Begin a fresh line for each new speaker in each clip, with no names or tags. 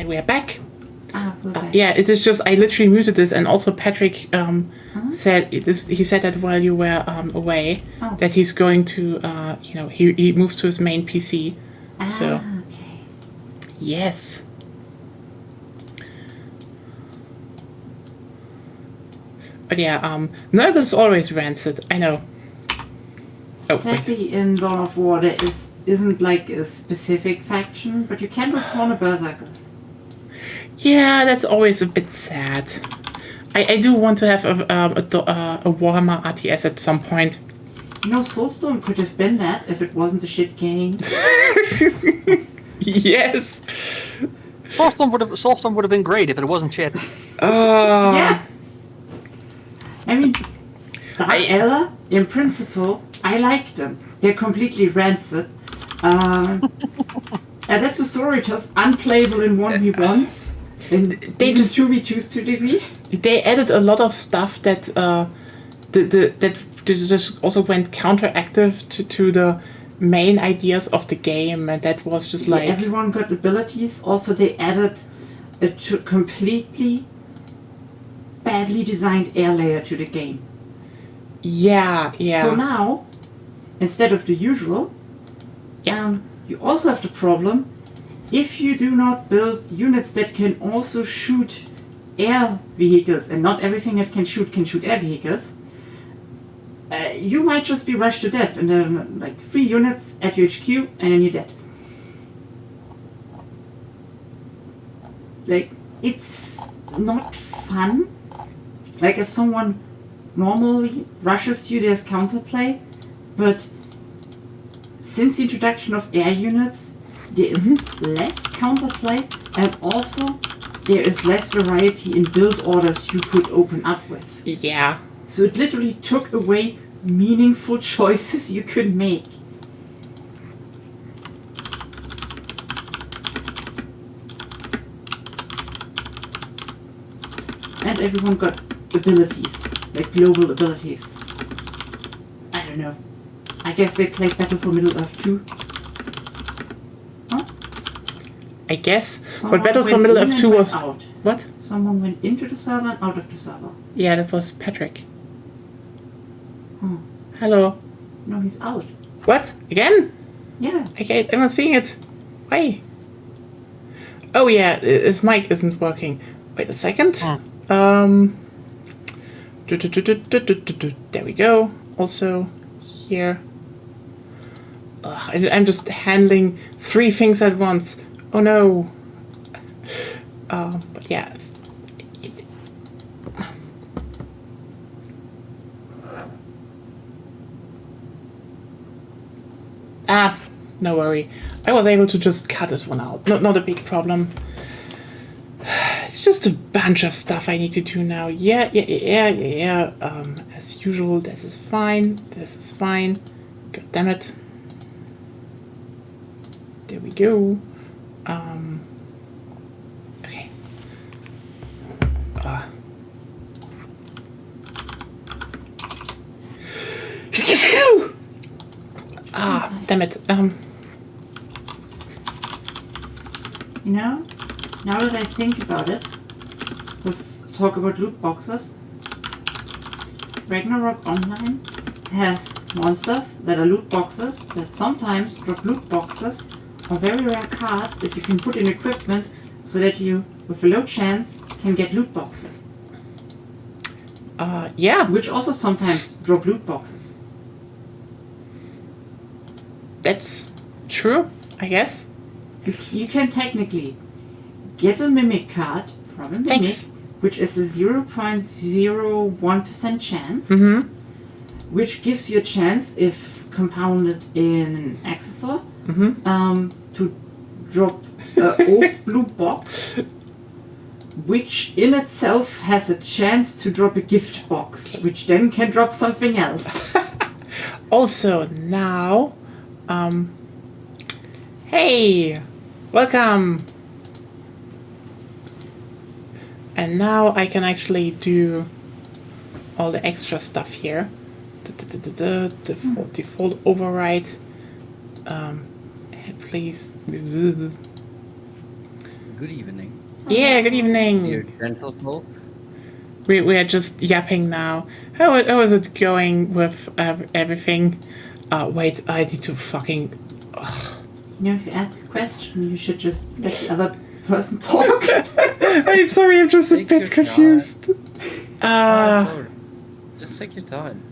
And we are back.
We're back.
Yeah, it is just I literally muted this, and also Patrick said this. He said that while you were away, that he's going to, he moves to his main PC. So,
okay.
Yes. But yeah, Nurgle's always rancid. I know. Oh,
Sadly, in Dawn of War, there isn't like a specific faction, but you can recall berserkers.
Yeah, that's always a bit sad. I do want to have a Warhammer RTS at some point.
You know, Soulstorm could have been that if it wasn't a shit game.
Yes.
Soulstorm would have been great if it wasn't shit.
Yeah. I mean, Ella, in principle, I like them. They're completely rancid. Adeptus unplayable in 1v1s. And they just 2v2s to degree.
They added a lot of stuff that that just also went counteractive to the main ideas of the game, and that was just like
everyone got abilities. Also, they added a completely badly designed air layer to the game.
Yeah.
So now, instead of the usual, you also have the problem. If you do not build units that can also shoot air vehicles, and not everything that can shoot air vehicles, you might just be rushed to death, and then like 3 units at your HQ, and then you're dead. Like, it's not fun. Like, if someone normally rushes you, there's counterplay, but since the introduction of air units, there is less counterplay, and also there is less variety in build orders you could open up with.
Yeah.
So it literally took away meaningful choices you could make. And everyone got abilities, like global abilities. I don't know. I guess they played Battle for Middle-earth too.
I guess.
Someone
But Battle for
went
Middle-earth
in
2
and
was...
went out.
What?
Someone went into the server and out of the server.
Yeah, that was Patrick.
Hmm.
Hello.
No, he's out.
What? Again?
Yeah.
Okay, I'm not seeing it. Why? Oh yeah, his mic isn't working. Wait a second. There we go. Also, here. I'm just handling 3 things at once. Oh no. But yeah. No worry. I was able to just cut this one out. Not a big problem. It's just a bunch of stuff I need to do now. Yeah. As usual, this is fine. God damn it. There we go. Okay. Damn it.
You know, now that I think about it, we'll talk about loot boxes. Ragnarok Online has monsters that are loot boxes that sometimes drop loot boxes or very rare cards that you can put in equipment so that you, with a low chance, can get loot boxes.
Yeah.
Which also sometimes drop loot boxes.
That's true, I guess.
You can technically get a Mimic card from a Mimic, which is a 0.01% chance, which gives you a chance, if compounded in an accessor, to drop an old blue box, which in itself has a chance to drop a gift box, which then can drop something else.
Also, now, hey, welcome. And now I can actually do all the extra stuff here. Default override. Please.
good evening.
Yeah, good
Dear
evening.
gentle soul.
We are just yapping now. How is it going with everything? Wait, I need to fucking.
If you ask a question, you should just let the other person talk.
I'm sorry, I'm just a
Take
bit
your
confused.
It's alright. Just take your time.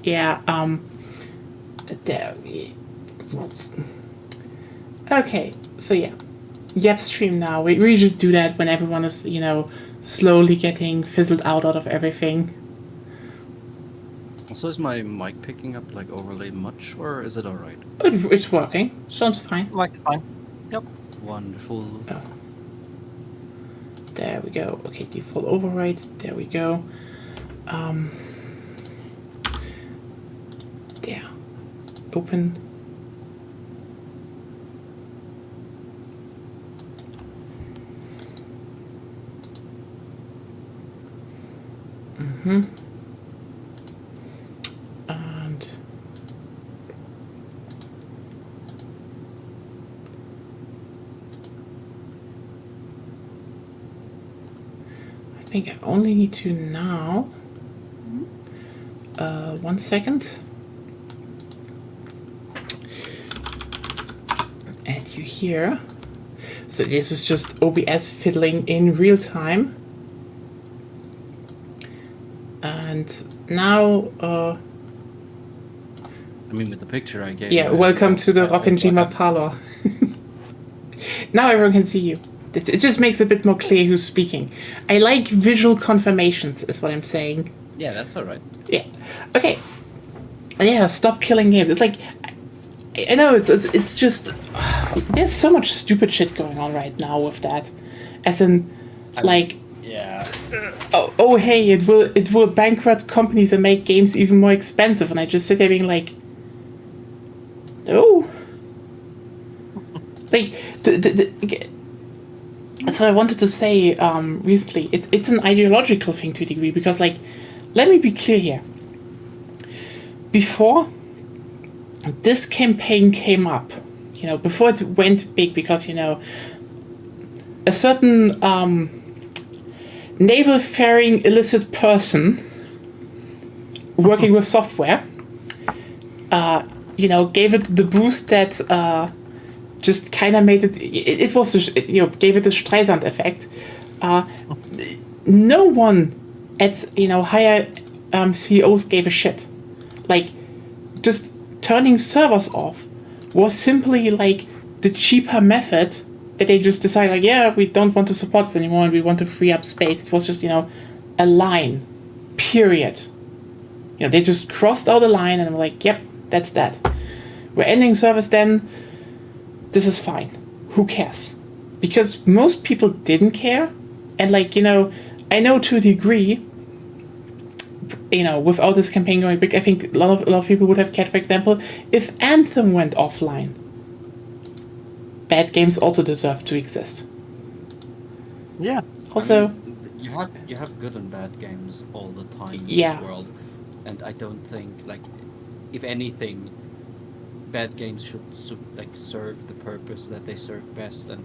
Yeah. There. Okay. So yeah, yep. Stream now. We should do that when everyone is slowly getting fizzled out of everything.
Also, is my mic picking up like overly much, or is it alright?
It's working. Sounds fine.
Like fine. Yep.
Wonderful.
Oh. There we go. Okay, default override. There we go. There. Open. And I think I only need to now. 1 second. Add you here. So this is just OBS fiddling in real time. And now,
I mean, with the picture I gave.
yeah, welcome to the Rock and Jima parlor. Now everyone can see you. It just makes it a bit more clear who's speaking. I like visual confirmations, is what I'm saying.
Yeah, that's alright.
Yeah. Okay. Yeah, stop killing games. It's like, I know it's just there's so much stupid shit going on right now with that, as in, like,
Yeah.
oh hey, it will bankrupt companies and make games even more expensive, and I just sit there being like, no. Like that's what I wanted to say recently. It's an ideological thing to a degree, because, like, let me be clear here. Before this campaign came up, before it went big, because a certain navel-faring illicit person working with software, gave it the boost that just kind of made it. It was gave it the Streisand effect. No one at higher CEOs gave a shit. Like, just turning servers off was simply like the cheaper method that they just decided, like, yeah, we don't want to support this anymore and we want to free up space. It was just a line, period. They just crossed out a line and were like, yep, that's that. We're ending service then. This is fine. Who cares? Because most people didn't care. And, like, I know to a degree, without this campaign going big, I think a lot of people would have cared, for example, if Anthem went offline. Bad games also deserve to exist.
Yeah.
Also,
I mean, you have good and bad games all the time in
Yeah.
this world, and I don't think, like, if anything, bad games should serve the purpose that they serve best, and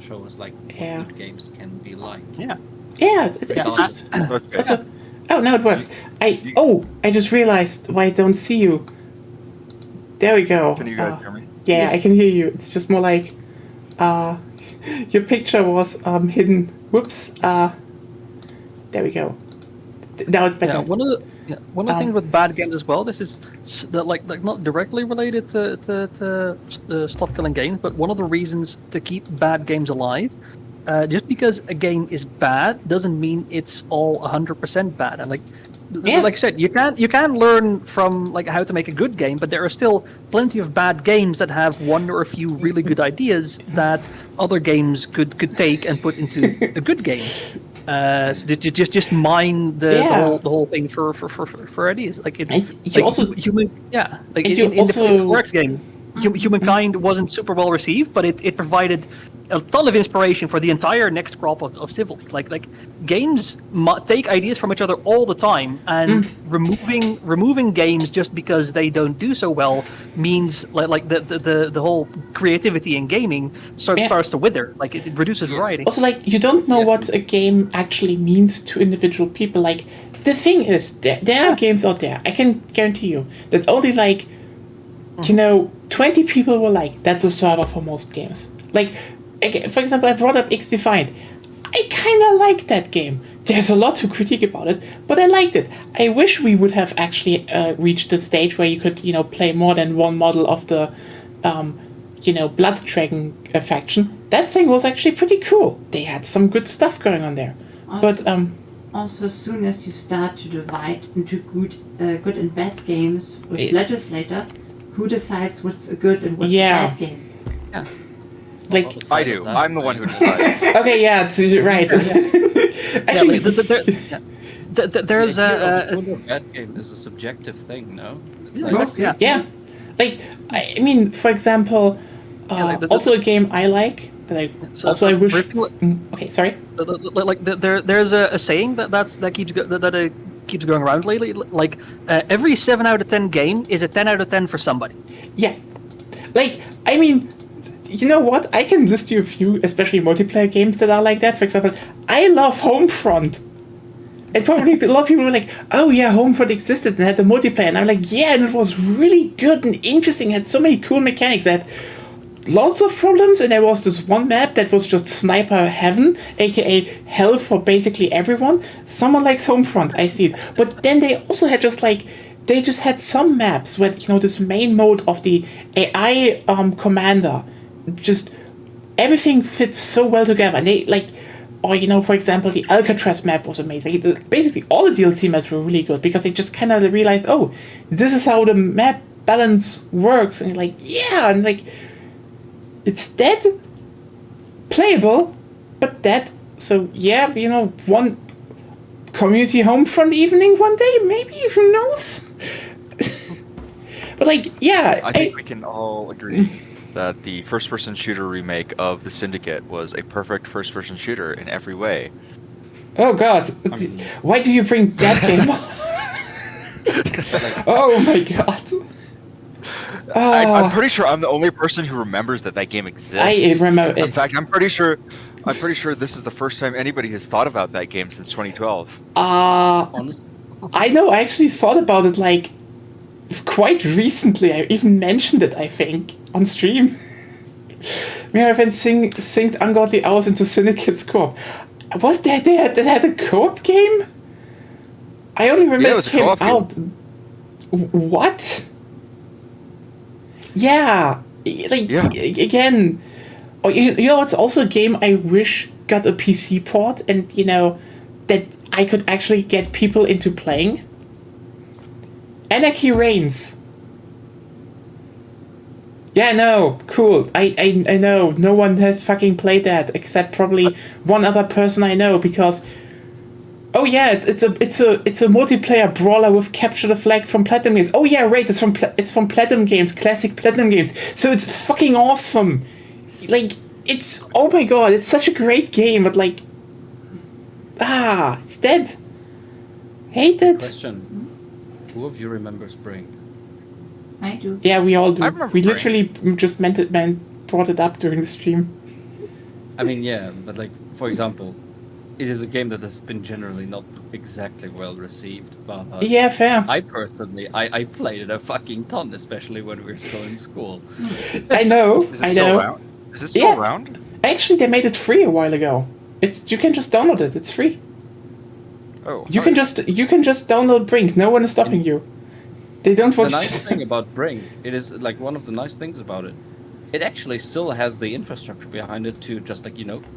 show us like what
Yeah.
good games can be like.
Yeah.
yeah, it's just...
Okay.
Also, oh, now it works. I just realized why I don't see you. There we go.
Can you guys hear me?
Yeah, I can hear you. It's just more like, your picture was hidden. Whoops. There we go. Now it's better.
Yeah, one of the things with bad games as well. This is like not directly related to stop killing games, but one of the reasons to keep bad games alive. Just because a game is bad doesn't mean it's all 100% bad. And like I said, you can learn from like how to make a good game, but there are still plenty of bad games that have one or a few really good ideas that other games could take and put into a good game. So just mine the whole thing for ideas. Like it's
you also
human. Yeah, like
and
in
you
the
also-
Forex game, humankind wasn't super well received, but it provided a ton of inspiration for the entire next crop of civil. Like games take ideas from each other all the time, and removing games just because they don't do so well means like the whole creativity in gaming starts to wither. Like it reduces variety.
Also, like, you don't know what a game actually means to individual people. Like, the thing is, there are games out there, I can guarantee you, that only, like, 20 people were like, that's a server for most games. Like, for example, I brought up X-Defiant. I kind of like that game. There's a lot to critique about it, but I liked it. I wish we would have actually reached the stage where you could, play more than one model of the, Blood Dragon faction. That thing was actually pretty cool. They had some good stuff going on there.
Also, as soon as you start to divide into good and bad games with legislator, who decides what's a good and what's a bad game?
Yeah.
Like,
I do. I'm the one who decides.
Okay, yeah, right. Actually,
there's
a bad game is a subjective thing, no? It's
yeah. Like, I mean, for example, also a game I like that I wish. Okay, sorry.
Like there's a saying that keeps going around lately. Like every 7 out of 10 game is a 10 out of 10 for somebody.
Yeah, like, I mean, you know what? I can list you a few, especially multiplayer games that are like that. For example, I love Homefront. And probably a lot of people were like, oh yeah, Homefront existed and had the multiplayer. And I'm like, yeah, and it was really good and interesting. It had so many cool mechanics. It had lots of problems, and there was this one map that was just sniper heaven, aka hell for basically everyone. Someone likes Homefront, I see it. But then they also had they just had some maps where, this main mode of the AI commander, just everything fits so well together. And they, like, or, for example, the Alcatraz map was amazing. Basically, all the DLC maps were really good because they just kind of realized, oh, this is how the map balance works. And you're like, yeah, and like, it's dead, playable, but dead. So, yeah, one community Homefront evening one day, maybe, who knows? But, like, yeah.
I think we can all agree that the first-person shooter remake of The Syndicate was a perfect first-person shooter in every way.
Oh God! Why do you bring that game up? Oh my God!
I'm pretty sure I'm the only person who remembers that game exists.
I remember it.
In fact, I'm pretty sure this is the first time anybody has thought about that game since 2012.
Honestly,
I know. I actually thought about it like quite recently. I even mentioned it, I think, on stream. Me and my friend synced Ungodly Hours into Syndicate's co-op. Was that had a co-op game? I only remember it came out. What? Yeah, like, again. Oh, you know, it's also a game I wish got a PC port, and that I could actually get people into playing. Anarchy Reigns. Yeah, no, cool. I know no one has fucking played that except probably one other person I know, because oh yeah, it's a multiplayer brawler with Capture the Flag from Platinum Games. Oh yeah, right, it's from Platinum Games, classic Platinum Games. So it's fucking awesome. Like, it's, oh my God, it's such a great game, but like, it's dead. Hate it.
Question. Who of you remembers Spring?
I do.
Yeah, we all do.
I remember
We
Spring.
literally just brought it up during the stream.
I mean, yeah, but like, for example, it is a game that has been generally not exactly well received, but
Yeah, fair.
I personally, I played it a fucking ton, especially when we were still in school.
I know.
Is it
I
still
know.
around? Is it still around?
Actually, they made it free a while ago. You can just download it. It's free.
Oh,
You can just download Brink. No one is stopping you. They don't
The
want
nice thing about Brink, it is like one of the nice things about it. It actually still has the infrastructure behind it to just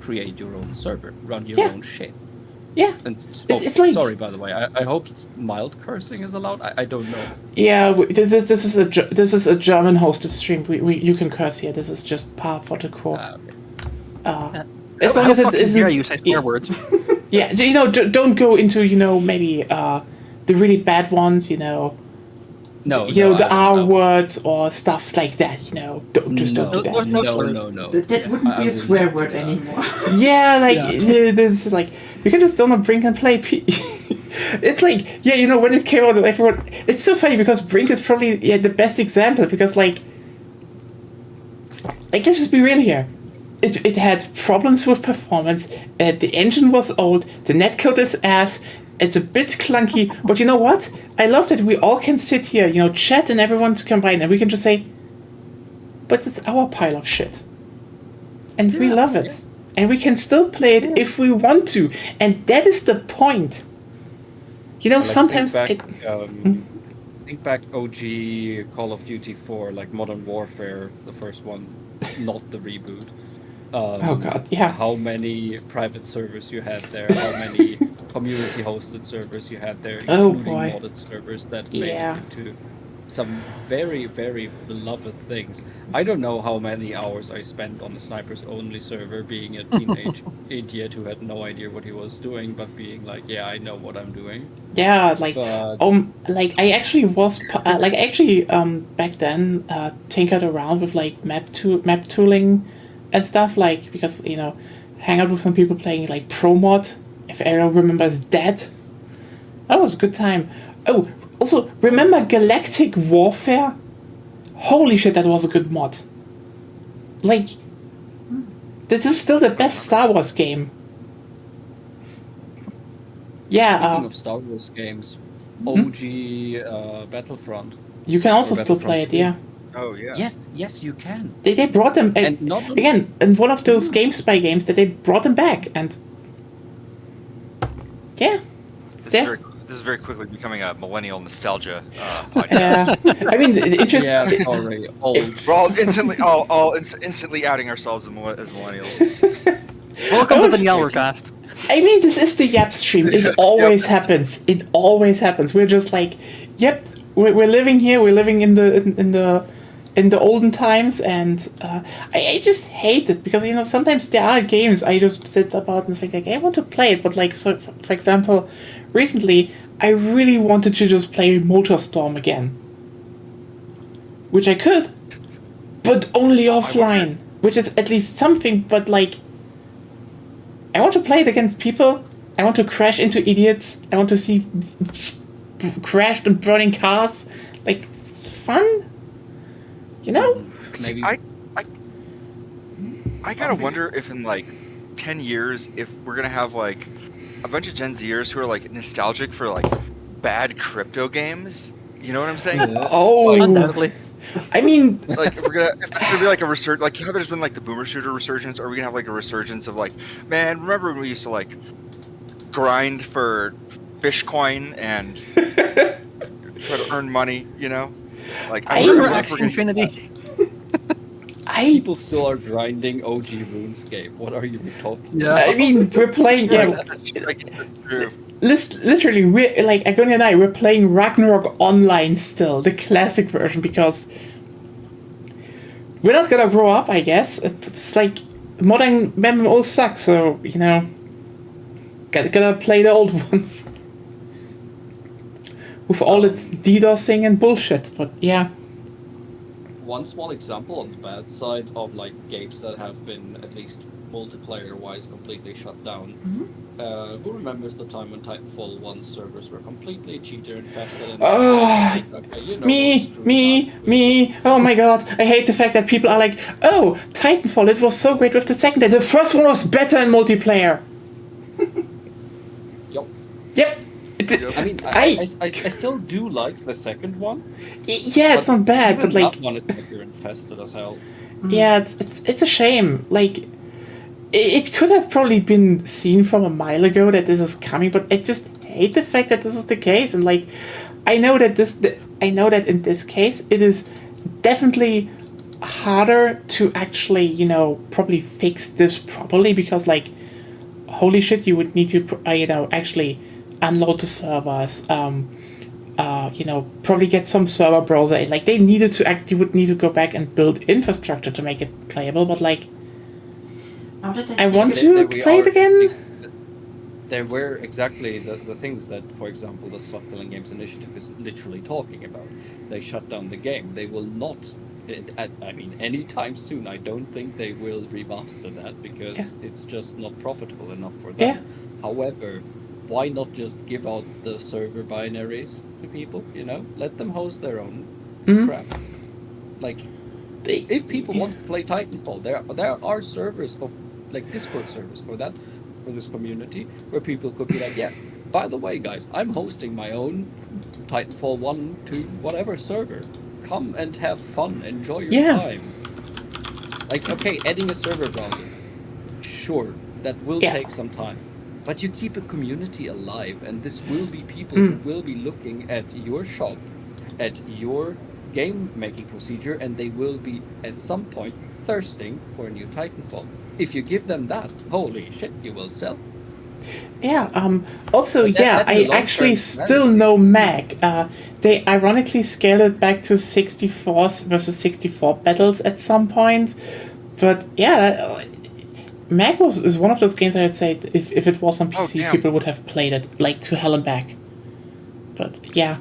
create your own server, run your own shit.
Yeah.
And
It's like,
sorry, by the way, I hope mild cursing is allowed. I don't know.
yeah. This is a German hosted stream. You can curse here. This is just par for the course.
Okay.
As long as it isn't.
You say swear words.
Yeah, don't go into maybe the really bad ones.
No,
the
I
R
won't.
words or stuff like that. Don't do that.
No.
That wouldn't be a swear word anymore.
Yeah, like
Yeah.
it's like you can just don't bring and play. It's like when it came out, everyone. It's so funny because Brink is probably the best example because like let's just be real here. It had problems with performance. The engine was old. The netcode is ass. It's a bit clunky, but you know what? I love that we all can sit here, chat and everyone to combine, and we can just say, but it's our pile of shit. And we love it.
Yeah.
And we can still play it if we want to. And that is the point. Sometimes...
Think back OG Call of Duty 4, like Modern Warfare, the first one, not the reboot.
Oh god, yeah.
How many private servers you had there, how many community hosted servers you had there, including modded servers that made it into some very, very beloved things. I don't know how many hours I spent on the Snipers Only server being a teenage idiot who had no idea what he was doing, but being like, yeah, I know what I'm doing.
Yeah, I actually was back then tinkered around with like map tooling and stuff, like because hang out with some people playing like pro mod, if anyone remembers that. That was a good time. Oh, also remember Galactic Warfare? Holy shit, that was a good mod. Like, this is still the best Star Wars game. Yeah.
Speaking of Star Wars games, OG Battlefront.
You can also still play it, yeah.
Oh yeah.
Yes, you can.
They brought them
And not
again in one of those GameSpy games that they brought them back, and yeah, it's there.
This is very quickly becoming a millennial nostalgia podcast.
Yeah, I mean, it just
Yeah, sorry, old.
We're all instantly outing ourselves as millennials.
Welcome to the Nyacast.
I mean, this is the Yap stream. It always happens. It always happens. We're just like, yep, we're living here. We're living in the olden times, and I just hate it because sometimes there are games I just sit about and think like I want to play it, but like so for example, recently I really wanted to just play MotorStorm again, which I could, but only offline, which is at least something. But like, I want to play it against people. I want to crash into idiots. I want to see crashed and burning cars. Like, it's fun.
Maybe.
I gotta wonder if in like 10 years, if we're gonna have like a bunch of Gen Zers who are like nostalgic for like bad crypto games. You know what I'm saying?
Oh,
Undoubtedly.
I mean,
Like if there's gonna be like a resurgence, like there's been like the boomer shooter resurgence, or are we gonna have like a resurgence of like, man, remember when we used to like grind for Fishcoin and try to earn money, Like I
Remember
wonder if
Axie
we're gonna-
Infinity.
People still are grinding OG RuneScape. What are you talking
Yeah.
I mean, we're playing.
Yeah,
Yeah,
that's true.
literally, we're like Agony and I. We're playing Ragnarok Online still, the classic version, because we're not gonna grow up. I guess it's like modern MMOs suck. So gotta play the old ones with all its DDoSing and bullshit. But yeah.
One small example on the bad side of like games that have been at least multiplayer-wise completely shut down. Who remembers the time when Titanfall 1 servers were completely cheater-infested? And
Me. Oh my god, I hate the fact that people are like, oh, Titanfall, it was so great with the second day. The first one was better in multiplayer. Yep.
I mean, I still do like the second one.
Yeah, it's not bad,
even
but like,
that one is cheater-infested as hell.
yeah, it's a shame. Like, it could have probably been seen from a mile ago that this is coming, but I just hate the fact that this is the case. And like, I know that in this case it is definitely harder to actually probably fix this properly, because like, holy shit, you would need to actually unload the servers. Probably get some server browser in. Like, they needed to you would need to go back and build infrastructure to make it playable, but like, I want to play it again.
there were exactly the things that, for example, the Stop Killing Games initiative is literally talking about. They shut down the game. They will not, anytime soon. I don't think they will remaster that because it's just not profitable enough for them.
Yeah.
However, why not just give out the server binaries to people? Let them host their own crap. Like, if people want to play Titanfall, there are servers of Discord servers for that, for this community, where people could be like, yeah, by the way, guys, I'm hosting my own Titanfall 1, 2, whatever server. Come and have fun, enjoy your time. Okay, adding a server browser, sure, that will take some time. But you keep a community alive, and this will be people who will be looking at your shop, at your game-making procedure, and they will be, at some point, thirsting for a new Titanfall. If you give them that, holy shit, you will sell.
Yeah, also, I actually still know Mag. They ironically scaled it back to 64 versus 64 battles at some point. But Mag is one of those games I would say, if it was on PC, people would have played it, to hell and back. But, yeah.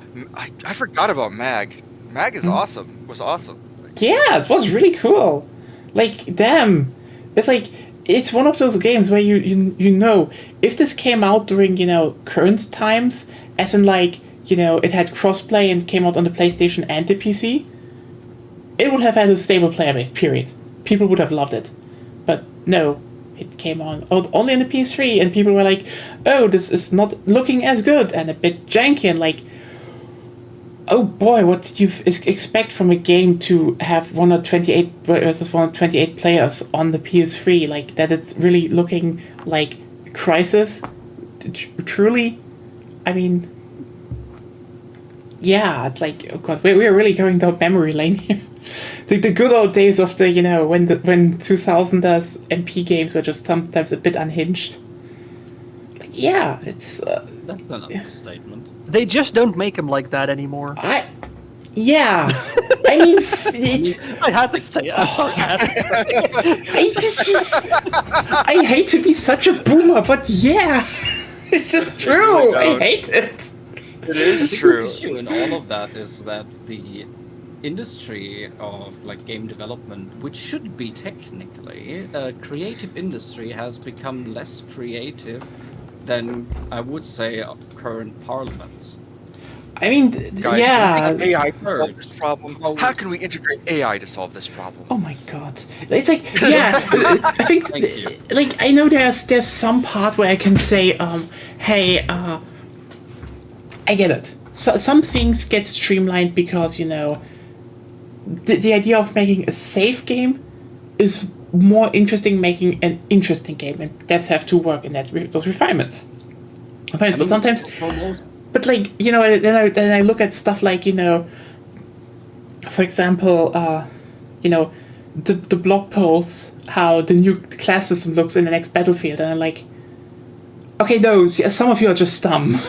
I forgot about Mag. Mag is awesome. Was awesome.
Yeah, it was really cool. Damn. It's one of those games where you know, if this came out during, current times, as in it had crossplay and came out on the PlayStation and the PC, it would have had a stable player base, period. People would have loved it. But no, it came out only on the PS3, and people were like, oh, this is not looking as good, and a bit janky, and oh boy, what did you expect from a game to have 128 versus 128 players on the PS3? That it's really looking like Crysis? Truly? I mean, yeah, it's oh god, we're really going down memory lane here. The good old days of the, when 2000s MP games were just sometimes a bit unhinged. Yeah, it's...
That's an understatement.
They just don't make them like that anymore.
I mean, it's...
I had to say it. I'm sorry.
I hate to be such a boomer, but yeah, it's just true. I hate it.
It is true.
The issue in all of that is that the industry of game development, which should be technically a creative industry, has become less creative than, I would say, current parliaments.
I mean,
Guys, AI to solve this problem. How can we integrate AI to solve this problem?
Oh my god. It's I think, I know there's some part where I can say, hey, I get it. So, some things get streamlined because, the idea of making a safe game is more interesting making an interesting game, and devs have to work in those refinements. But sometimes... But then I look at stuff for example, the blog posts how the new class system looks in the next Battlefield, and I'm like, okay, some of you are just dumb.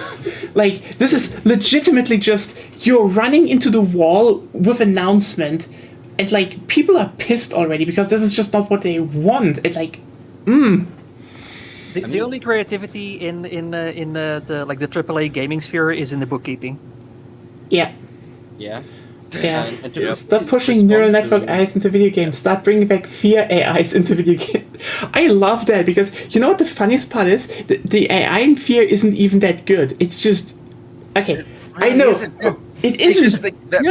This is legitimately just you're running into the wall with announcement, and people are pissed already because this is just not what they want. It's
The only creativity in the AAA gaming sphere is in the bookkeeping.
Yeah.
Yeah.
Yeah.
And
stop pushing neural network AIs into video games. Start bringing back fear AIs into video games. I love that because you know what the funniest part is? The AI in fear isn't even that good. It's just okay. I know. It isn't.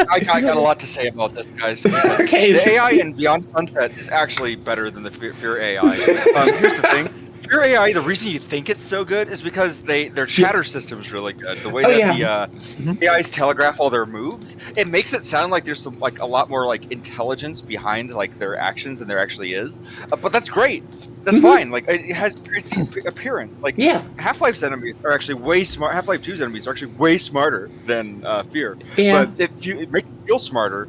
I got a lot to say about this, guys.
Okay.
The AI in Beyond Sunset is actually better than the Fear AI. Here's the thing. Fear AI, the reason you think it's so good is because their chatter system's really good. The way that the AIs telegraph all their moves, it makes it sound like there's some a lot more intelligence behind their actions than there actually is. But that's great. That's fine. It has its appearance. Half-Life's enemies are actually way smart. Half-Life 2's enemies are actually way smarter than Fear.
Yeah.
But it makes you feel smarter.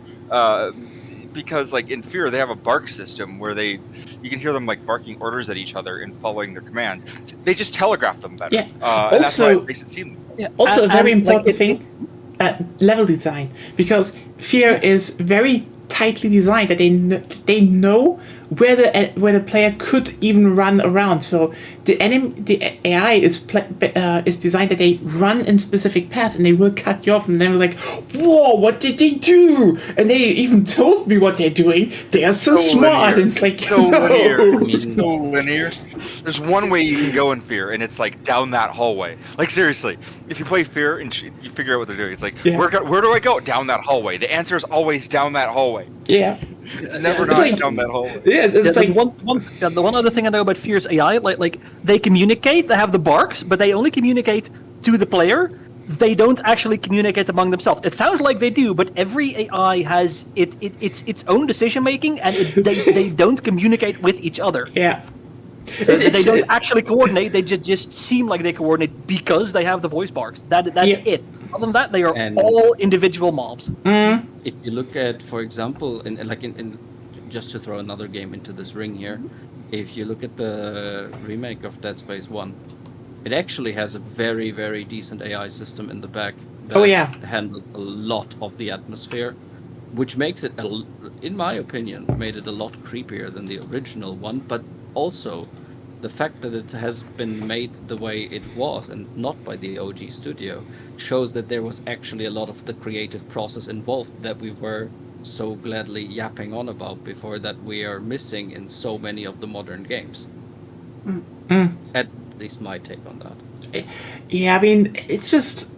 Because in Fear they have a bark system where you can hear them barking orders at each other and following their commands. They just telegraph them better.
Yeah.
And that's why it makes it seem.
Yeah. Also, a very important thing, level design, because Fear is very tightly designed that they know where the player could even run around. So the AI is designed that they run in specific paths, and they will cut you off, and then like, whoa, what did they do? And they even told me what they're doing. They are so smart. And it's like,
so
no.
linear, so linear. There's one way you can go in Fear, and it's like down that hallway. Like seriously, if you play Fear and you figure out what they're doing, it's like, where do I go? Down that hallway. The answer is always down that hallway.
Yeah.
It's never not like, down that hallway.
Yeah, it's like
the one other thing I know about Fear's AI, like they communicate, they have the barks, but they only communicate to the player. They don't actually communicate among themselves. It sounds like they do, but every AI has its own decision making, and they don't communicate with each other.
Yeah.
So they don't actually coordinate. They just seem like they coordinate because they have the voice barks. That's it. Other than that, they are all individual mobs.
If you look at, for example, in just to throw another game into this ring here, if you look at the remake of Dead Space 1, it actually has a very, very decent AI system in the back that handles a lot of the atmosphere, which makes it, in my opinion, made it a lot creepier than the original one, but also the fact that it has been made the way it was and not by the OG studio shows that there was actually a lot of the creative process involved that we were so gladly yapping on about before that we are missing in so many of the modern games. At least my take on that.
Yeah, I mean, it's just...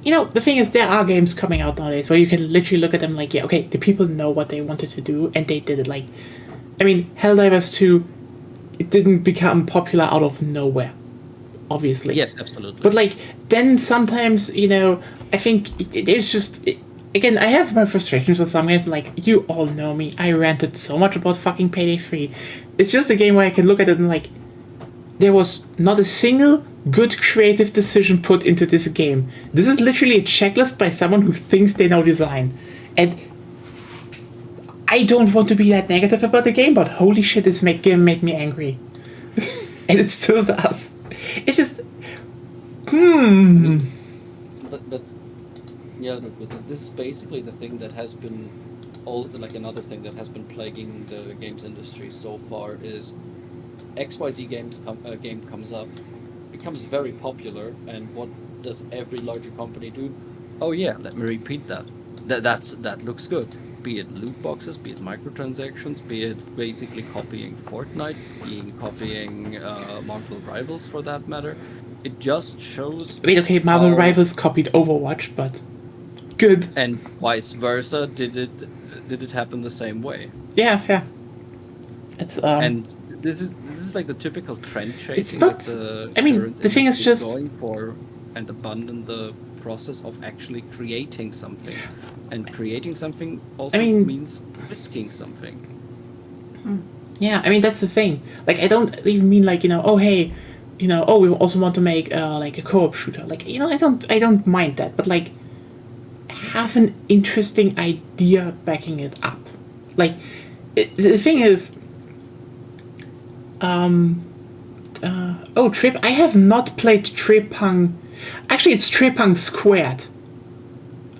the thing is, there are games coming out nowadays where you can literally look at them like, yeah, okay, the people know what they wanted to do, and they did it. Like, I mean, Helldivers 2, it didn't become popular out of nowhere, obviously.
Yes, absolutely.
But, like, then sometimes, I think there's just... Again, I have my frustrations with some games, and, like, you all know me. I ranted so much about fucking Payday 3. It's just a game where I can look at it and, like, there was not a single good creative decision put into this game. This is literally a checklist by someone who thinks they know design. And I don't want to be that negative about the game, but holy shit, this game made me angry. And it still does. It's just...
But yeah, but this is basically the thing that has been... another thing that has been plaguing the games industry so far is XYZ game comes up, becomes very popular, and what does every larger company do? Oh yeah, let me repeat that. That looks good. Be it loot boxes, be it microtransactions, be it basically copying Fortnite, copying Marvel Rivals for that matter. It just shows...
Wait, okay, Marvel Rivals copied Overwatch, but good.
And vice versa, did it happen the same way?
Yeah, fair. It's
and this is like the typical trend chasing.
It's not. The thing is just
going for and abandon the process of actually creating something, and creating something also means risking something.
Yeah, that's the thing. Like, I don't even mean like we also want to make like a co-op shooter. Like, I don't mind that, but like, have an interesting idea backing it up. Like, the thing is. Trip. I have not played Trepang. Actually, it's Trepang Squared.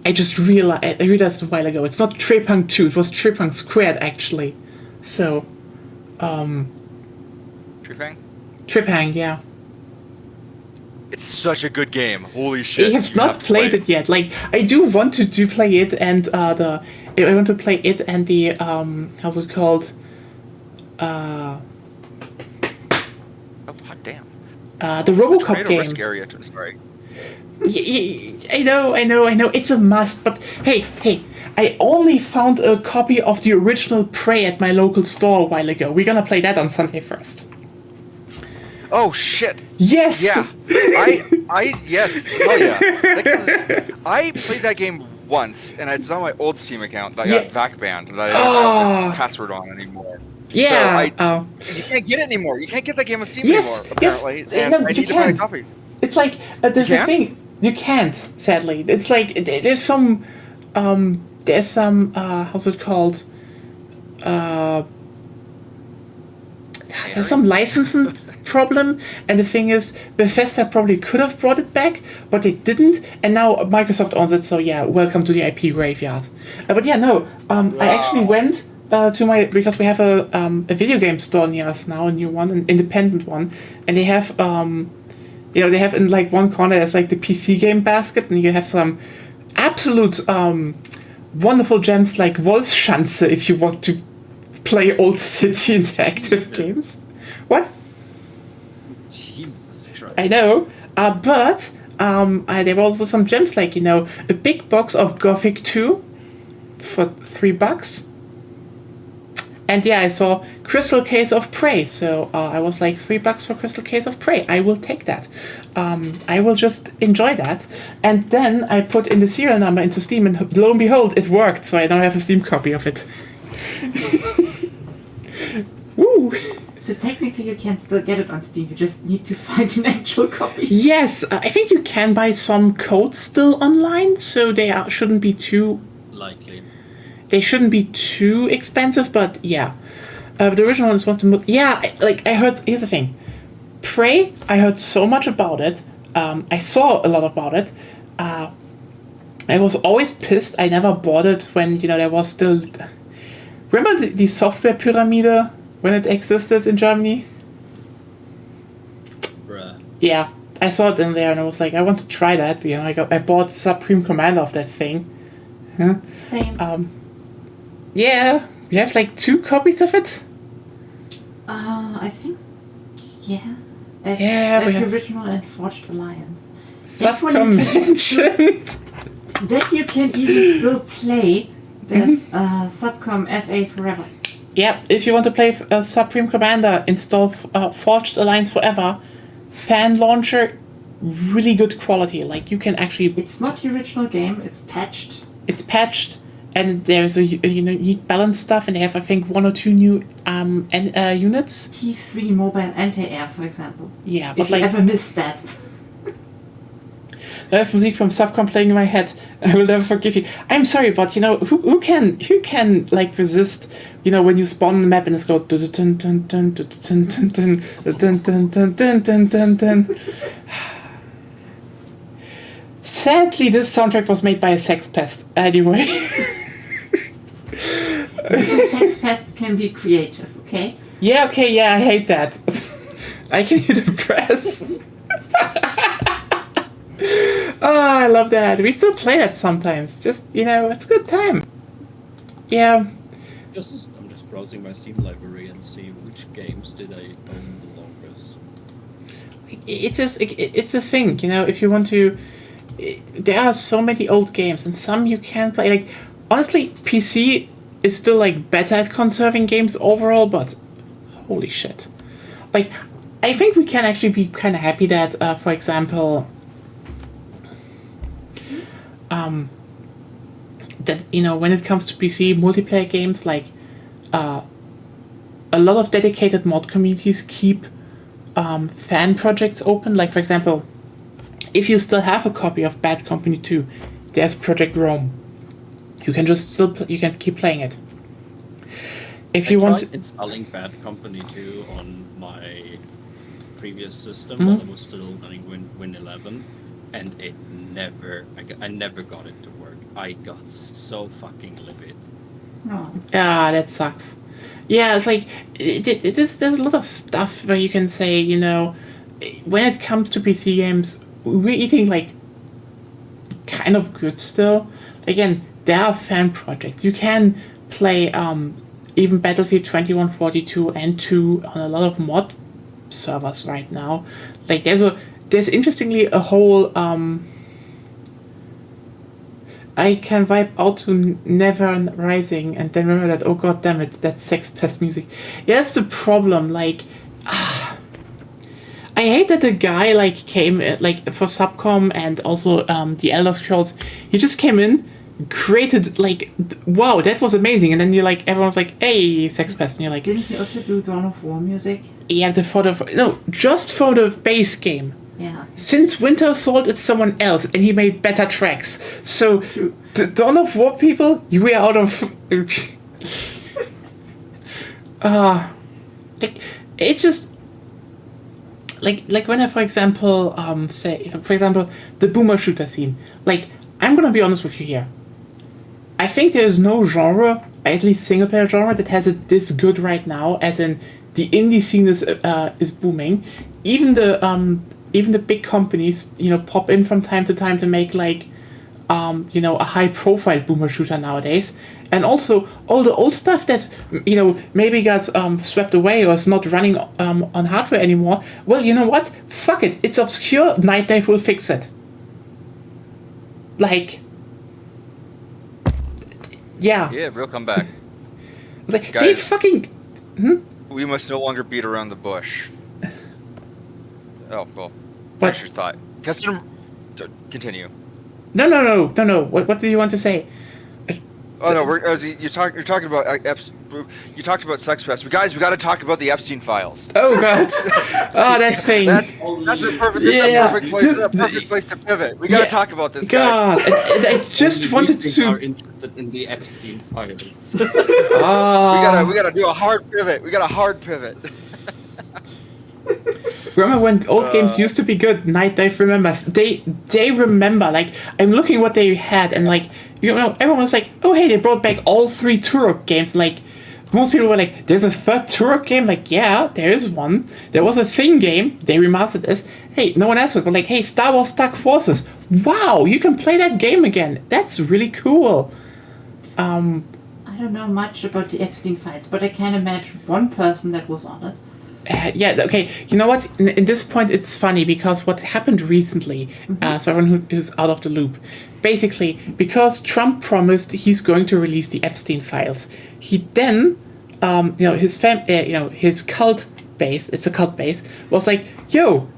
I just realized a while ago. It's not Trepang 2. It was Trepang Squared, actually. So,
Trepang?
Trepang, yeah.
It's such a good game. Holy shit!
I have not played it yet. Like, I do want to play it, and I want to play it and the how's it called? The RoboCop game.
Risk area to sorry.
I know. It's a must. But hey, I only found a copy of the original Prey at my local store a while ago. We're gonna play that on Sunday first.
Oh shit!
Yes.
Yeah. Yes. Hell yeah. I played that game once, and it's on my old Steam account that I got back banned that I don't have the password on anymore.
Yeah.
So you can't get it anymore. You can't get that game on Steam anymore, apparently.
Yes. No, you can't. It's like the thing. You can't, sadly. It's like there's some how's it called? There's some licensing problem, and the thing is, Bethesda probably could have brought it back, but they didn't, and now Microsoft owns it. So yeah, welcome to the IP graveyard. But yeah, no. I actually went because we have a video game store near us now, a new one, an independent one, and they have they have in like one corner there's like the PC game basket, and you have some absolute wonderful gems like Wolfschanze if you want to play old City interactive games. What?
Jesus Christ.
I know, but there were also some gems like a big box of Gothic 2 for $3. And yeah, I saw Crystal Case of Prey, so I was like $3 for Crystal Case of Prey. I will take that. I will just enjoy that. And then I put in the serial number into Steam, and lo and behold, it worked. So I now have a Steam copy of it. Woo!
So technically you can still get it on Steam, you just need to find an actual copy.
Yes, I think you can buy some codes still online, so shouldn't be too...
Likely.
They shouldn't be too expensive, but yeah. The original one is one to... Yeah, I heard... Here's the thing. Prey, I heard so much about it. I saw a lot about it. I was always pissed. I never bought it when, there was still... Remember the software pyramid when it existed in Germany?
Bruh.
Yeah, I saw it in there and I was like, I want to try that. I bought Supreme Commander of that thing. Huh?
Same.
Yeah, we have like 2 copies of it.
I think, yeah.
We
the
have
original and Forged Alliance.
Subcom-mentioned.
That you can even still play. There's Subcom FA Forever.
Yeah, if you want to play Supreme Commander, install Forged Alliance Forever. Fan launcher, really good quality. Like, you can actually...
It's not the original game, it's patched.
It's patched, and there's a unique balance stuff, and they have, I think, 1 or 2 new units.
T3 mobile anti-air, for example.
Yeah, but
if you ever missed that.
I have music from Subcom playing in my head. I will never forgive you. I'm sorry, but who can like resist? When you spawn the map and it's go dun dun dun dun dun dun dun dun dun dun dun dun dun dun. Sadly, this soundtrack was made by a sex pest. Anyway.
Sex pests can be creative, okay?
Yeah, okay, yeah, I hate that. I can hear the press. Oh, I love that. We still play that sometimes. Just, it's a good time. Yeah.
I'm just browsing my Steam library and see which games did I own the longest.
It's a thing, if you want to... There are so many old games, and some you can play. Like, honestly, PC is still, like, better at conserving games overall, but... Holy shit. Like, I think we can actually be kind of happy that, for example... that when it comes to PC multiplayer games, like a lot of dedicated mod communities keep fan projects open. Like, for example, if you still have a copy of Bad Company 2, there's Project Rome. You can just you can keep playing it. If you want
installing Bad Company 2 on my previous system
Mm-hmm.
while I was still running Win 11, and I never got it to work. I got so fucking livid.
No.
Ah, that sucks. Yeah, it's like there's a lot of stuff where you can say, when it comes to PC games, we're eating like kind of good still. Again, there are fan projects. You can play even Battlefield 2142 and 2 on a lot of mod servers right now. Like, there's interestingly a whole I can vibe out to Never Rising and then remember that, oh god damn it, that sex pest music. Yeah, that's the problem. Like, I hate that the guy like came like for Subcom and also the Elder Scrolls. He just came in, created like, wow, that was amazing, and then you're like, everyone was like, hey, sex pest, and you're like,
didn't he also do Dawn of War music?
Yeah, just for the base game.
Yeah.
Since Winter Assault, it's someone else, and he made better tracks. So, the Dawn of War people, you were out of. Like, it's just like when I, for example, say, for example, the boomer shooter scene. Like, I'm gonna be honest with you here. I think there's no genre, at least single player genre, that has it this good right now. As in, the indie scene is booming. Even the big companies, pop in from time to make like, a high profile boomer shooter nowadays. And also all the old stuff that maybe got swept away or is not running on hardware anymore. Well, you know what? Fuck it. It's obscure. Night Dive will fix it. Like. Yeah.
Yeah, real comeback.
Like,
Guys,
they fucking.
we must no longer beat around the bush. Oh, well.
What?
Finish your thought. Continue.
No. What do you want to say?
Oh no, you're talking about you talked about Sex Fest. Guys, we got to talk about the Epstein files.
Oh god. Oh, that thing.
That's a perfect place to pivot. We got to talk about this.
God, I just wanted to.
Are interested in the Epstein files.
We gotta do a hard pivot. We got a hard pivot.
Remember when old games used to be good? Night Dive remembers. They remember. Like, I'm looking what they had, and like, everyone was like, oh hey, they brought back all 3 Turok games. Like, most people were like, there's a 3rd Turok game? Like, yeah, there is one. There was a Thing game. They remastered this. Hey, no one else was. But like, hey, Star Wars Dark Forces. Wow, you can play that game again. That's really cool.
I don't know much about the Epstein files, but I can imagine one person that was on it.
Yeah, okay. You know what? In this point, it's funny because what happened recently, so everyone who's out of the loop, basically, because Trump promised he's going to release the Epstein files, he then, his cult base, it's a cult base, was like, yo,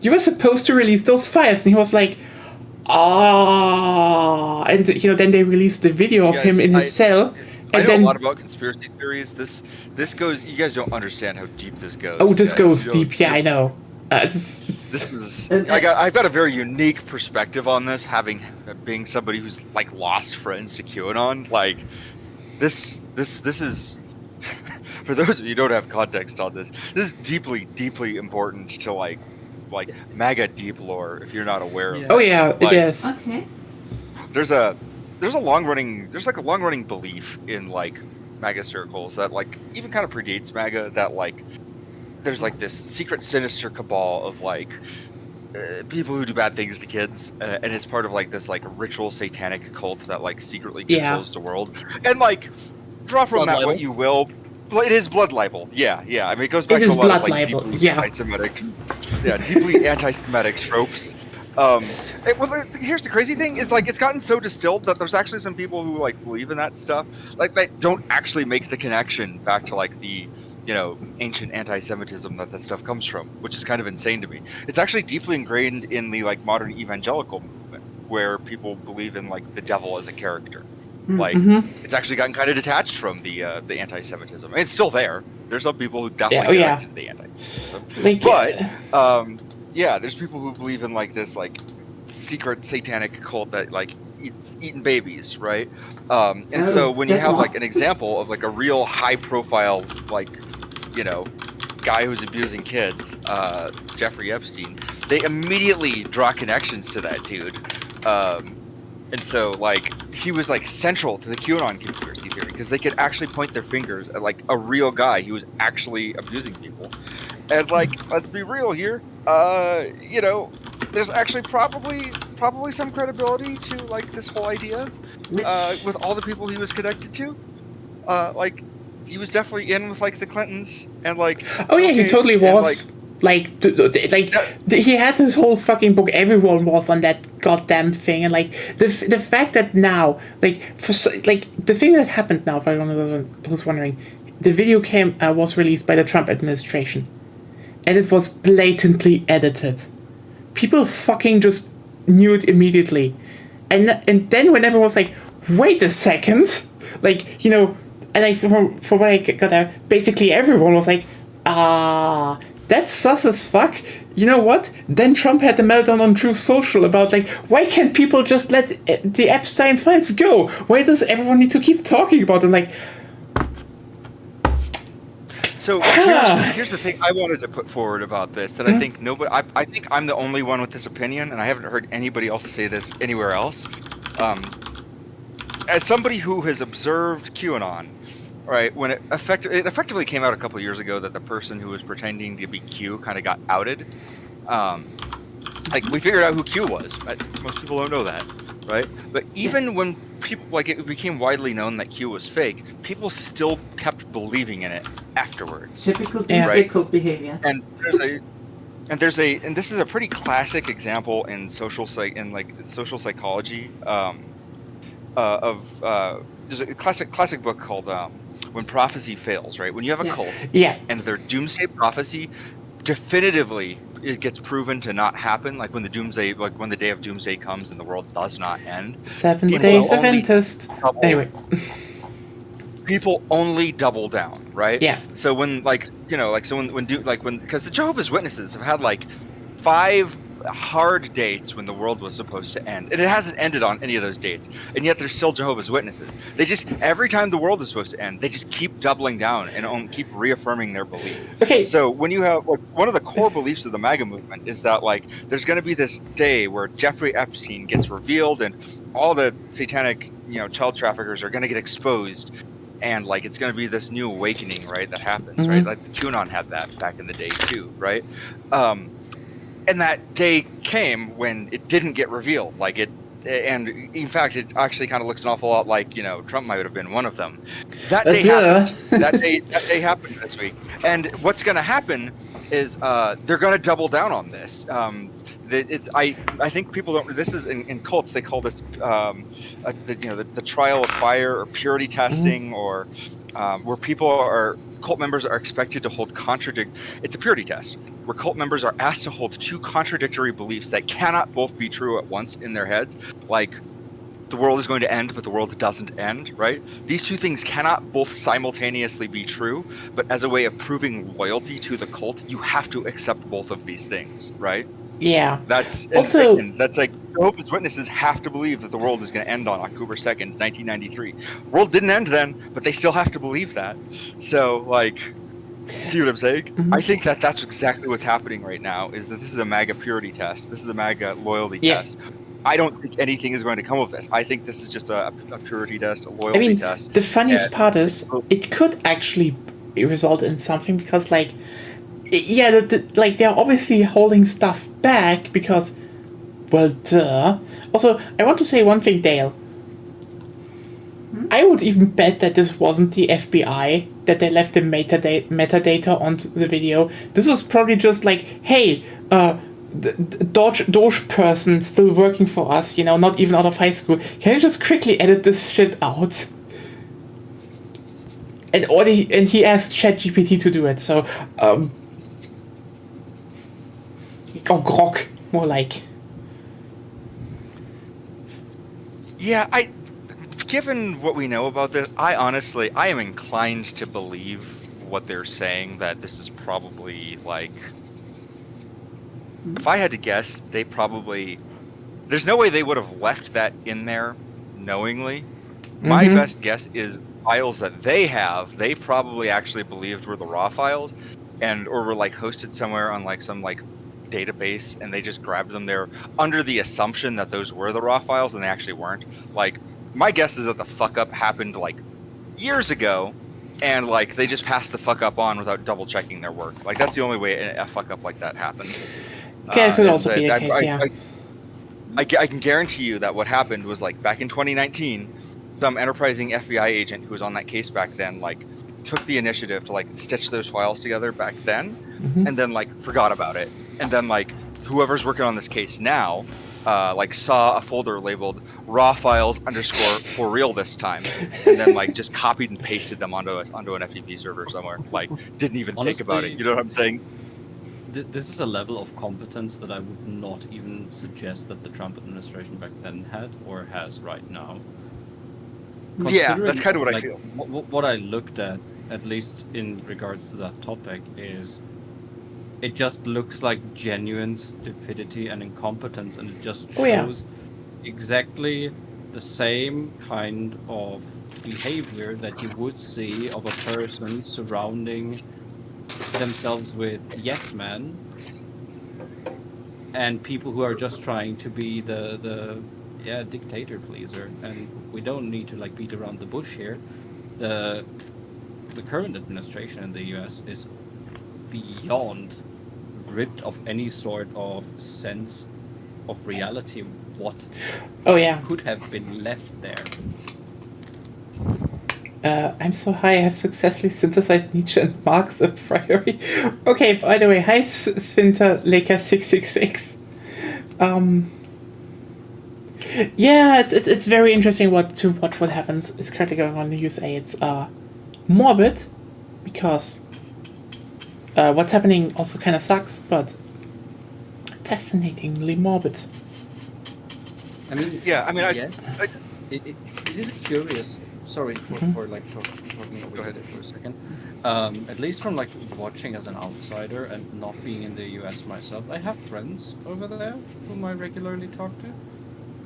you were supposed to release those files. And he was like, and, then they released the video of him in his cell.
I know a lot about conspiracy theories. This goes. You guys don't understand how deep this goes.
Oh, this goes deep. Yeah, I know.
I've got a very unique perspective on this, being somebody who's like lost friends to QAnon. Like, this is for those of you who don't have context on this. This is deeply important to like MAGA deep lore. If you're not aware of.
Oh yeah, it is.
Okay.
There's a long running belief in like MAGA circles that like even kind of predates MAGA, that like there's like this secret sinister cabal of like people who do bad things to kids, and it's part of like this like ritual satanic cult that like secretly controls the world. And like draw from that what you will. It is blood libel. Yeah. I mean, it goes back to a lot of like deeply anti-Semitic tropes. Here's the crazy thing is like it's gotten so distilled that there's actually some people who like believe in that stuff, like that don't actually make the connection back to like the ancient anti-Semitism that stuff comes from, which is kind of insane to me. It's actually deeply ingrained in the like modern evangelical movement, where people believe in like the devil as a character. Like it's actually gotten kind of detached from the anti-Semitism. It's still there. There's some people who definitely connected to the anti-Semitism, yeah, there's people who believe in like this like secret satanic cult that like eating babies, right? So when you have like an example of like a real high profile like guy who's abusing kids, Jeffrey Epstein, they immediately draw connections to that dude. And so like he was like central to the QAnon conspiracy theory because they could actually point their fingers at like a real guy who was actually abusing people. And like, let's be real here. There's actually probably some credibility to like this whole idea, with all the people he was connected to. Like, he was definitely in with like the Clintons and like.
Oh yeah, he totally was. He had this whole fucking book. Everyone was on that goddamn thing, and like the fact that now, the thing that happened now, for anyone who's wondering, the video was released by the Trump administration. And it was blatantly edited. People fucking just knew it immediately. And then when everyone was like, wait a second, and from what I got out, basically everyone was like, that's sus as fuck. You know what? Then Trump had the meltdown on Truth Social about like, why can't people just let the Epstein files go? Why does everyone need to keep talking about them? Like,
so here's the thing I wanted to put forward about this, and I think I think I'm the only one with this opinion, and I haven't heard anybody else say this anywhere else. as somebody who has observed QAnon, right, when it effectively came out a couple of years ago that the person who was pretending to be Q kind of got outed. Like, we figured out who Q was. Most people don't know that, right? But even when people, like, it became widely known that Q was fake, people still kept believing in it afterwards.
Typical doomsday cult behavior.
And this is a pretty classic example in social psychology there's a classic book called When Prophecy Fails, right? When you have a cult and their doomsday prophecy definitively it gets proven to not happen, like when the day of doomsday comes and the world does not end.
7 Days Adventist. Anyway.
People only double down, right?
Yeah.
So when because the Jehovah's Witnesses have had like 5 hard dates when the world was supposed to end, and it hasn't ended on any of those dates, and yet they're still Jehovah's Witnesses. They just, every time the world is supposed to end, they just keep doubling down and keep reaffirming their belief.
Okay.
So when you have, like, one of the core beliefs of the MAGA movement is that, like, there's going to be this day where Jeffrey Epstein gets revealed and all the satanic, child traffickers are going to get exposed, and, like, it's going to be this new awakening, right, that happens, right? Like QAnon had that back in the day too, right? And that day came when it didn't get revealed. And in fact, it actually kind of looks an awful lot like, Trump might have been one of them. That day happened. that day happened this week. And what's going to happen is they're going to double down on this. I think people don't. This is in cults. They call this the trial of fire or purity testing, or where cult members are expected to hold It's a purity test where cult members are asked to hold 2 contradictory beliefs that cannot both be true at once in their heads, like the world is going to end, but the world doesn't end, right? These 2 things cannot both simultaneously be true, but as a way of proving loyalty to the cult, you have to accept both of these things, right?
Yeah.
That's like Jehovah's Witnesses have to believe that the world is going to end on October 2nd, 1993. World didn't end then, but they still have to believe that. So, like, see what I'm saying?
Mm-hmm.
I think that's exactly what's happening right now, is that this is a MAGA purity test. This is a MAGA loyalty test. I don't think anything is going to come of this. I think this is just a purity test, a loyalty test.
The funniest part is, it could actually result in something, because, like, they're obviously holding stuff back because, well, duh. Also, I want to say one thing, Dale. I would even bet that this wasn't the FBI, that they left the metadata on the video. This was probably just like, hey, the Doge person still working for us, not even out of high school. Can you just quickly edit this shit out? And he asked ChatGPT to do it, so, Grok, more like.
Yeah, given what we know about this, I am inclined to believe what they're saying, that this is probably, like, if I had to guess, there's no way they would have left that in there knowingly. My best guess is files that they probably actually believed were the raw files, or were, like, hosted somewhere on, like, some, like, database, and they just grabbed them there under the assumption that those were the raw files, and they actually weren't. Like, my guess is that the fuck up happened, like, years ago, and, like, they just passed the fuck up on without double checking their work. Like, that's the only way a fuck up like that happened.
Okay, it could also be the case, yeah.
I can guarantee you that what happened was, like, back in 2019, some enterprising FBI agent who was on that case back then, like, took the initiative to, like, stitch those files together back then, and then, like, forgot about it. And then, like, whoever's working on this case now, like, saw a folder labeled raw files _ for real this time, and then, like, just copied and pasted them onto an FTP server somewhere. Like, didn't even think about it. You know what I'm saying?
This is a level of competence that I would not even suggest that the Trump administration back then had or has right now.
Yeah, that's kind of what I feel.
What I looked at least in regards to that topic, is it just looks like genuine stupidity and incompetence, and it just shows exactly the same kind of behavior that you would see of a person surrounding themselves with yes men and people who are just trying to be the dictator pleaser, and we don't need to like beat around the bush here. The current administration in the U.S. is beyond ripped of any sort of sense of reality. What could have been left there?
I'm so high, I have successfully synthesized Nietzsche and Marx a priori. Okay, by the way, hi Svinter Leka 666. Yeah, it's very interesting what happens is currently going on in the USA. It's morbid because what's happening also kind of sucks, but fascinatingly morbid.
I mean,
yes.
It is curious. Sorry for like talking over it for a second. At least from like watching as an outsider and not being in the US myself, I have friends over there whom I regularly talk to.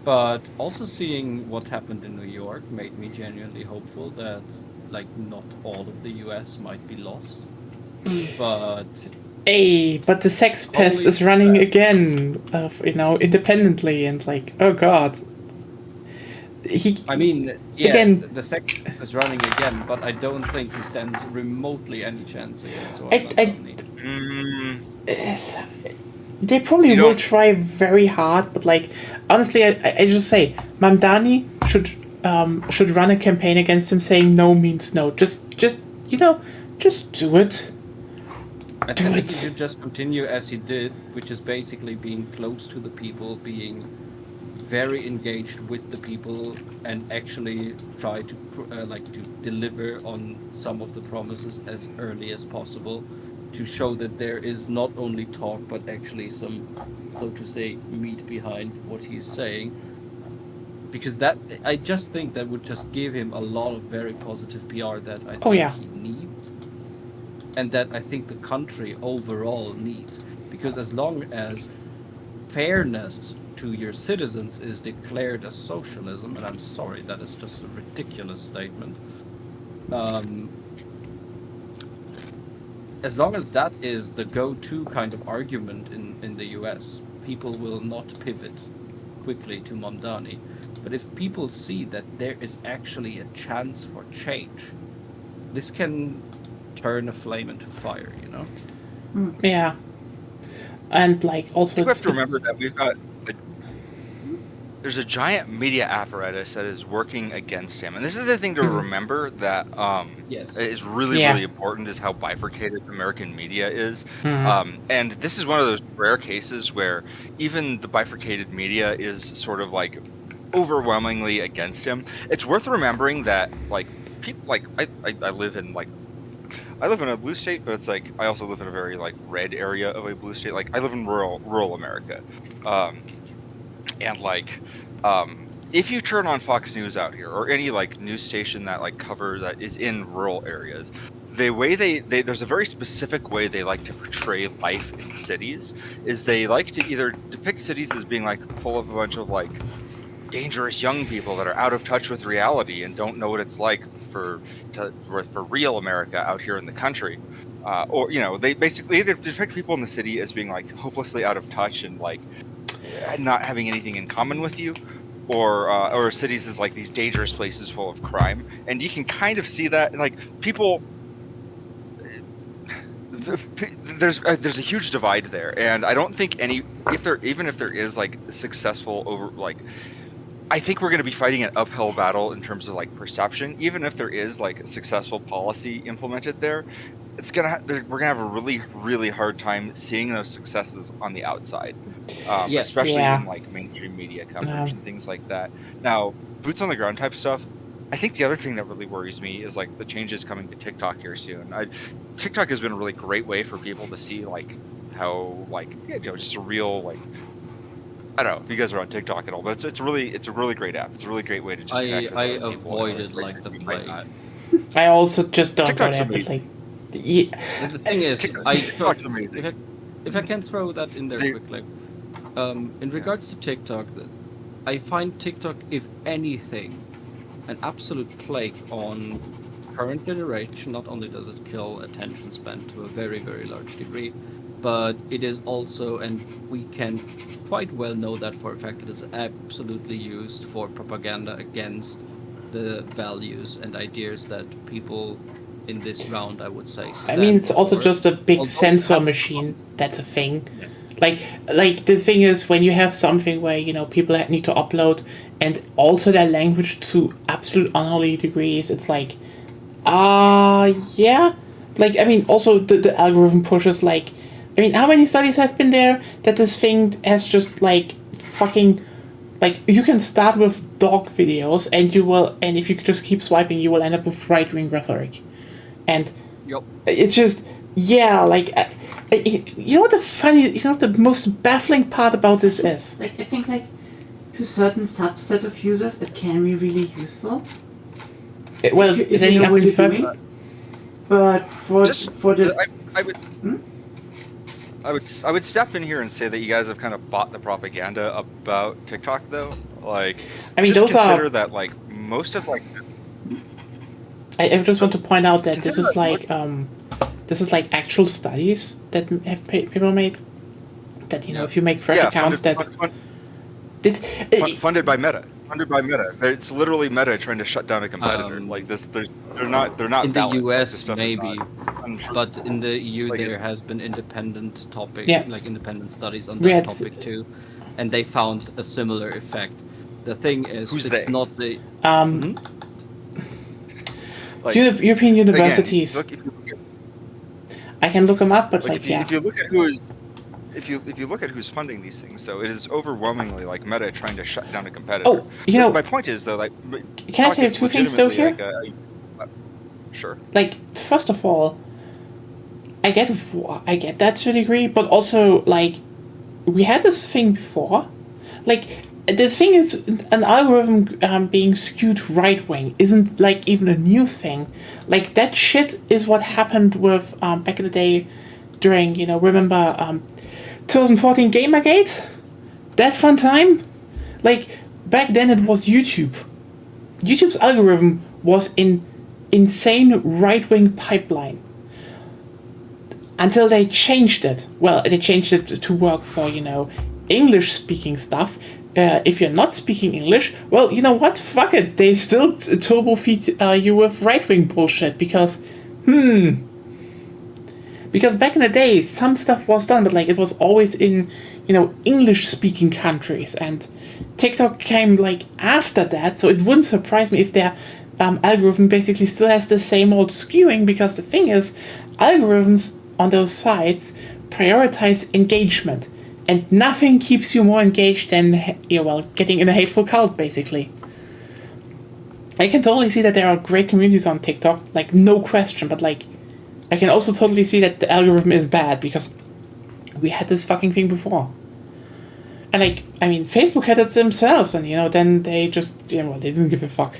But also seeing what happened in New York made me genuinely hopeful that like not all of the US might be lost. But
but the sex pest is running again, independently, and like, oh god.
Again, the sex is running again, but I don't think he stands remotely any chance against Mamdani.
They probably will try very hard, but like honestly, I just say Mamdani should run a campaign against him, saying no means no. Just do it.
I think he should just continue as he did, which is basically being close to the people, being very engaged with the people, and actually try to to deliver on some of the promises as early as possible, to show that there is not only talk but actually some, so to say, meat behind what he's saying. Because that, I just think that would just give him a lot of very positive PR that I think he needs, and that I think the country overall needs. Because as long as fairness to your citizens is declared as socialism, and I'm sorry, that is just a ridiculous statement. As long as that is the go-to kind of argument in the US, people will not pivot quickly to Mamdani. But if people see that there is actually a chance for change, this can turn a flame into fire, you know?
Yeah. And like also
you have to remember that we've got there's a giant media apparatus that is working against him, and this is the thing to remember that is really important, is how bifurcated American media is. And this is one of those rare cases where even the bifurcated media is sort of like overwhelmingly against him. It's worth remembering that like people like I live in a blue state, but it's like I also live in a very like red area of a blue state. Like I live in rural America, and like if you turn on Fox News out here or any like news station that like covers that is in rural areas, the way they there's a very specific way they like to portray life in cities. Is they like to either depict cities as being like full of a bunch of like dangerous young people that are out of touch with reality and don't know what it's like for real America out here in the country, or they basically either depict people in the city as being like hopelessly out of touch and like not having anything in common with you, or cities as like these dangerous places full of crime. And you can kind of see that like people. There's a huge divide there, and I don't think if there is like successful over like. I think we're going to be fighting an uphill battle in terms of like perception. Even if there is like a successful policy implemented there, we're gonna have a really, really hard time seeing those successes on the outside, especially in like mainstream media coverage and things like that. Now, boots on the ground type stuff. I think the other thing that really worries me is like the changes coming to TikTok here soon. TikTok has been a really great way for people to see like how like just a real like. I don't know if you guys are on TikTok at all, but it's a really great app. It's a really great way to just connect with other people.
I avoided like the plague.
I also just don't go there. But like,
the thing is, TikTok's amazing. If I can throw that in there quickly, in regards to TikTok, I find TikTok, if anything, an absolute plague on current generation. Not only does it kill attention span to a very, very large degree, but it is also, and we can quite well know that for a fact, it is absolutely used for propaganda against the values and ideas that people in this round, I would say.
I mean, it's also
for.
just a big
Although
censor machine. That's a thing.
Yes.
Like the thing is, when you have something where people need to upload and alter their language to absolute unholy degrees, it's like, yeah. Like, I mean, also the algorithm pushes, like, I mean, how many studies have been there that this thing has just, like, fucking, like, you can start with dog videos and if you just keep swiping, you will end up with right-wing rhetoric. And
Yep.
it's just, yeah, like, you know what the most baffling part about this is?
Like, I think, like, to a certain subset of users, it can be really useful.
Well,
if
then
you know what you're
prefer-
doing. But for the
I would step in here and say that you guys have kind of bought the propaganda about TikTok, though. Like,
I mean,
just
those
consider
are.
that, like, most of, like,
I just want to point out that this
Consider
is
that
like actual studies that have people made. That if you make fresh accounts,
funded by Meta. Funded by Meta. It's literally Meta trying to shut down a competitor. Like this, they're not
In the
valid. Like, this
US,
stuff is
maybe,
not untrue.
but in the EU,
Like
there
it-
has been independent
Yeah.
independent studies on
We
that
had-
topic too, and they found a similar effect. The thing is,
Who's
it's
they?
not the
Like,
European
again,
universities.
if you look at,
I can look them up, but
if you look at who is, if you look at who's funding these things, though, it is overwhelmingly like Meta trying to shut down a competitor.
Oh,
my point is though, like,
Can I say
TikTok is
two things though
legitimately,
here?
like, sure.
Like, first of all, I get that to a degree, but also, like, we had this thing before. Like, the thing is, an algorithm being skewed right wing isn't, like, even a new thing. Like, that shit is what happened with back in the day during, remember 2014 Gamergate? That fun time? Like, back then it was YouTube. YouTube's algorithm was in insane right-wing pipeline. Until they changed it. Well, they changed it to work for, English-speaking stuff. If you're not speaking English, well, you know what? Fuck it. They still turbo feed you with right-wing bullshit because, Because back in the day, some stuff was done, but, like, it was always in, English-speaking countries. And TikTok came, like, after that, so it wouldn't surprise me if their algorithm basically still has the same old skewing, because the thing is, algorithms on those sites prioritize engagement. And nothing keeps you more engaged than, getting in a hateful cult, basically. I can totally see that there are great communities on TikTok, like, no question, but, like, I can also totally see that the algorithm is bad, because we had this fucking thing before. And, like, I mean, Facebook had it themselves, and, then they just, they didn't give a fuck.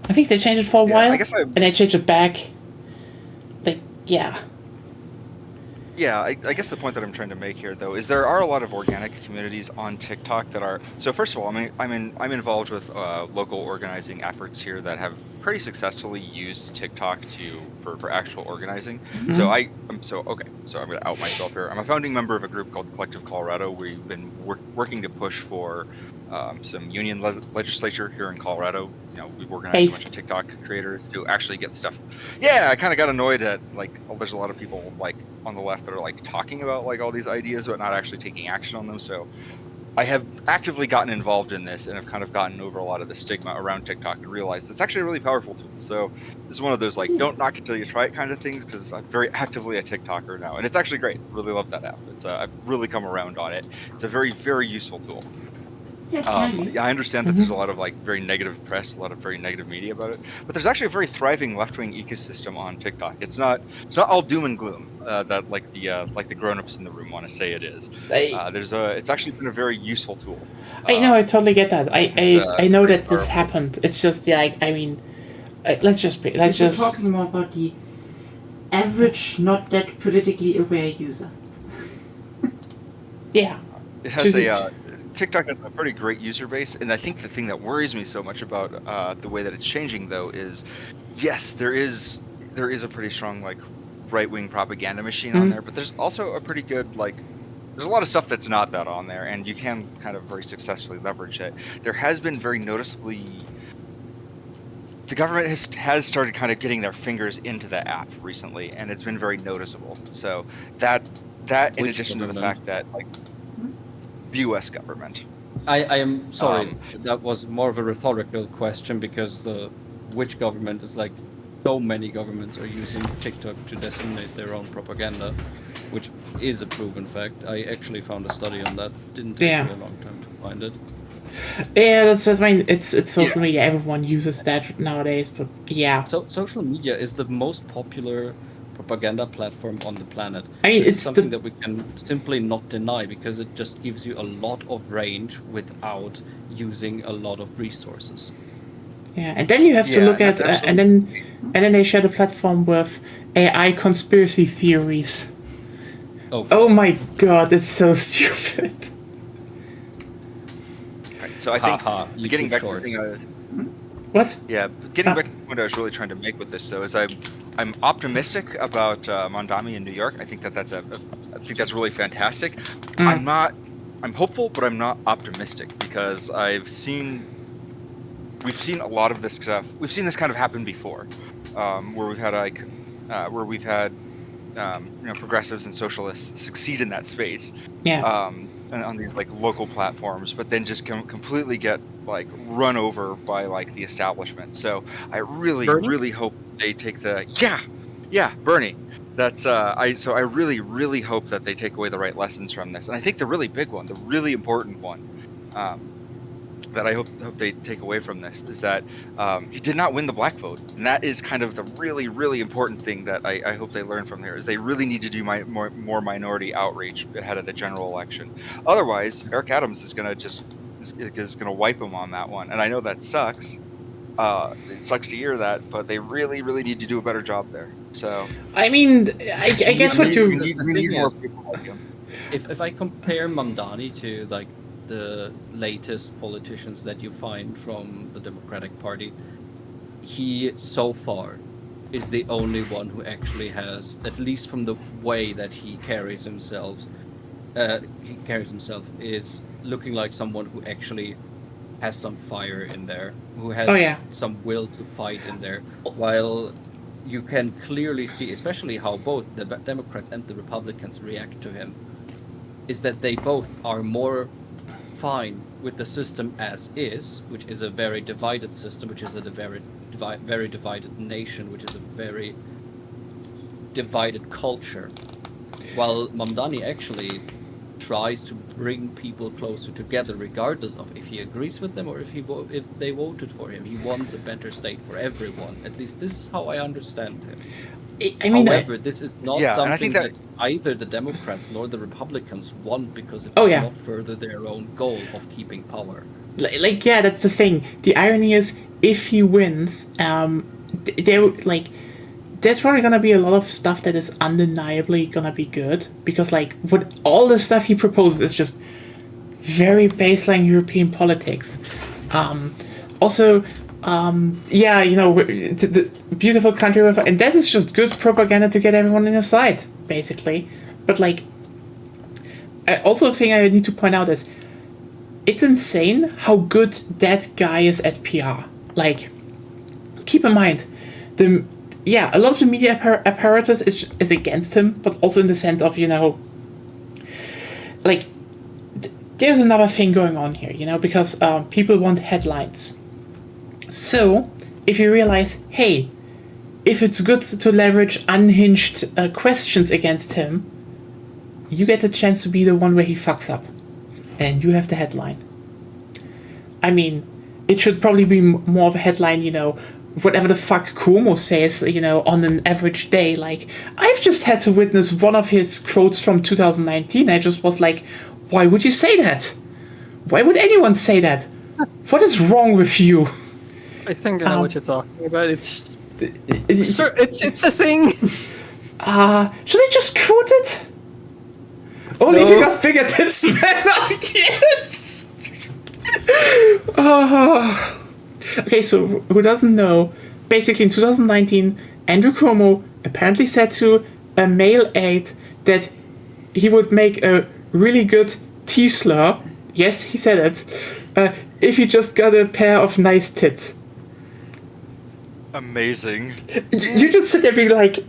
I think they changed it for a while, and they changed it back. Like, yeah.
Yeah, I guess the point that I'm trying to make here, though, is there are a lot of organic communities on TikTok that are. So first of all, I'm involved with local organizing efforts here that have pretty successfully used TikTok for actual organizing.
Mm-hmm.
So I'm going to out myself here. I'm a founding member of a group called Collective Colorado. We've been working to push for some union legislature here in Colorado. We've organized a bunch of TikTok creators to actually get stuff. Yeah, I kind of got annoyed at, like, there's a lot of people, like, on the left that are, like, talking about, like, all these ideas but not actually taking action on them. So I have actively gotten involved in this and have kind of gotten over a lot of the stigma around TikTok and realized it's actually a really powerful tool. So this is one of those, like, don't knock it till you try it kind of things, because I'm very actively a TikToker now, and it's actually great. Really love that app. It's I've really come around on it. It's a very, very useful tool. I understand that there's a lot of, like, very negative press, a lot of very negative media about it, but there's actually a very thriving left-wing ecosystem on TikTok. It's not all doom and gloom that like the grown-ups in the room want to say it is. It's actually been a very useful tool.
I know, I totally get that. I know that this happened. It's just, yeah, I mean, let's just
We're talking more about the average, not that politically aware user.
Yeah.
It has TikTok has a pretty great user base, and I think the thing that worries me so much about the way that it's changing, though, is yes, there is a pretty strong, like, right-wing propaganda machine on there, but there's also a pretty good, like, there's a lot of stuff that's not that on there, and you can kind of very successfully leverage it. There has been very noticeably the government has started kind of getting their fingers into the app recently, and it's been very noticeable. So that in
Which
addition to the
government?
fact that like the U.S. government.
I am sorry. That was more of a rhetorical question because which government is like so many governments are using TikTok to disseminate their own propaganda, which is a proven fact. I actually found a study on that. Didn't take me a long time to find it.
Yeah, that's I mean, it's social media. Everyone uses that nowadays, but yeah.
So social media is the most popular propaganda platform on the planet.
I mean,
this
it's
is something that we can simply not deny because it just gives you a lot of range without using a lot of resources.
Yeah, and then you have to look at, and then they share the platform with AI conspiracy theories. Oh my god, it's so stupid.
Right, so I think getting back to the thing
what?
Yeah, getting back to the point I was really trying to make with this, though, is I'm optimistic about Mondami in New York. I think that's really fantastic. I'm hopeful, but I'm not optimistic because we've seen a lot of this stuff. We've seen this kind of happen before, where we've had progressives and socialists succeed in that space.
Yeah.
On these like local platforms, but then just completely get like run over by like the establishment. So I really hope they take Bernie. That's I really hope that they take away the right lessons from this. And I think the really big one, the really important one, that I hope they take away from this is that he did not win the black vote, and that is kind of the really important thing that I hope they learn from there. Is they really need to do more minority outreach ahead of the general election. Otherwise, Eric Adams is gonna wipe him on that one, and I know that sucks. It sucks to hear that, but they really need to do a better job there. So
I mean, I guess what you
need more people like him.
If I compare Mamdani to like the latest politicians that you find from the Democratic Party, he so far is the only one who actually has, at least from the way that he carries himself, is looking like someone who actually has some fire in there, who has some will to fight in there, while you can clearly see, especially how both the Democrats and the Republicans react to him, is that they both are more fine with the system as is, which is a very divided system, which is a very divided nation, which is a very divided culture, while Mamdani actually tries to bring people closer together, regardless of if he agrees with them or if they voted for him. He wants a better state for everyone. At least this is how I understand him. However, this is not something that either the Democrats nor the Republicans want because it does not further their own goal of keeping power.
That's the thing. The irony is, if he wins, there's probably gonna be a lot of stuff that is undeniably gonna be good because, what all the stuff he proposes is just very baseline European politics. The beautiful country, and that is just good propaganda to get everyone on your side, basically. But also a thing I need to point out is, it's insane how good that guy is at PR. Keep in mind, a lot of the media apparatus is against him, but also in the sense of, there's another thing going on here, because people want headlines. So, if you realize, hey, if it's good to leverage unhinged questions against him, you get a chance to be the one where he fucks up. And you have the headline. I mean, it should probably be more of a headline, whatever the fuck Cuomo says, on an average day. I've just had to witness one of his quotes from 2019. I just was like, why would you say that? Why would anyone say that? What is wrong with you?
I think I know what you're talking about. It's a thing.
Should I just quote it? Only if you got bigger tits, man. Yes. Okay, so who doesn't know? Basically, in 2019, Andrew Cuomo apparently said to a male aide that he would make a really good T-slur. Yes, he said it. If he just got a pair of nice tits.
Amazing.
You just sit there being like,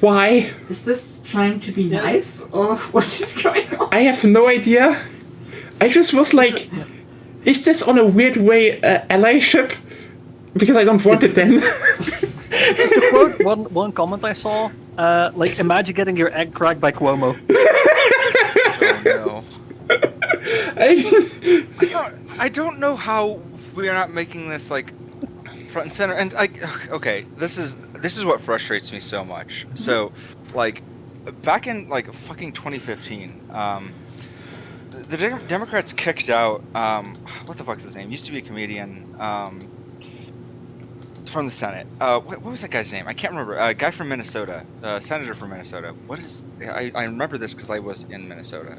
why?
Is this trying to be nice, or what is going on?
I have no idea. I just was like, is this on a weird way allyship? Because I don't want it then.
To quote one comment I saw, like, imagine getting your egg cracked by Cuomo.
Oh no.
I mean,
I don't know how we are not making this like front and center. And okay, this is what frustrates me so much. So, like, back in like fucking 2015, the Democrats kicked out what the fuck's his name? Used to be a comedian from the Senate. What was that guy's name? I can't remember. A guy from Minnesota, senator from Minnesota. What is? I remember this because I was in Minnesota.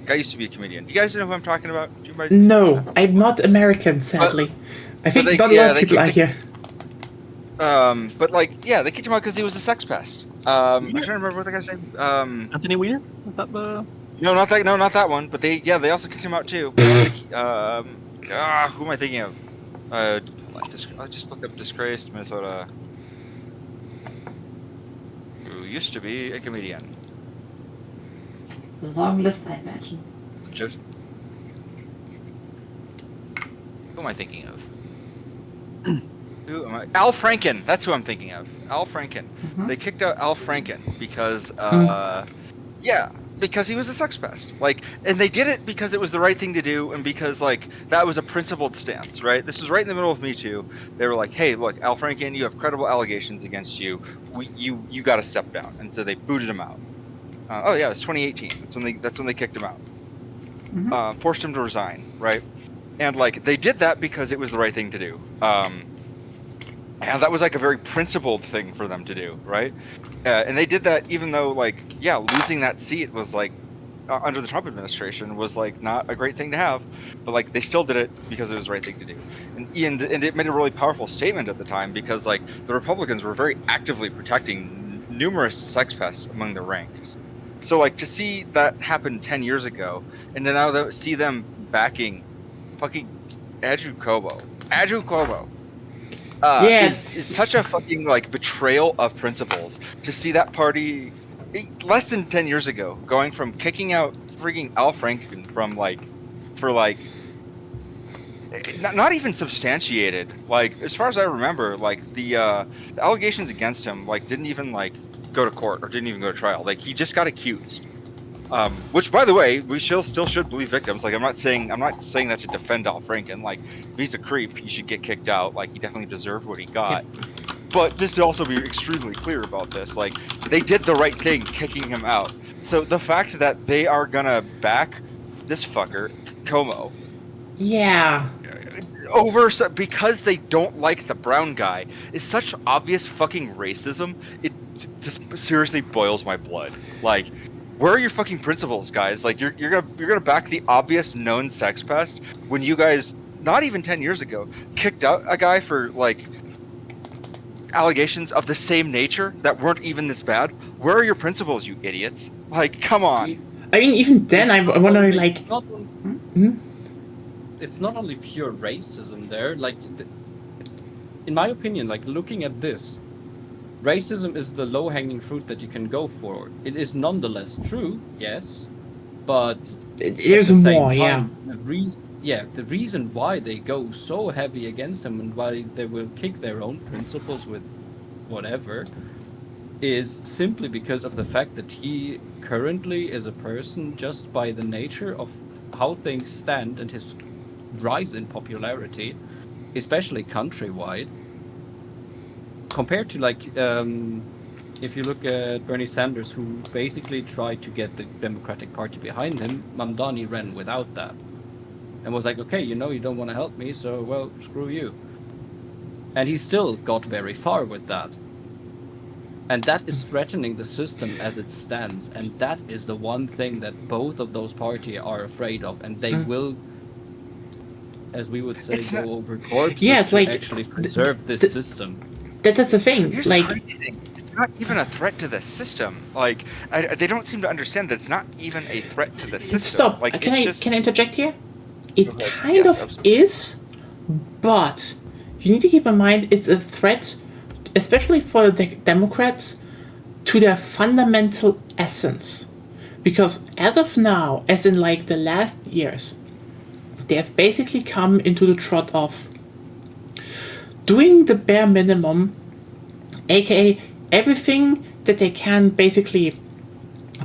Guy used to be a comedian. You guys know who I'm talking about?
no, I'm not American, sadly. I think not a lot of people are here.
But like, yeah, they kicked him out because he was a sex pest. I'm trying to remember what the guy's name.
Anthony Weiner? Was that the...
No, not that one. But they also kicked him out too. Who am I thinking of? I'll just look up disgraced Minnesota. Who used to be a comedian.
Long list, I imagine.
Just. Who am I thinking of? Who am I? Al Franken. That's who I'm thinking of. Al Franken.
Mm-hmm.
They kicked out Al Franken because, because he was a sex pest. Like, and they did it because it was the right thing to do, and because like that was a principled stance, right? This was right in the middle of Me Too. They were like, "Hey, look, Al Franken, you have credible allegations against you. You got to step down." And so they booted him out. Oh yeah, it was 2018. That's when they kicked him out.
Mm-hmm.
Forced him to resign, right? And like they did that because it was the right thing to do. And that was like a very principled thing for them to do, right? And they did that even though like, yeah, losing that seat was like under the Trump administration was like not a great thing to have, but like they still did it because it was the right thing to do. And it made a really powerful statement at the time because like the Republicans were very actively protecting numerous sex pests among their ranks. So like to see that happen 10 years ago, and then now see them backing fucking Andrew Cuomo.
Yes.
Is such a fucking like betrayal of principles to see that party less than 10 years ago going from kicking out freaking Al Franken from like for like not even substantiated, like as far as I remember, like the allegations against him like didn't even like go to court or didn't even go to trial. Like he just got accused. Which, by the way, we still should believe victims. Like I'm not saying that to defend Al Franken. Like if he's a creep, he should get kicked out. Like he definitely deserved what he got. But just to also be extremely clear about this, like they did the right thing kicking him out. So the fact that they are gonna back this fucker, Como,
yeah,
because they don't like the brown guy is such obvious fucking racism. It just seriously boils my blood. Like, where are your fucking principles, guys? Like, you're gonna back the obvious known sex pest when you guys not even 10 years ago kicked out a guy for like allegations of the same nature that weren't even this bad. Where are your principles, you idiots? Like, come on.
I mean, even then, I'm wondering, like...
It's not only pure racism there. Like, in my opinion, like, looking at this, racism is the low-hanging fruit that you can go for. It is nonetheless true, yes, but...
There's more, yeah.
The reason why they go so heavy against him and why they will kick their own principles with whatever is simply because of the fact that he currently is a person, just by the nature of how things stand and his rise in popularity, especially countrywide, compared to like if you look at Bernie Sanders, who basically tried to get the Democratic Party behind him. Mamdani ran without that and was like, okay, you don't want to help me, so well, screw you. And he still got very far with that. And that is threatening the system as it stands, and that is the one thing that both of those parties are afraid of, and they will, as we would say, go over corpses to actually preserve this system.
That's the thing.
Here's the crazy thing. It's not even a threat to the system. Like, they don't seem to understand that it's not even a threat to the system.
Stop.
Like,
can I interject here? It kind of is, but you need to keep in mind it's a threat, especially for the Democrats, to their fundamental essence. Because as of now, as in like the last years, they have basically come into the trot of doing the bare minimum, aka everything that they can basically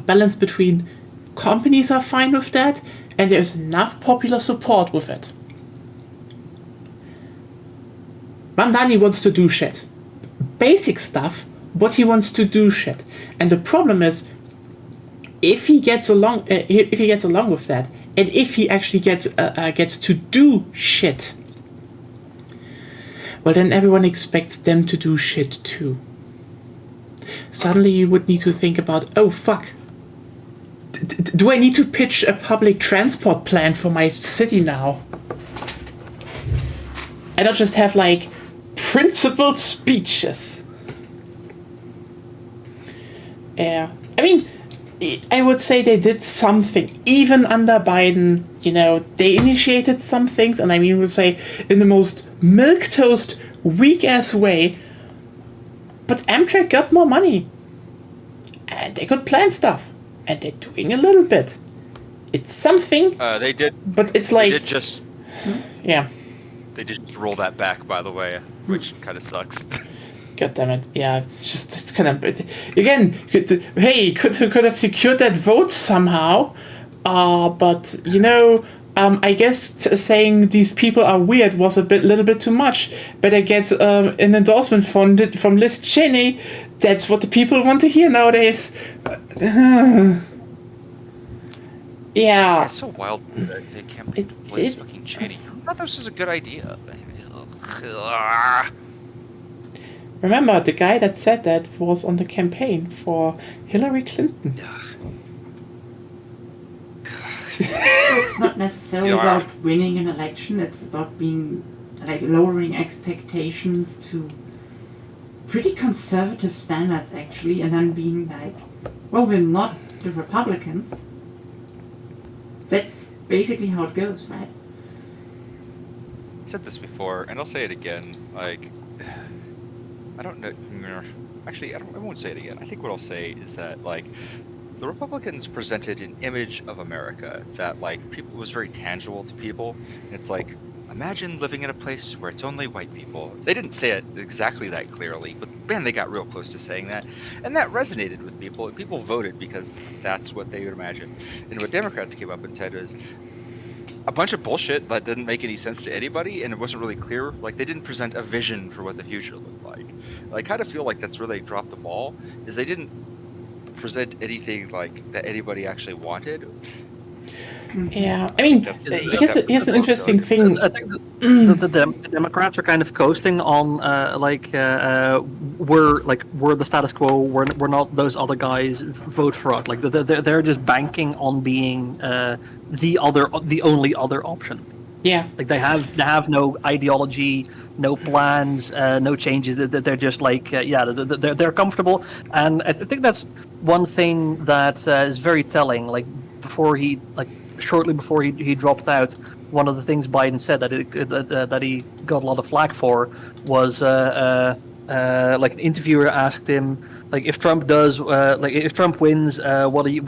balance between companies are fine with that and there's enough popular support with it. Mamdani wants to do shit. Basic stuff, but he wants to do shit. And the problem is, if he gets along with that, and if he actually gets to do shit, well, then everyone expects them to do shit too. Suddenly you would need to think about, oh fuck, do I need to pitch a public transport plan for my city now? I don't just have like principled speeches. Yeah, I mean, I would say they did something. Even under Biden, they initiated some things, and I mean, would say in the most milquetoast, weak-ass way. But Amtrak got more money, and they could plan stuff, and they're doing a little bit. It's something.
They did,
but it's like
they did just.
Yeah.
They did just roll that back, by the way, which kind of sucks.
God damn it! Yeah, it's kind of again. Could have secured that vote somehow, but I guess saying these people are weird was little bit too much. Better get an endorsement from Liz Cheney. That's what the people want to hear nowadays. Yeah.
It's so wild that they campaign for Liz fucking Cheney. I thought this was a good idea.
Remember, the guy that said that was on the campaign for Hillary Clinton.
It's not necessarily about winning an election, it's about being, lowering expectations to pretty conservative standards, actually, and then being like, well, we're not the Republicans. That's basically how it goes, right?
I said this before, and I'll say it again, I don't know. Actually, I won't say it again. I think what I'll say is that, the Republicans presented an image of America that, people was very tangible to people. And it's imagine living in a place where it's only white people. They didn't say it exactly that clearly, but man, they got real close to saying that. And that resonated with people, and people voted because that's what they would imagine. And what Democrats came up and said was a bunch of bullshit that didn't make any sense to anybody, and it wasn't really clear. They didn't present a vision for what the future looked like. I kind of feel like that's where they dropped the ball, is they didn't present anything that anybody actually wanted.
Yeah, I mean, here's an interesting thing.
I think the Democrats are kind of coasting on we're the status quo. We're not those other guys. Vote for us. They're just banking on being the only other option.
Yeah,
they have no ideology, no plans, no changes. They're just they're comfortable, and I think that's one thing that is very telling. Shortly before he dropped out, one of the things Biden said that he got a lot of flack for was an interviewer asked him if Trump does if Trump wins, what do you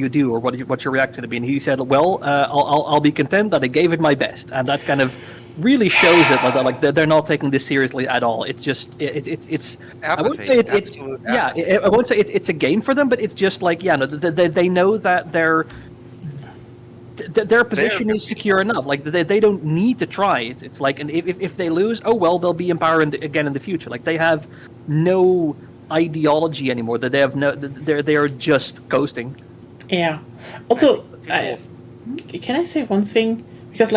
do, or what's your reaction to be? And he said, well, I'll be content that I gave it my best, and that kind of really shows it they're not taking this seriously at all. It's just it's I wouldn't say I won't say it's a game for them, but it's just they know that their position is secure enough. They don't need to try. It's and if they lose, oh well, they'll be in power again in the future. They have no ideology anymore. That they have they are just coasting.
Yeah. Also, can I say one thing? Because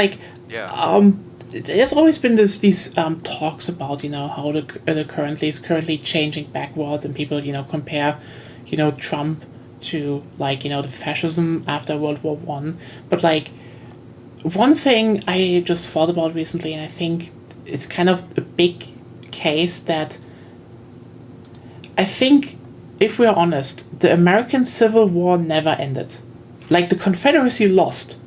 there's always been these talks about how the currently changing backwards, and people compare Trump to the fascism after World War One. But one thing I just thought about recently, and I think it's kind of a big case that I think, if we're honest, the American Civil War never ended. The Confederacy lost,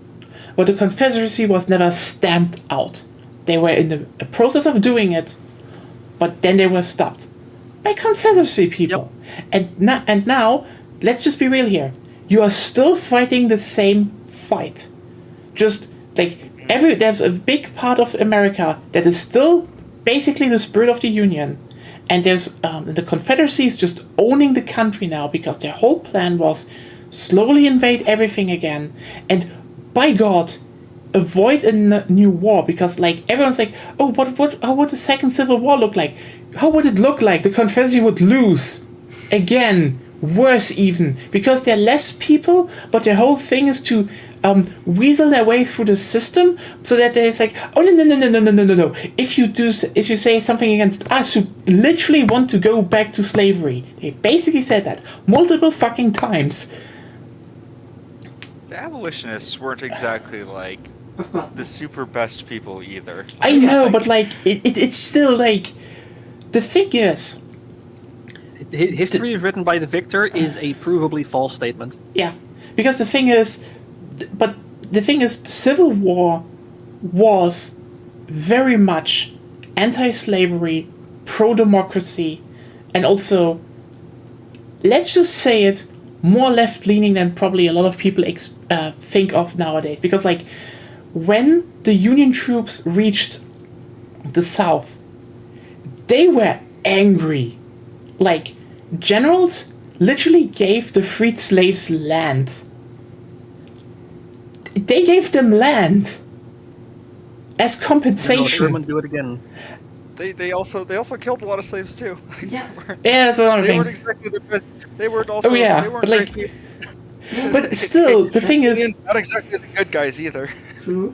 but the Confederacy was never stamped out. They were in the process of doing it, but then they were stopped by Confederacy people. Yep. And now, let's just be real here. You are still fighting the same fight. Just like there's a big part of America that is still basically the spirit of the Union, and there's the Confederacy is just owning the country now because their whole plan was slowly invade everything again, and by God, avoid a new war, because like everyone's like, oh, how would the second Civil War look like? How would it look like? The Confederacy would lose again, worse even, because they're less people, but their whole thing is to weasel their way through the system, so that there's like, oh no. If you say something against us who literally want to go back to slavery, they basically said that multiple fucking times.
The abolitionists weren't exactly like the super best people either.
I know, but like it's still like the thing is,
history written by the victor is a provably false statement.
Yeah, because the thing is, the Civil War was very much anti-slavery, pro-democracy, and also, let's just say it, more left-leaning than probably a lot of people think of nowadays. Because like, when the Union troops reached the South, they were angry. Like, generals literally gave the freed slaves land. They gave them land as compensation.
No, they wouldn't do it again.
They also killed a lot of slaves too.
Yeah, that's another thing.
They weren't exactly the best. They weren't also.
Oh yeah,
they weren't
but like,
great
but still, the thing is,
not exactly the good guys either.
True.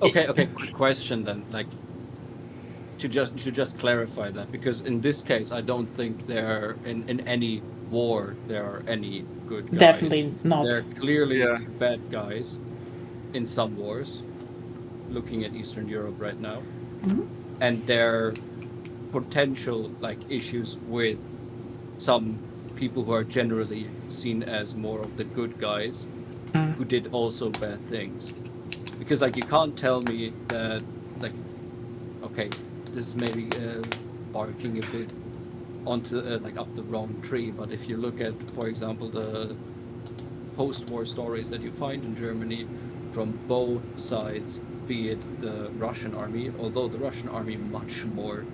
Okay. Quick question then, like, to just clarify that, because in this case, I don't think there in any war there are any good guys.
Definitely not.
They're clearly bad guys in some wars. Looking at Eastern Europe right now, and there are potential like issues with some people who are generally seen as more of the good guys who did also bad things. Because like, you can't tell me that, like, okay, this is maybe barking a bit onto like up the wrong tree, but if you look at, for example, the post-war stories that you find in Germany from both sides, be it the Russian army, although the Russian army much more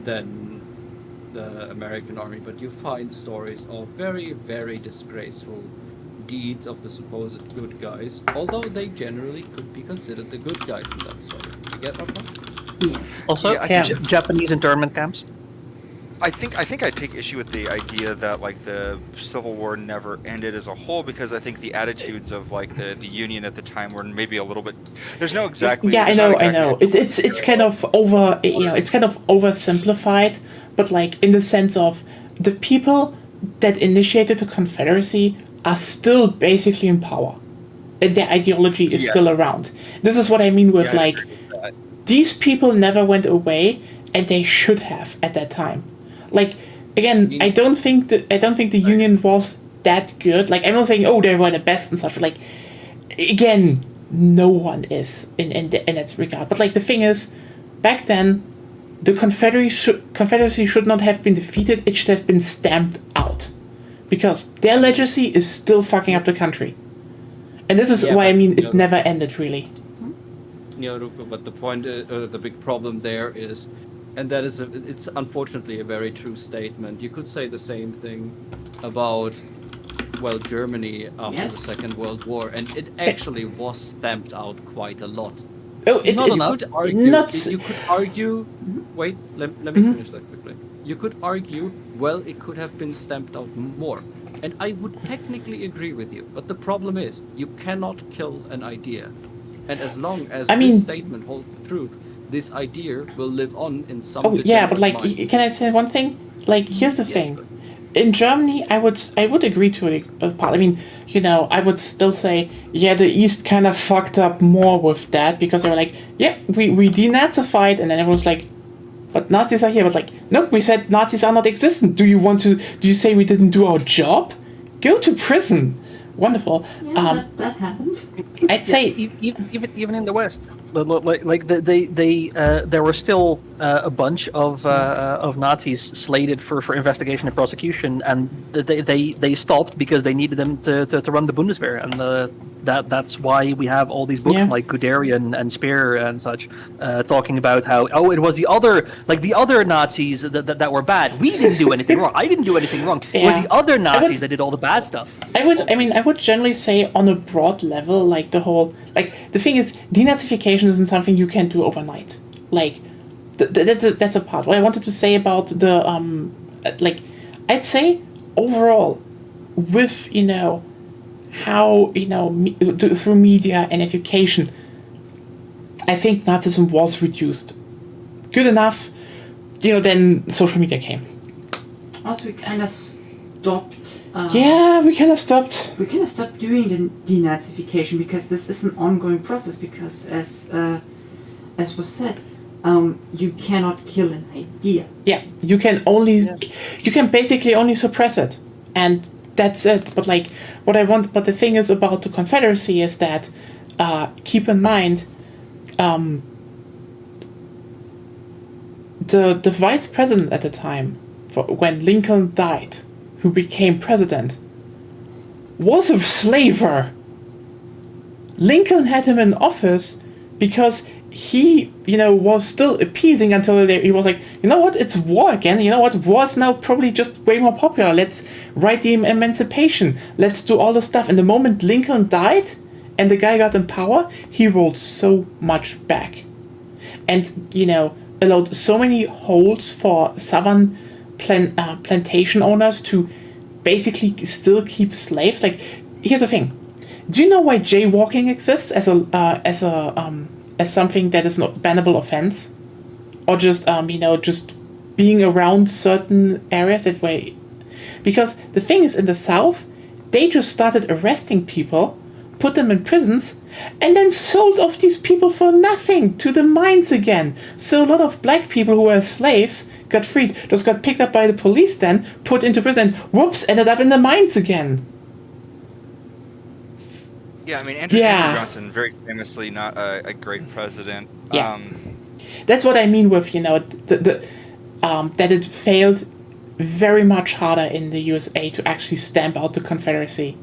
than the American army, but you find stories of very, very disgraceful deeds of the supposed good guys, although they generally could be considered the good guys in that story. You get my point?
Also, Japanese internment camps.
I think I take issue with the idea that like the Civil War never ended as a whole, because I think the attitudes of like the Union at the time were maybe a little bit. There's no exactly.
Yeah, I know. It's kind of over. It's kind of oversimplified, but like in the sense of the people that initiated the Confederacy are still basically in power, and their ideology is still around. This is what I mean with like, these people never went away, and they should have at that time. Like, again, I don't think the Union was that good. Like, I'm not saying, oh, they were the best and stuff. But like, again, no one is in that regard. But like, the thing is, back then, the Confederacy should not have been defeated. It should have been stamped out, because their legacy is still fucking up the country. And this is why I mean it never ended really.
But the point, the big problem there is, and that is, it's unfortunately a very true statement. You could say the same thing about, well, Germany after the Second World War, and it actually was stamped out quite a lot.
Oh,
you could argue. Wait, let me finish that quickly. You could argue, well, it could have been stamped out more, and I would technically agree with you. But the problem is, you cannot kill an idea, and as long as this statement holds the truth, this idea will live on in some.
Oh yeah, but like, can I say one thing? Like, here's the thing. In Germany, I would agree to it. I mean, I would still say, the East kind of fucked up more with that, because they were like, we denazified, and then everyone's like, but Nazis are here. But like, no, we said Nazis are not existent. Do you say we didn't do our job? Go to prison. wonderful.
Yeah, that happened.
I'd say
even in the West, there were still a bunch of Nazis slated for investigation and prosecution, and they stopped because they needed them to run the Bundeswehr, and that's why we have all these books like Guderian and Speer and such talking about how it was the other Nazis that were bad. We didn't do anything wrong. I didn't do anything wrong. It was the other Nazis that did all the bad stuff.
I would generally say on a broad level, like the thing is, denazification isn't something you can do overnight. Like, that's a part. What I wanted to say about the I'd say overall, with how through media and education, I think Nazism was reduced. Good enough, then social media came.
Also, we kind of stopped.
We kind of stopped.
We kind of stopped doing the denazification because this is an ongoing process. Because as was said, you cannot kill an idea.
Yeah, you can basically only suppress it, and that's it. But but the thing is about the Confederacy is that, keep in mind, the vice president at the time, when Lincoln died, who became president, was a slaver. Lincoln had him in office because he, was still appeasing until he was like, you know what, it's war again. You know what, war's now probably just way more popular. Let's write the Emancipation. Let's do all the stuff. And the moment Lincoln died and the guy got in power, he rolled so much back. And, allowed so many holds for southern plantation owners to basically still keep slaves. Like, here's the thing. Do you know why jaywalking exists as something that is not bannable offense, or just just being around certain areas that way? Because the thing is, in the South, they just started arresting people, put them in prisons, and then sold off these people for nothing to the mines again. So a lot of black people who were slaves got freed, just got picked up by the police, then put into prison, and whoops, ended up in the mines again.
Yeah, I mean, Andrew Johnson, very famously not a great president.
Yeah. That's what I mean with, that it failed very much harder in the USA to actually stamp out the Confederacy.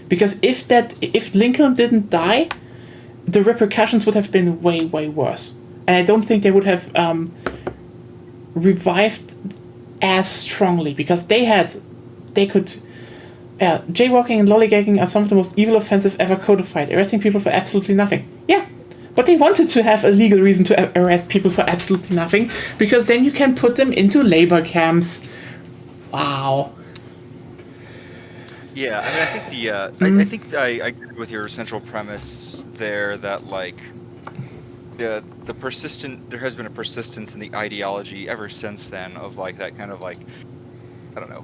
Because if Lincoln didn't die, the repercussions would have been way, way worse. And I don't think they would have revived as strongly, because they could... jaywalking and lollygagging are some of the most evil offenses ever codified, arresting people for absolutely nothing. Yeah, but they wanted to have a legal reason to arrest people for absolutely nothing, because then you can put them into labor camps. Wow.
Yeah, I mean, I think I agree with your central premise there that there has been a persistence in the ideology ever since then of that kind of I don't know,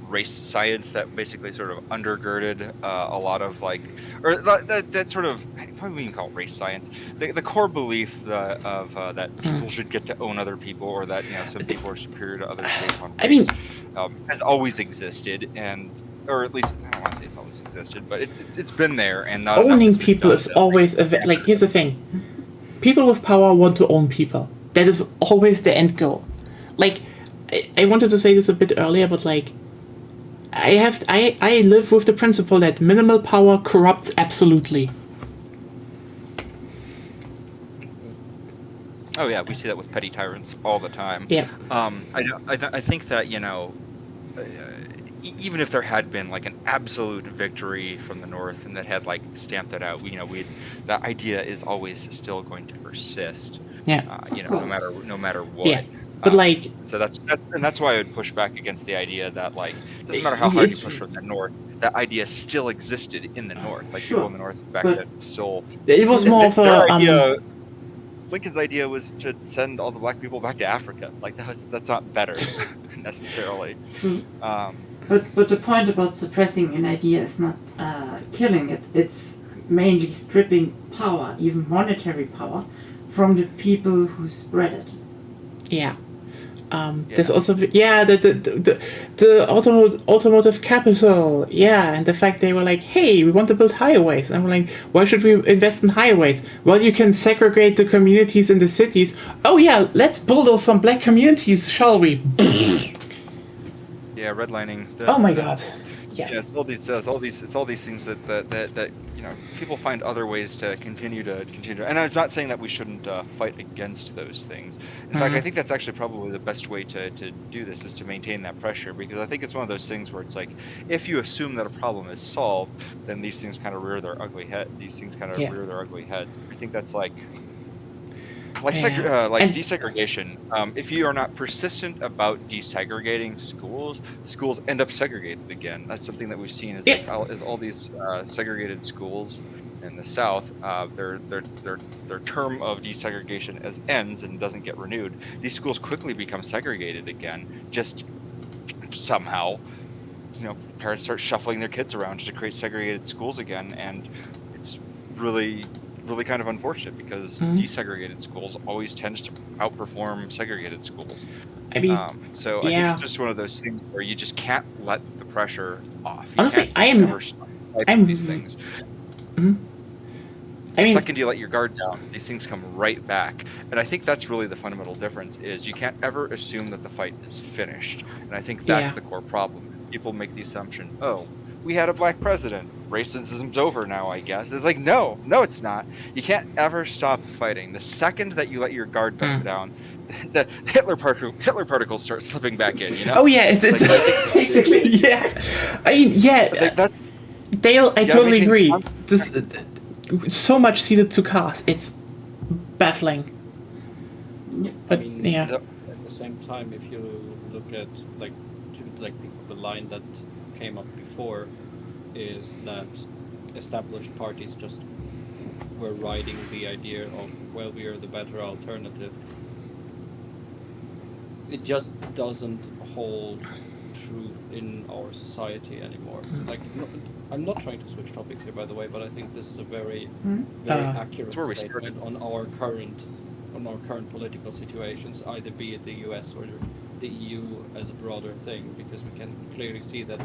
race science that basically sort of undergirded a lot of that sort of, probably we can call it race science, the core belief that people should get to own other people, or that some people are superior to others based on race, has always existed, or at least I don't want to say it's always existed, but it's been there, and not
owning people is always here's the thing: people with power want to own people. That is always the end goal. I wanted to say this a bit earlier, but I live with the principle that minimal power corrupts absolutely.
Oh yeah, we see that with petty tyrants all the time.
Yeah.
I think that even if there had been an absolute victory from the North and that had stamped it out, that idea is always still going to persist.
Yeah.
No matter what.
Yeah. But
so that's why I would push back against the idea that doesn't matter how hard you push from the North, that idea still existed in the North. People in the North back then still.
It was more of a
Lincoln's idea was to send all the black people back to Africa. That's not better necessarily.
True. But the point about suppressing an idea is not killing it. It's mainly stripping power, even monetary power, from the people who spread it.
Yeah. There's also the automotive capital, and the fact they were like, hey, we want to build highways, and we're like, why should we invest in highways? Well, you can segregate the communities in the cities. Oh yeah, let's bulldoze some black communities, shall we?
Yeah, redlining.
Oh my god. Yeah.
Yeah, it's all these things that people find other ways to continue to. And I'm not saying that we shouldn't fight against those things. In fact, I think that's actually probably the best way to do this is to maintain that pressure, because I think it's one of those things where it's like, if you assume that a problem is solved, then these things kind of rear their ugly head. Rear their ugly heads. I think that's like desegregation. If you are not persistent about desegregating schools end up segregated again. That's something that we've seen is all these segregated schools in the South. Their term of desegregation ends and doesn't get renewed. These schools quickly become segregated again. Just somehow, parents start shuffling their kids around to create segregated schools again, and it's really kind of unfortunate because desegregated schools always tend to outperform segregated schools. I mean, I think it's just one of those things where you just can't let the pressure off.
Honestly,
these things. The second you let your guard down, these things come right back. And I think that's really the fundamental difference is you can't ever assume that the fight is finished. And I think that's the core problem. People make the assumption, oh, we had a black president. Racism's over now, I guess. It's like, no, it's not. You can't ever stop fighting. The second that you let your guard down, the Hitler particles start slipping back in,
Oh yeah, it's basically, yeah. I mean, yeah. Dale, I totally agree. This so much ceded to cast. It's baffling. But
at the same time, if you look at the line that came up before, is that established parties just were riding the idea of, well, we are the better alternative. It just doesn't hold truth in our society anymore. I'm not trying to switch topics here, by the way, but I think this is a very accurate statement on our current political situations, either be it the US or the EU as a broader thing, because we can clearly see that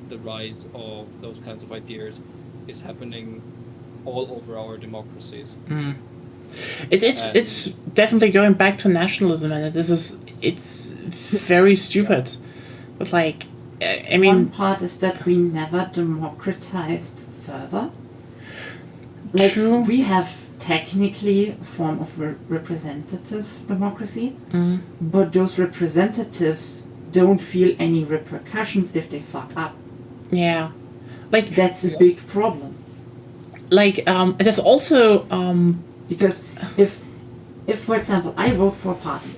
the rise of those kinds of ideas is happening all over our democracies.
It's definitely going back to nationalism, and it's very stupid. But I mean,
one part is that we never democratized further.
True.
We have technically a form of representative democracy, but those representatives don't feel any repercussions if they fuck up.
Yeah,
that's a big problem.
There's also
because if for example I vote for a party,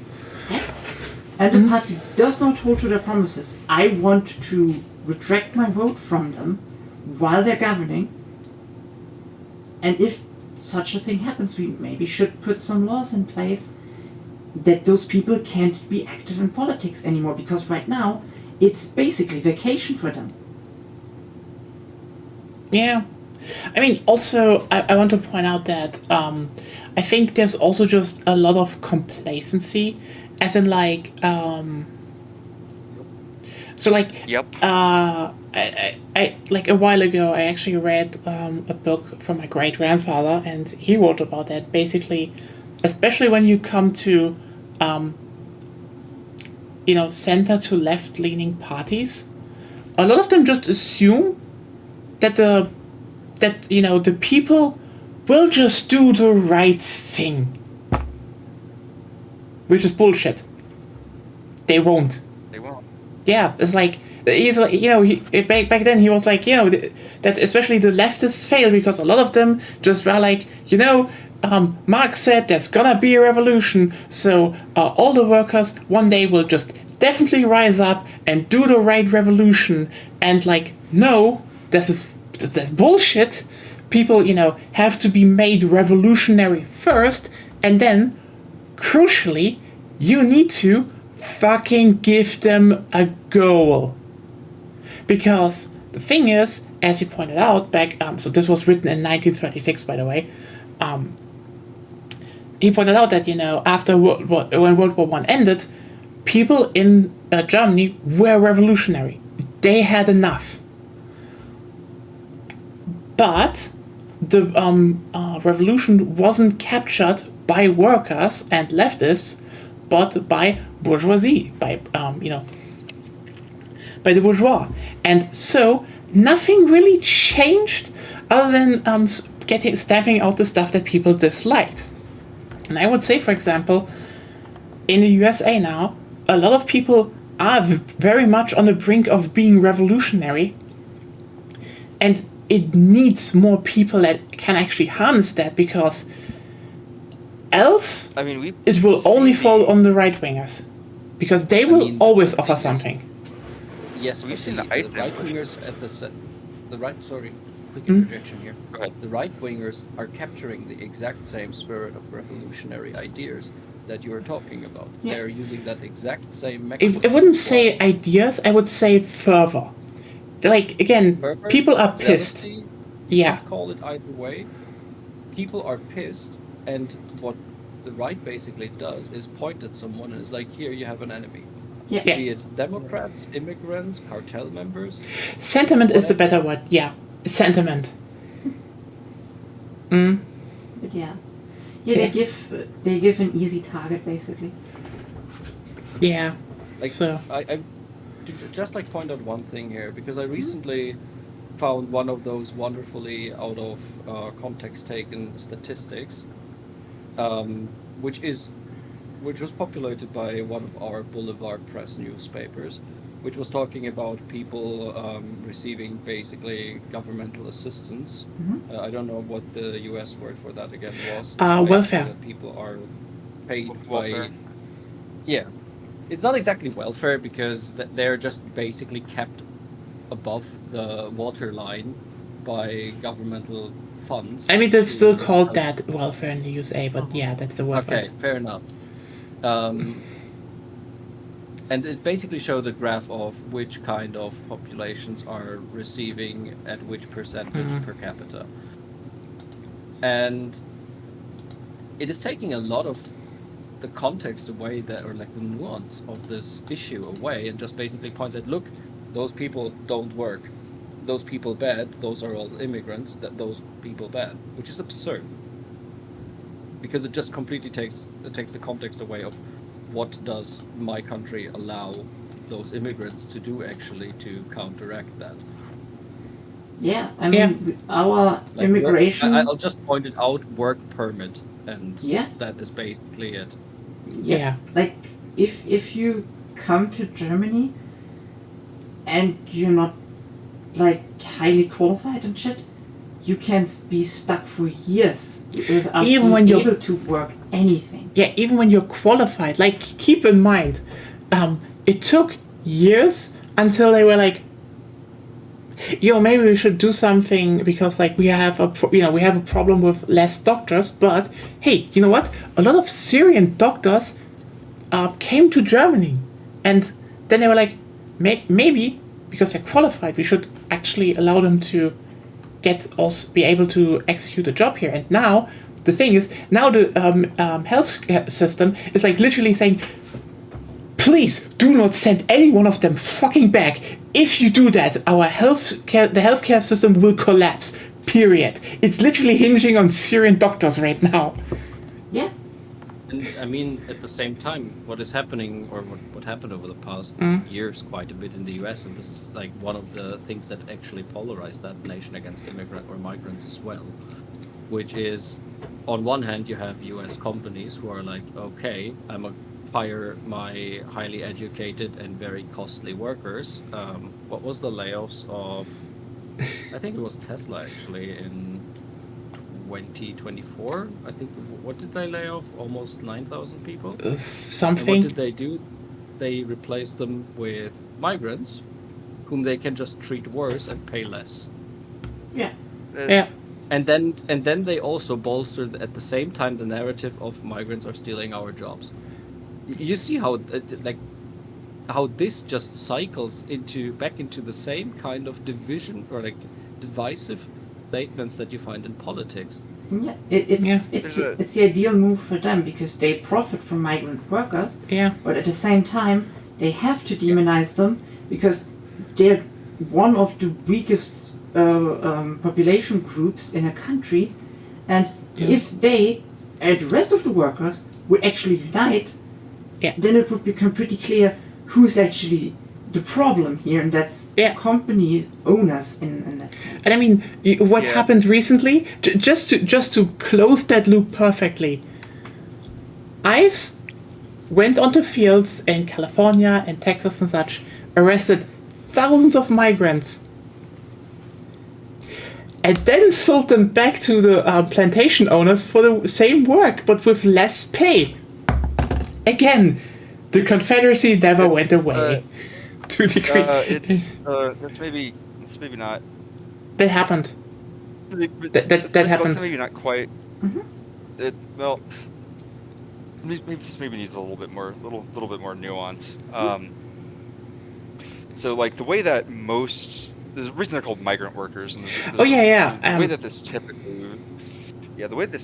and the party does not hold to their promises, I want to retract my vote from them while they're governing. And if such a thing happens, we maybe should put some laws in place that those people can't be active in politics anymore, because right now it's basically vacation for them.
Yeah. I mean, also, I want to point out that I think there's also just a lot of complacency, as in I a while ago I actually read a book from my great grandfather, and he wrote about that. Basically, especially when you come to center to left leaning parties, a lot of them just assume that the people will just do the right thing, which is bullshit. They won't. Yeah, it's he's back then he was that especially the leftists fail because a lot of them just were Marx said there's gonna be a revolution, so all the workers one day will just definitely rise up and do the right revolution, and no, that's bullshit. People have to be made revolutionary first, and then crucially you need to fucking give them a goal. Because the thing is, as you pointed out back, so this was written in 1936, by the way. He pointed out that after when World War I ended, people in Germany were revolutionary. They had enough. But the revolution wasn't captured by workers and leftists, but by bourgeoisie, by by the bourgeois. And so nothing really changed other than stamping out the stuff that people disliked. And I would say, for example, in the USA now, a lot of people are very much on the brink of being revolutionary, and it needs more people that can actually harness that, because else it will only fall on the right-wingers, because they will always offer something.
Yes,
we've seen the
right-wingers at the right. Sorry, quick interjection here.
Go ahead.
The right-wingers are capturing the exact same spirit of revolutionary ideas that you were talking about.
Yeah.
They're using that exact same mechanism.
I wouldn't say ideas, I would say fervor. Like, again,
Fervor,
people are pissed.
zealousy,
Yeah.
call it either way. People are pissed, and what the right basically does is point at someone and is like, here you have an enemy.
Yeah.
Yeah.
Be it Democrats, immigrants, cartel members.
Sentiment is the better word. Yeah. Sentiment.
But yeah.
Yeah.
They give an easy target basically.
Yeah.
Like,
So.
I just like point out one thing here, because I recently found one of those wonderfully out of context taken statistics, which was populated by one of our Boulevard Press newspapers, which was talking about people receiving basically governmental assistance. I don't know what the US word for that again was. It's
Welfare.
that people are paid
Welfare.
by. Yeah. It's not exactly welfare, because they're just basically kept above the waterline by governmental funds.
I mean, they're still
to
called
help.
that welfare in the USA, but yeah, that's the word for
Okay,
it.
fair enough. And it basically showed a graph of which kind of populations are receiving at which percentage per capita. And it is taking a lot of the context away, or like the nuance of this issue away, and just basically points at, look, those people don't work. Those people bad, those are all immigrants, those people bad, which is absurd. Because it just completely takes the context away of what does my country allow those immigrants to do actually to counteract that.
Yeah, I mean our
Like
immigration.
I'll just point it out: work permit, and
Yeah.
that is basically it.
Yeah.
Like if you come to Germany and you're not like highly qualified and shit, you can be stuck for years without
Even when
being
you're-
able to work anything.
Yeah, even when you're qualified, like, keep in mind, it took years until they were like, yo, maybe we should do something, because like we have a problem with less doctors. But hey, you know what? A lot of Syrian doctors came to Germany, and then they were like, maybe because they're qualified, we should actually allow them to be able to execute a job here. And now the thing is, now the health system is like literally saying, please do not send any one of them fucking back. If you do that, the healthcare system will collapse. Period. It's literally hinging on Syrian doctors right now.
Yeah.
And I mean, at the same time, what is happening, or what happened over the past years quite a bit in the US, and this is like one of the things that actually polarized that nation against immigrant or migrants as well, which is, on one hand, you have US companies who are like, okay, I'm a hire my highly educated and very costly workers. What was the layoffs of, I think it was Tesla actually, in 2024, I think. What did they lay off? Almost 9,000 people? And
Something.
what did they do? They replaced them with migrants, whom they can just treat worse and pay less.
Yeah.
Yeah.
And then they also bolstered at the same time the narrative of migrants are stealing our jobs. You see how how this just cycles back into the same kind of division, or like divisive statements that you find in politics.
Yeah, it's the ideal move for them because they profit from migrant workers.
Yeah.
But at the same time, they have to demonize them because they're one of the weakest population groups in a country, and if they and the rest of the workers would actually unite, then it would become pretty clear who's actually the problem here, and that's company owners in that sense.
And I mean, what happened recently, just to close that loop perfectly, ICE went onto fields in California and Texas and such, arrested thousands of migrants, and then sold them back to the plantation owners for the same work, but with less pay. Again, the Confederacy never went away. To a degree.
That's maybe not.
That happened. That happened.
That's maybe not quite.
Mm-hmm.
Well, maybe this needs a little bit more nuance. So like the way that there's a reason they're called migrant workers, and the way that this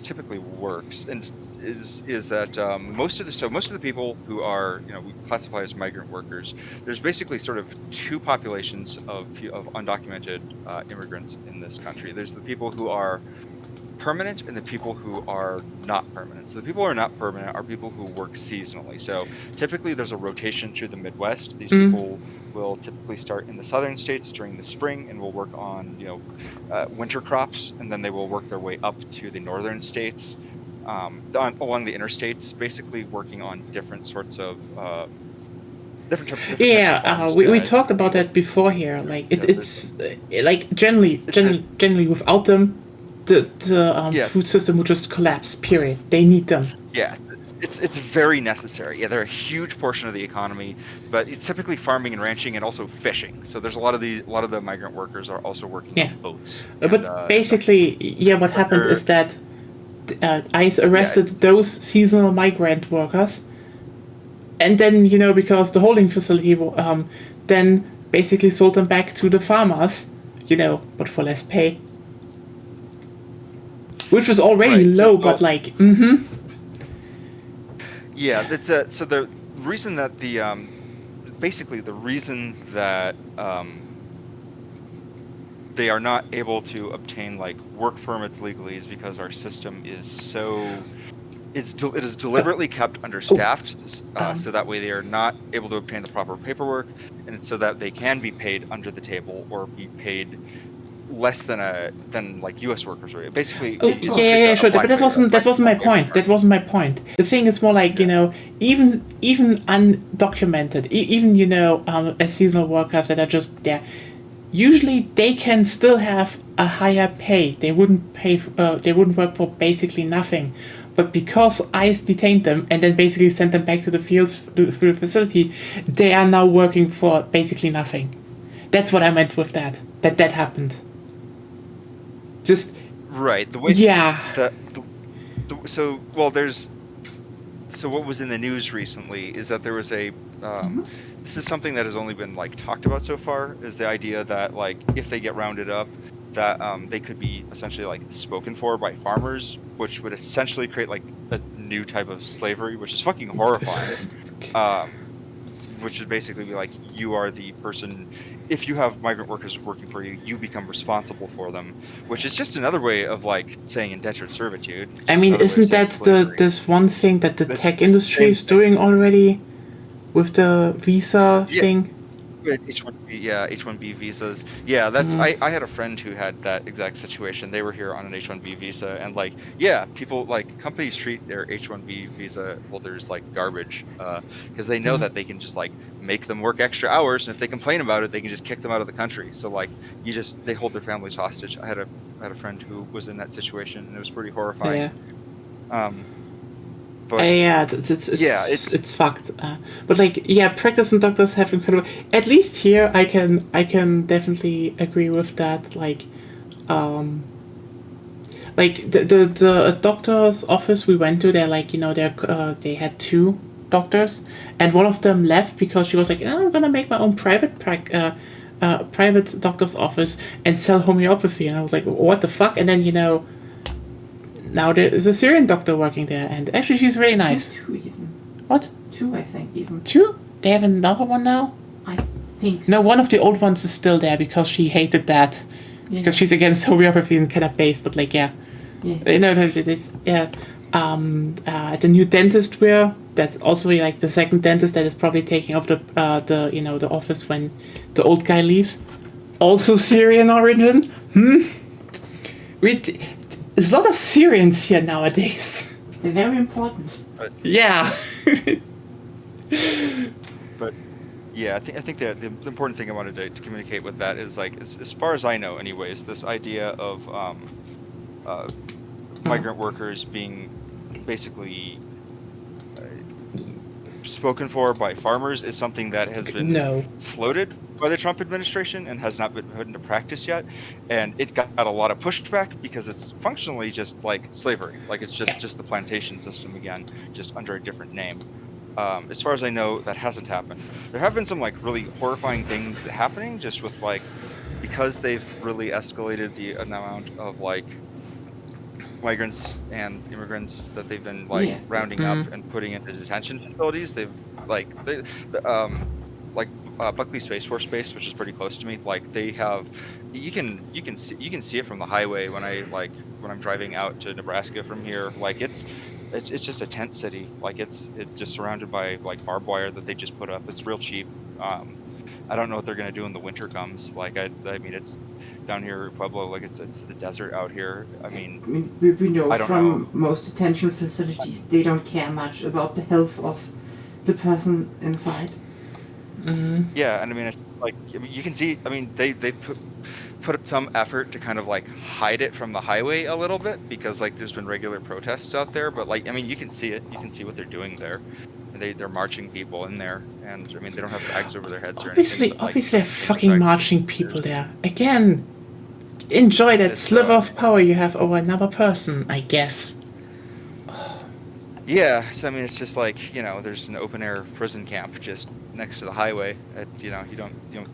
typically works, and is that most of the people who are we classify as migrant workers, there's basically sort of two populations of undocumented immigrants in this country. There's the people who are permanent and the people who are not permanent. So the people who are not permanent are people who work seasonally. So typically there's a rotation through the Midwest. These people will typically start in the southern states during the spring and will work on winter crops, and then they will work their way up to the northern states. Along the interstates, basically working on different sorts of
we talked about that before here. Like it's like generally without them, the food system would just collapse. Period. They need them.
Yeah, it's very necessary. Yeah, they're a huge portion of the economy, but it's typically farming and ranching and also fishing. So there's a lot of the migrant workers are also working on boats.
But basically, what happened is that. ICE arrested those seasonal migrant workers, and then because the holding facility then basically sold them back to the farmers, but for less pay, which was already low, but like
that's so the reason that the reason that they are not able to obtain like work permits legally is because our system is it is deliberately kept understaffed, so that way they are not able to obtain the proper paperwork, and so that they can be paid under the table or be paid less than like U.S. workers are. Basically,
sure. But that wasn't my point. That wasn't my point. The thing is more like even undocumented, even as seasonal workers that are just there. Usually they can still have a higher pay. They wouldn't they wouldn't work for basically nothing. But because ICE detained them and then basically sent them back to the fields through the facility, they are now working for basically nothing. That's what I meant with that. That happened. Just
right. The way So what was in the news recently is that there was a this is something that has only been like talked about so far, is the idea that like if they get rounded up, that they could be essentially like spoken for by farmers, which would essentially create like a new type of slavery, which is fucking horrifying. Which would basically be like, you are the person, if you have migrant workers working for you, you become responsible for them, which is just another way of like saying indentured servitude.
I mean, isn't that this one thing that the tech industry is doing already with the visa thing?
H-1B visas. Yeah, that's I had a friend who had that exact situation. They were here on an H-1B visa, and like people like companies treat their H-1B visa holders like garbage because they know that they can just like make them work extra hours, and if they complain about it, they can just kick them out of the country. So like they hold their families hostage. I had a friend who was in that situation, and it was pretty horrifying. But
it's fucked. But like practicing doctors have incredible. At least here, I can definitely agree with that. Like the doctor's office we went to, they're like they had two doctors, and one of them left because she was like, I'm gonna make my own private private doctor's office and sell homeopathy. And I was like, what the fuck? And then, now there is a Syrian doctor working there, and actually she's really nice.
2 even.
What?
2, I think, even.
2? They have another one now?
I think so.
No, one of the old ones is still there because she hated that.
Yeah.
Because she's against homeopathy and kind of based, but like, yeah. It is, yeah. The new dentist that's also like the second dentist that is probably taking up the office when the old guy leaves. Also Syrian origin. There's a lot of Syrians here nowadays.
They're very important.
Yeah.
But yeah, I think the important thing I wanted to communicate with that is like as far as I know, anyways, this idea of migrant workers being basically spoken for by farmers is something that has been floated by the Trump administration and has not been put into practice yet, and it got a lot of pushback because it's functionally just like slavery, like it's just the plantation system again, just under a different name. As far as I know, that hasn't happened. There have been some like really horrifying things happening just with like, because they've really escalated the amount of like migrants and immigrants that they've been like rounding up and putting into detention facilities. They've like Buckley Space Force Base, which is pretty close to me. Like they have, you can see it from the highway when I'm driving out to Nebraska from here. Like it's just a tent city. Like it's just surrounded by like barbed wire that they just put up. It's real cheap. I don't know what they're gonna do when the winter comes. Like I mean, it's down here in Pueblo, like it's the desert out here. I mean,
we know from most detention facilities they don't care much about the health of the person inside.
Yeah, and I mean, it's like you can see. I mean, they put some effort to kind of like hide it from the highway a little bit because like there's been regular protests out there, but like I mean, you can see it. You can see what they're doing there. They're marching people in there, and I mean they don't have bags over their heads or anything.
Obviously, they're fucking marching people there. Again, enjoy that sliver of power you have over another person, I guess.
Yeah, so I mean it's just like there's an open air prison camp just next to the highway. You don't.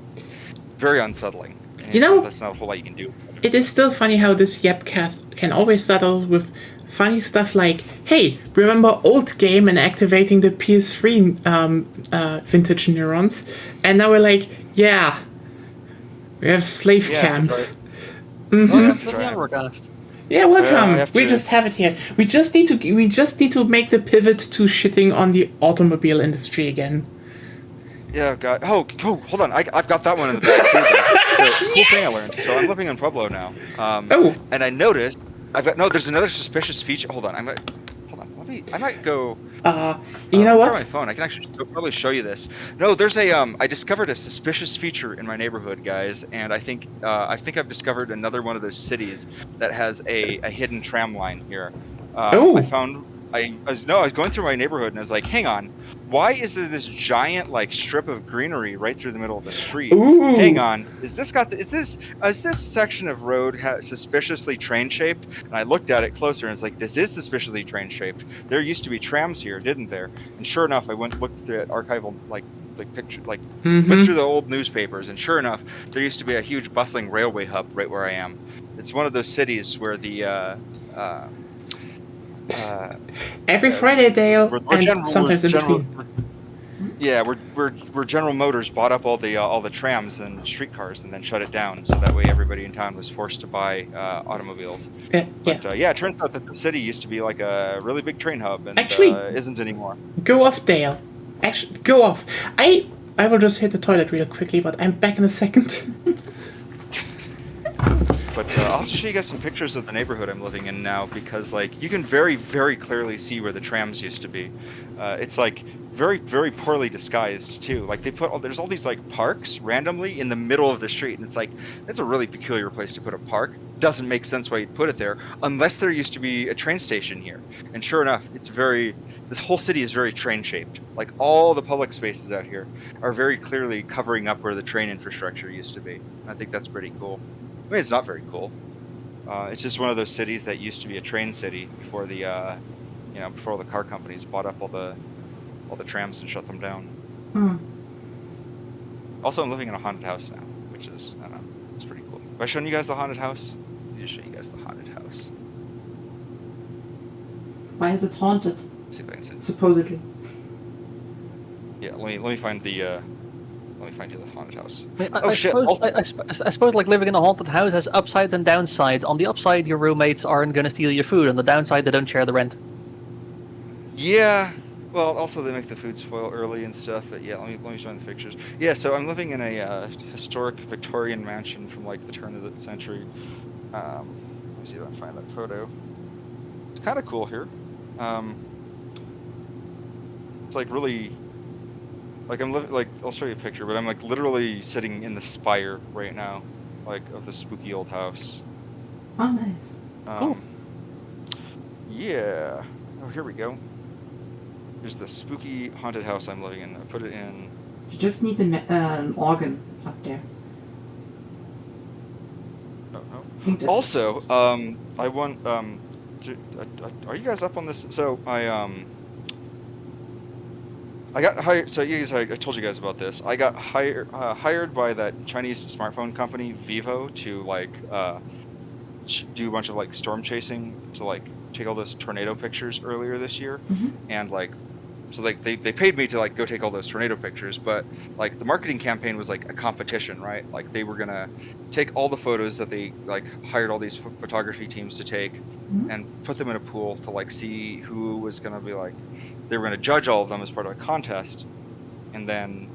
Very unsettling. And that's not a whole lot you can do.
It is still funny how this Nyacast can always settle with funny stuff like, hey, remember old game and activating the PS3 vintage neurons? And now we're like, yeah, we have slave camps. Yeah, welcome. We just have it here. We just need to make the pivot to shitting on the automobile industry again.
Yeah, God. Oh, hold on. I've got that one in the back too. So, cool thing I learned. So I'm living in Pueblo now. And I noticed there's another suspicious feature. Hold on. I might go.
You know what?
My phone. I can actually probably show you this. No, there's I discovered a suspicious feature in my neighborhood, guys, and I think I've discovered another one of those cities that has a hidden tram line here. I was going through my neighborhood and I was like, hang on, why is there this giant like strip of greenery right through the middle of the street?
Ooh.
Hang on, is this section of road suspiciously train shaped? And I looked at it closer and it's like, this is suspiciously train shaped. There used to be trams here, didn't there? And sure enough, I went and looked through archival picture, went through the old newspapers, and sure enough, there used to be a huge bustling railway hub right where I am. It's one of those cities where the
every Friday, Dale, and sometimes in between.
Yeah, where General Motors bought up all the trams and streetcars and then shut it down, so that way everybody in town was forced to buy automobiles. But it turns out that the city used to be like a really big train hub, and
actually
isn't anymore.
Go off, Dale. Actually, go off. I will just hit the toilet real quickly, but I'm back in a second.
But I'll show you guys some pictures of the neighborhood I'm living in now, because like you can very, very clearly see where the trams used to be. It's like very, very poorly disguised too. Like there's all these like parks randomly in the middle of the street, and it's like that's a really peculiar place to put a park. Doesn't make sense why you'd put it there unless there used to be a train station here. And sure enough, this whole city is very train shaped. Like all the public spaces out here are very clearly covering up where the train infrastructure used to be. And I think that's pretty cool. I mean, it's not very cool. It's just one of those cities that used to be a train city before before all the car companies bought up all the trams and shut them down. Also, I'm living in a haunted house now, which is, I don't know, it's pretty cool. Have I shown you guys the haunted house? I need to show you guys the haunted house.
Why is it haunted?
Let's see if I can send.
Supposedly.
Yeah, let me find the. Let me find you the haunted house.
I suppose like living in a haunted house has upsides and downsides. On the upside, your roommates aren't going to steal your food. On the downside, they don't share the rent.
Yeah. Well, also they make the food spoil early and stuff. But yeah, let me show you the pictures. Yeah, so I'm living in a historic Victorian mansion from like the turn of the century. Let me see if I can find that photo. It's kind of cool here. It's like really. Like I'm living, like I'll show you a picture, but I'm like literally sitting in the spire right now, like of the spooky old house.
Oh, nice.
Cool.
Yeah. Oh, here we go. Here's the spooky haunted house I'm living in. I put it in.
You just need an organ up there.
Oh,
I think that's
also, I want are you guys up on this? So I got hired. So you guys, I told you guys about this. I got hired by that Chinese smartphone company Vivo to like do a bunch of like storm chasing to like take all those tornado pictures earlier this year, and like so like they paid me to like go take all those tornado pictures, but like the marketing campaign was like a competition, right? Like they were gonna take all the photos that they like hired all these photography teams to take and put them in a pool to like see who was gonna be like. They were going to judge all of them as part of a contest, and then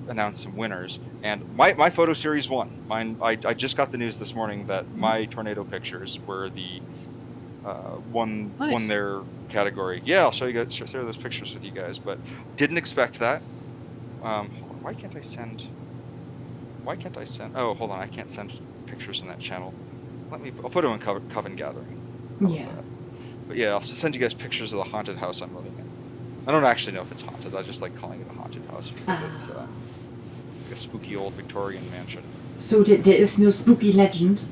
announce some winners. And my photo series won. Mine. I just got the news this morning that my tornado pictures were the won their category. Yeah, I'll show you guys, share those pictures with you guys. But didn't expect that. Why can't I send? Oh, hold on. I can't send pictures in that channel. I'll put them in Coven Gathering.
Yeah.
But yeah, I'll send you guys pictures of the haunted house I'm living in. I don't actually know if it's haunted. I just like calling it a haunted house because it's like a spooky old Victorian mansion.
So there is no spooky legend?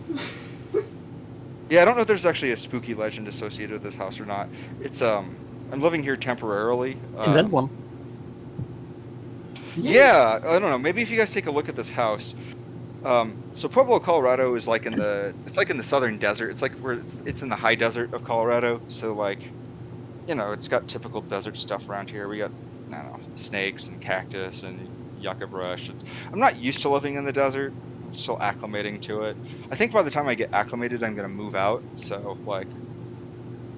Yeah, I don't know if there's actually a spooky legend associated with this house or not. It's I'm living here temporarily.
Invent one.
Yeah, I don't know. Maybe if you guys take a look at this house. So Pueblo, Colorado is like it's like in the southern desert. It's like where it's in the high desert of Colorado. So like, you know, it's got typical desert stuff around here. We got, I don't know, snakes and cactus and yucca brush. I'm not used to living in the desert. I'm still acclimating to it. I think by the time I get acclimated, I'm gonna move out. So like,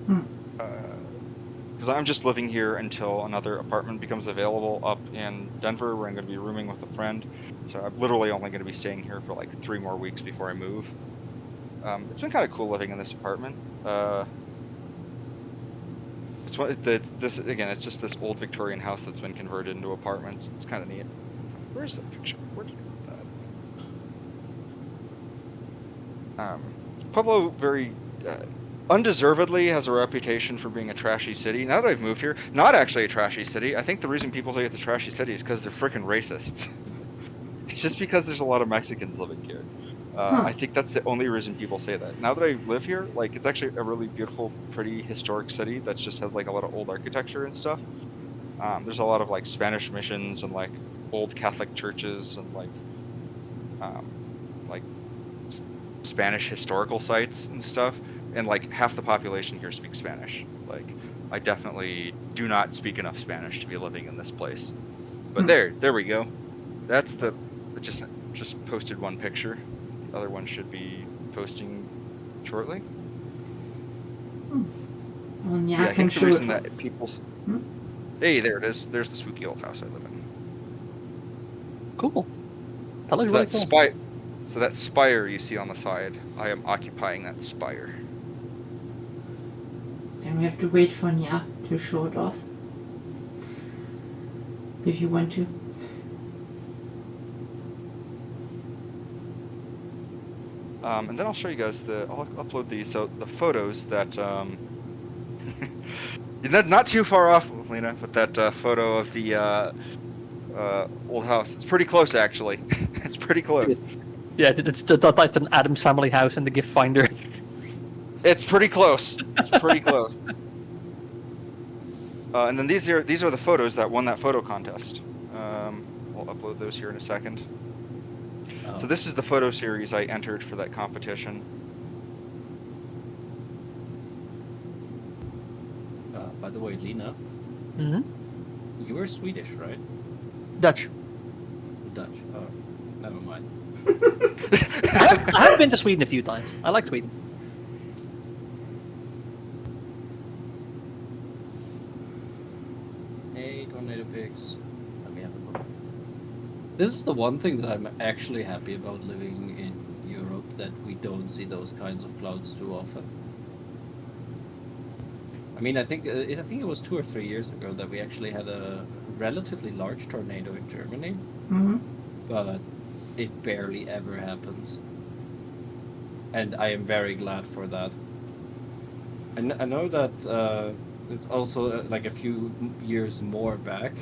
because I'm just living here until another apartment becomes available up in Denver, where I'm gonna be rooming with a friend. So I'm literally only gonna be staying here for like 3 more weeks before I move. It's been kind of cool living in this apartment. It's just this old Victorian house that's been converted into apartments. It's kind of neat. Where's that picture? Where did I put that? Pueblo very undeservedly has a reputation for being a trashy city. Now that I've moved here, not actually a trashy city. I think the reason people say it's a trashy city is because they're freaking racists. It's just because there's a lot of Mexicans living here. I think that's the only reason people say that. Now that I live here, like, it's actually a really beautiful, pretty historic city that just has like a lot of old architecture and stuff. There's a lot of like Spanish missions and like old Catholic churches and like Spanish historical sites and stuff. And like half the population here speaks Spanish. Like, I definitely do not speak enough Spanish to be living in this place. But there we go. That's just posted one picture. The other one should be posting shortly.
Well,
Yeah, I think the reason that people's... Hey, there it is. There's the spooky old house I live in.
Cool. That looks really cool.
So that spire you see on the side, I am occupying that spire.
Then we have to wait for Nya to show it off. If you want to.
And then I'll show you guys I'll upload these. So the photos that, not too far off, Lena, but that photo of the old house. It's pretty close, actually. It's pretty close.
Yeah, it's like an Addams Family house in the gift finder.
It's pretty close. It's pretty close. And then these are the photos that won that photo contest. We'll upload those here in a second. So this is the photo series I entered for that competition.
By the way, Lena, you were Swedish, right?
Dutch.
Dutch. Oh, never mind.
I have been to Sweden a few times. I like Sweden.
Hey, tornado pigs. Let me have a look. This is the one thing that I'm actually happy about living in Europe, that we don't see those kinds of clouds too often. I mean, I think it was 2 or 3 years ago that we actually had a relatively large tornado in Germany, but it barely ever happens, and I am very glad for that. And I know that it's also like a few years more back.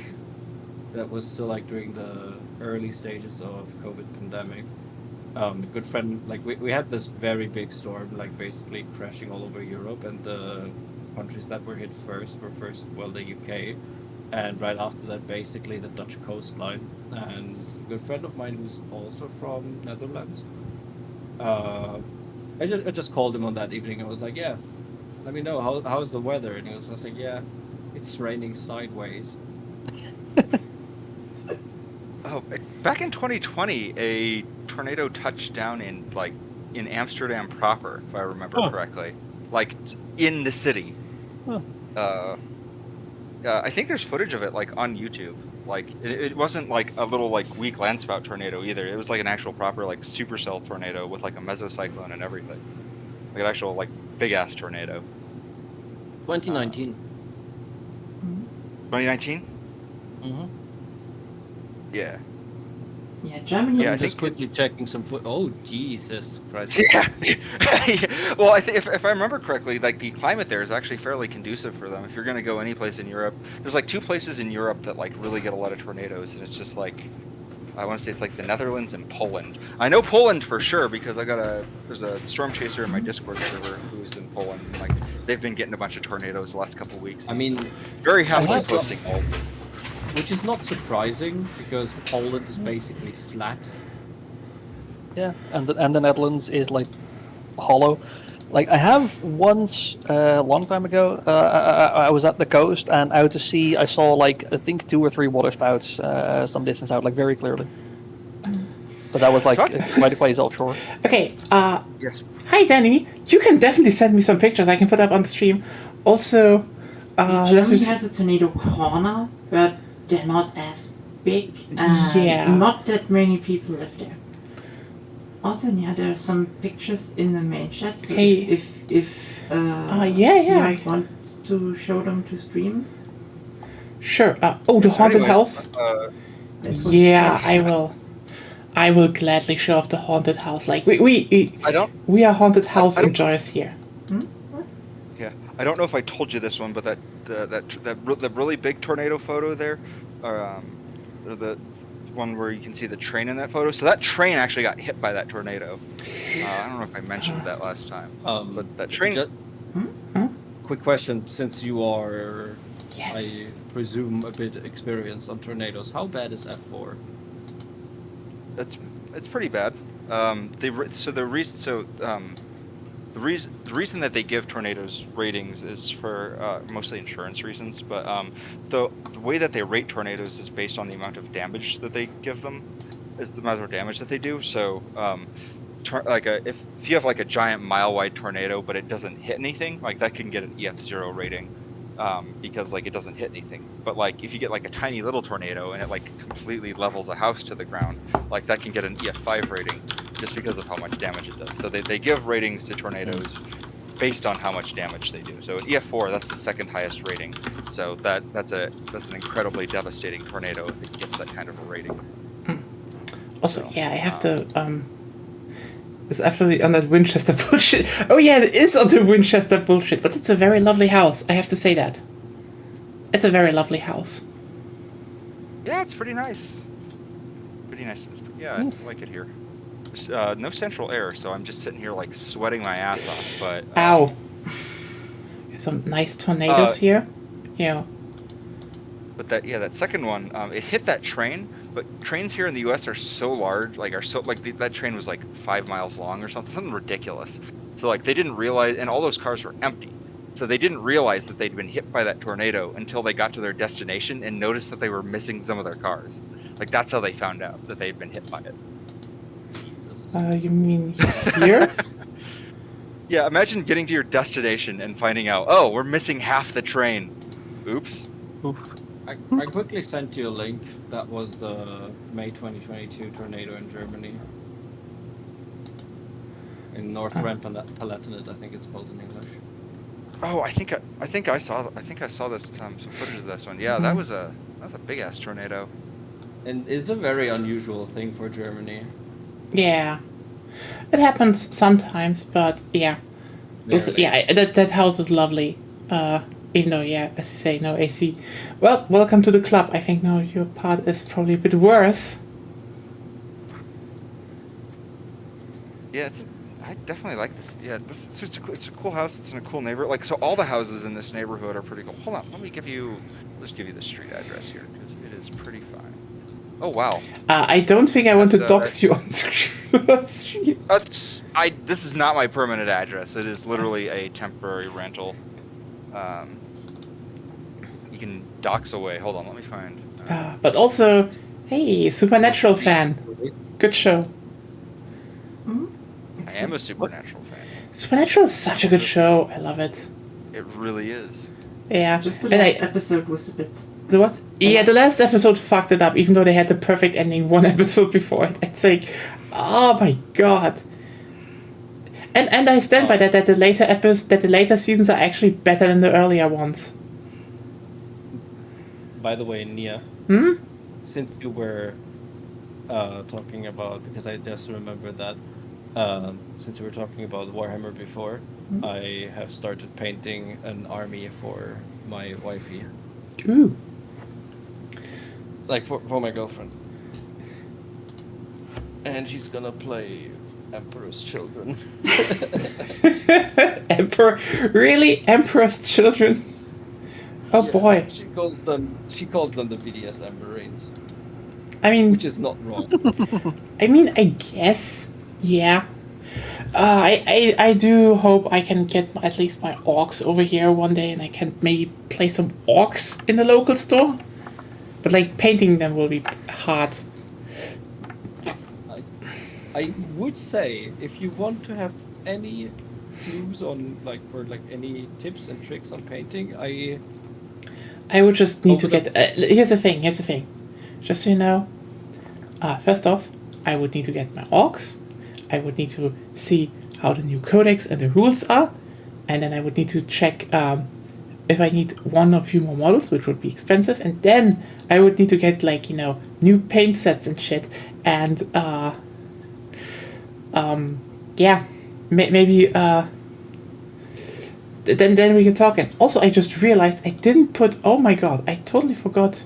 That was still like during the early stages of COVID pandemic. A good friend, like we had this very big storm, like basically crashing all over Europe, and the countries that were hit first were the UK, and right after that basically the Dutch coastline. And a good friend of mine who's also from Netherlands, I just called him on that evening. I was like, yeah, let me know how's the weather, and he was just like, yeah, it's raining sideways.
Oh, back in 2020, a tornado touched down in Amsterdam proper, if I remember correctly, like in the city. I think there's footage of it like on YouTube. Like it wasn't like a little like weak landspout tornado either. It was like an actual proper like supercell tornado with like a mesocyclone and everything, like an actual like big ass tornado.
2019.
2019.
Mm-hmm.
Yeah.
Yeah, Germany.
Yeah,
I'm just quickly checking some foot. Oh, Jesus Christ.
Yeah. Well, I think if I remember correctly, like the climate there is actually fairly conducive for them. If you're going to go any place in Europe, there's like 2 places in Europe that like really get a lot of tornadoes, and it's just like, I want to say it's like the Netherlands and Poland. I know Poland for sure because there's a storm chaser in my Discord server who's in Poland, and like they've been getting a bunch of tornadoes the last couple of weeks.
I mean,
very happily
that's
posting all of them.
which is not surprising because Poland is basically flat.
Yeah, and the Netherlands is like hollow. Like I have once, a long time ago, I was at the coast and out to sea. I saw like I think 2 or 3 water spouts some distance out, like very clearly. But that was like quite offshore.
Okay.
Yes.
Hi, Danny. You can definitely send me some pictures. I can put up on the stream. Also,
Germany has a tornado corner, but they're not as big, and not that many people live there. Also, yeah, there are some pictures in the main chat. So
Hey.
if
yeah.
you want to show them to stream,
Sure. The haunted house.
that would
Yeah,
be-
I will. I will gladly show off the haunted house. Like we
I
are haunted house
I don't-
enjoyers here.
Yeah, I don't know if I told you this one, but that really big tornado photo there, or the one where you can see the train in that photo. So that train actually got hit by that tornado. I don't know if I mentioned that last time, but that train.
Quick question: since you are,
Yes.
I presume, a bit experienced on tornadoes, how bad is F4?
It's pretty bad. The reason that they give tornadoes ratings is for mostly insurance reasons, but the way that they rate tornadoes is based on the amount of damage that they give them, is the amount of damage that they do. So if you have like a giant mile-wide tornado but it doesn't hit anything, like that can get an EF0 rating, because like it doesn't hit anything. But like if you get like a tiny little tornado and it like completely levels a house to the ground, like that can get an EF5 rating just because of how much damage it does. So they give ratings to tornadoes based on how much damage they do. So an EF4, that's the second highest rating. So that's an incredibly devastating tornado if it gets that kind of a rating.
Also, yeah, I have to. It's absolutely on that Winchester bullshit. Oh yeah, it is on the Winchester bullshit, but it's a very lovely house. I have to say that. It's a very lovely house.
Yeah, it's pretty nice. Pretty nice. I like it here. There's no central air, so I'm just sitting here like sweating my ass off. But
Ow. Some nice tornadoes here. Yeah.
But that second one, it hit that train, but trains here in the U.S. are so large, that train was like 5 miles long or something ridiculous. So like they didn't realize, and all those cars were empty. So they didn't realize that they'd been hit by that tornado until they got to their destination and noticed that they were missing some of their cars. Like that's how they found out that they'd been hit by it.
You mean here?
Yeah, imagine getting to your destination and finding out, oh, we're missing half the train. Oops.
I quickly sent you a link. That was the May 2022 tornado in Germany. In North Rhine-Palatinate, I think it's called in English.
Oh, I think I saw this some footage of this one. Yeah, that was a big ass tornado.
And it's a very unusual thing for Germany.
Yeah. It happens sometimes, but yeah. Also, yeah, that house is lovely. Even though, yeah, as you say, no AC. Well, welcome to the club. I think now your part is probably a bit worse.
Yeah, I definitely like this. Yeah, it's a cool house. It's in a cool neighborhood. Like, so all the houses in this neighborhood are pretty cool. Hold on, let's give you the street address here because it is pretty fine. Oh wow.
I don't think I want to dox you on street.
This is not my permanent address. It is literally a temporary rental. You can dox away. Hold on, let me find.
But also, hey, Supernatural fan. Good show.
I am a Supernatural fan.
Supernatural is such a good show. I love it.
It really is.
Yeah.
Just the last episode was a bit...
The what? Yeah, the last episode fucked it up, even though they had the perfect ending one episode before it. It's like, oh my god. And I stand by that the later seasons are actually better than the earlier ones.
By the way, Nia, since you were talking about, because I just remember that, since you were talking about Warhammer before, I have started painting an army for my wifey.
Ooh.
Like for my girlfriend. And she's gonna play Emperor's Children.
Really? Emperor's Children? Oh yeah, boy.
She calls them the BDSM Marines.
I mean,
which is not wrong.
I mean, I guess, yeah. I do hope I can get at least my orcs over here one day, and I can maybe play some orcs in the local store. But like painting them will be hard.
I would say if you want to have any clues on any tips and tricks on painting, I
would just need to get. Here's the thing. Just so you know, first off, I would need to get my orcs. I would need to see how the new codex and the rules are, and then I would need to check if I need one or few more models, which would be expensive, and then I would need to get new paint sets and shit, and yeah, maybe then we can talk. And also, I just realized I didn't put. Oh my god, I totally forgot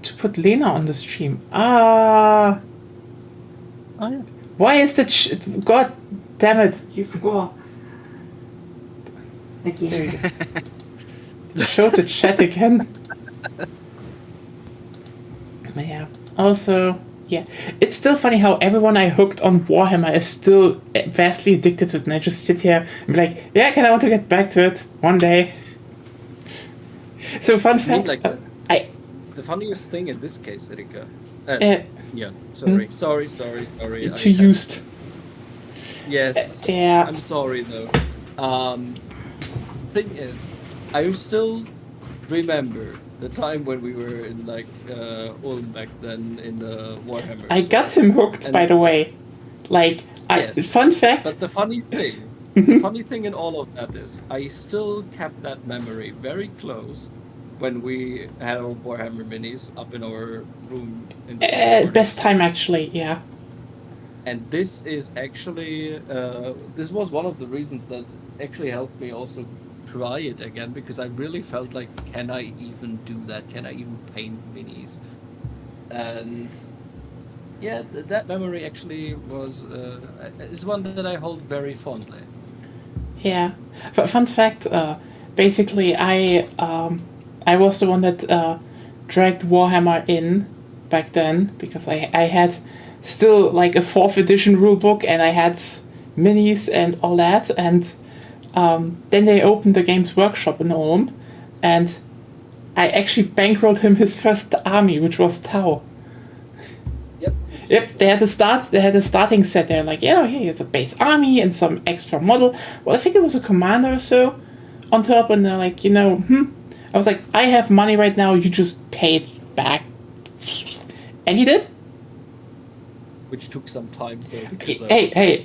to put Lena on the stream.
Oh yeah.
Why is the god damn it?
You forgot.
There you go. Show the chat again. Yeah. Also, yeah, it's still funny how everyone I hooked on Warhammer is still vastly addicted to it, and I just sit here and be like, yeah, I want to get back to it one day. So fun fact,
the funniest thing in this case, Erika. Yeah, sorry.
Too used.
Yes.
Yeah.
I'm sorry though. Thing is, I still remember the time when we were in Ulm back then in the Warhammer.
I got him hooked, by the way.
Yes,
fun fact.
But the funny thing in all of that is, I still kept that memory very close when we had our Warhammer minis up in our room.
Best time, actually, yeah.
And this is actually, this was one of the reasons that actually helped me also try it again, because I really felt like, can I even do that? Can I even paint minis? And yeah, that memory actually is one that I hold very fondly.
Yeah. Fun fact, basically I was the one that dragged Warhammer in back then because I had still like a 4th edition rulebook and I had minis and all that, and then they opened the Games Workshop in Ulm, and I actually bankrolled him his first army, which was Tau. Yep, they had a starting set there, like, here's a base army and some extra model. Well, I think it was a commander or so on top, and they're like, I was like, I have money right now, you just pay it back. And he did.
Which took some time though, because guy.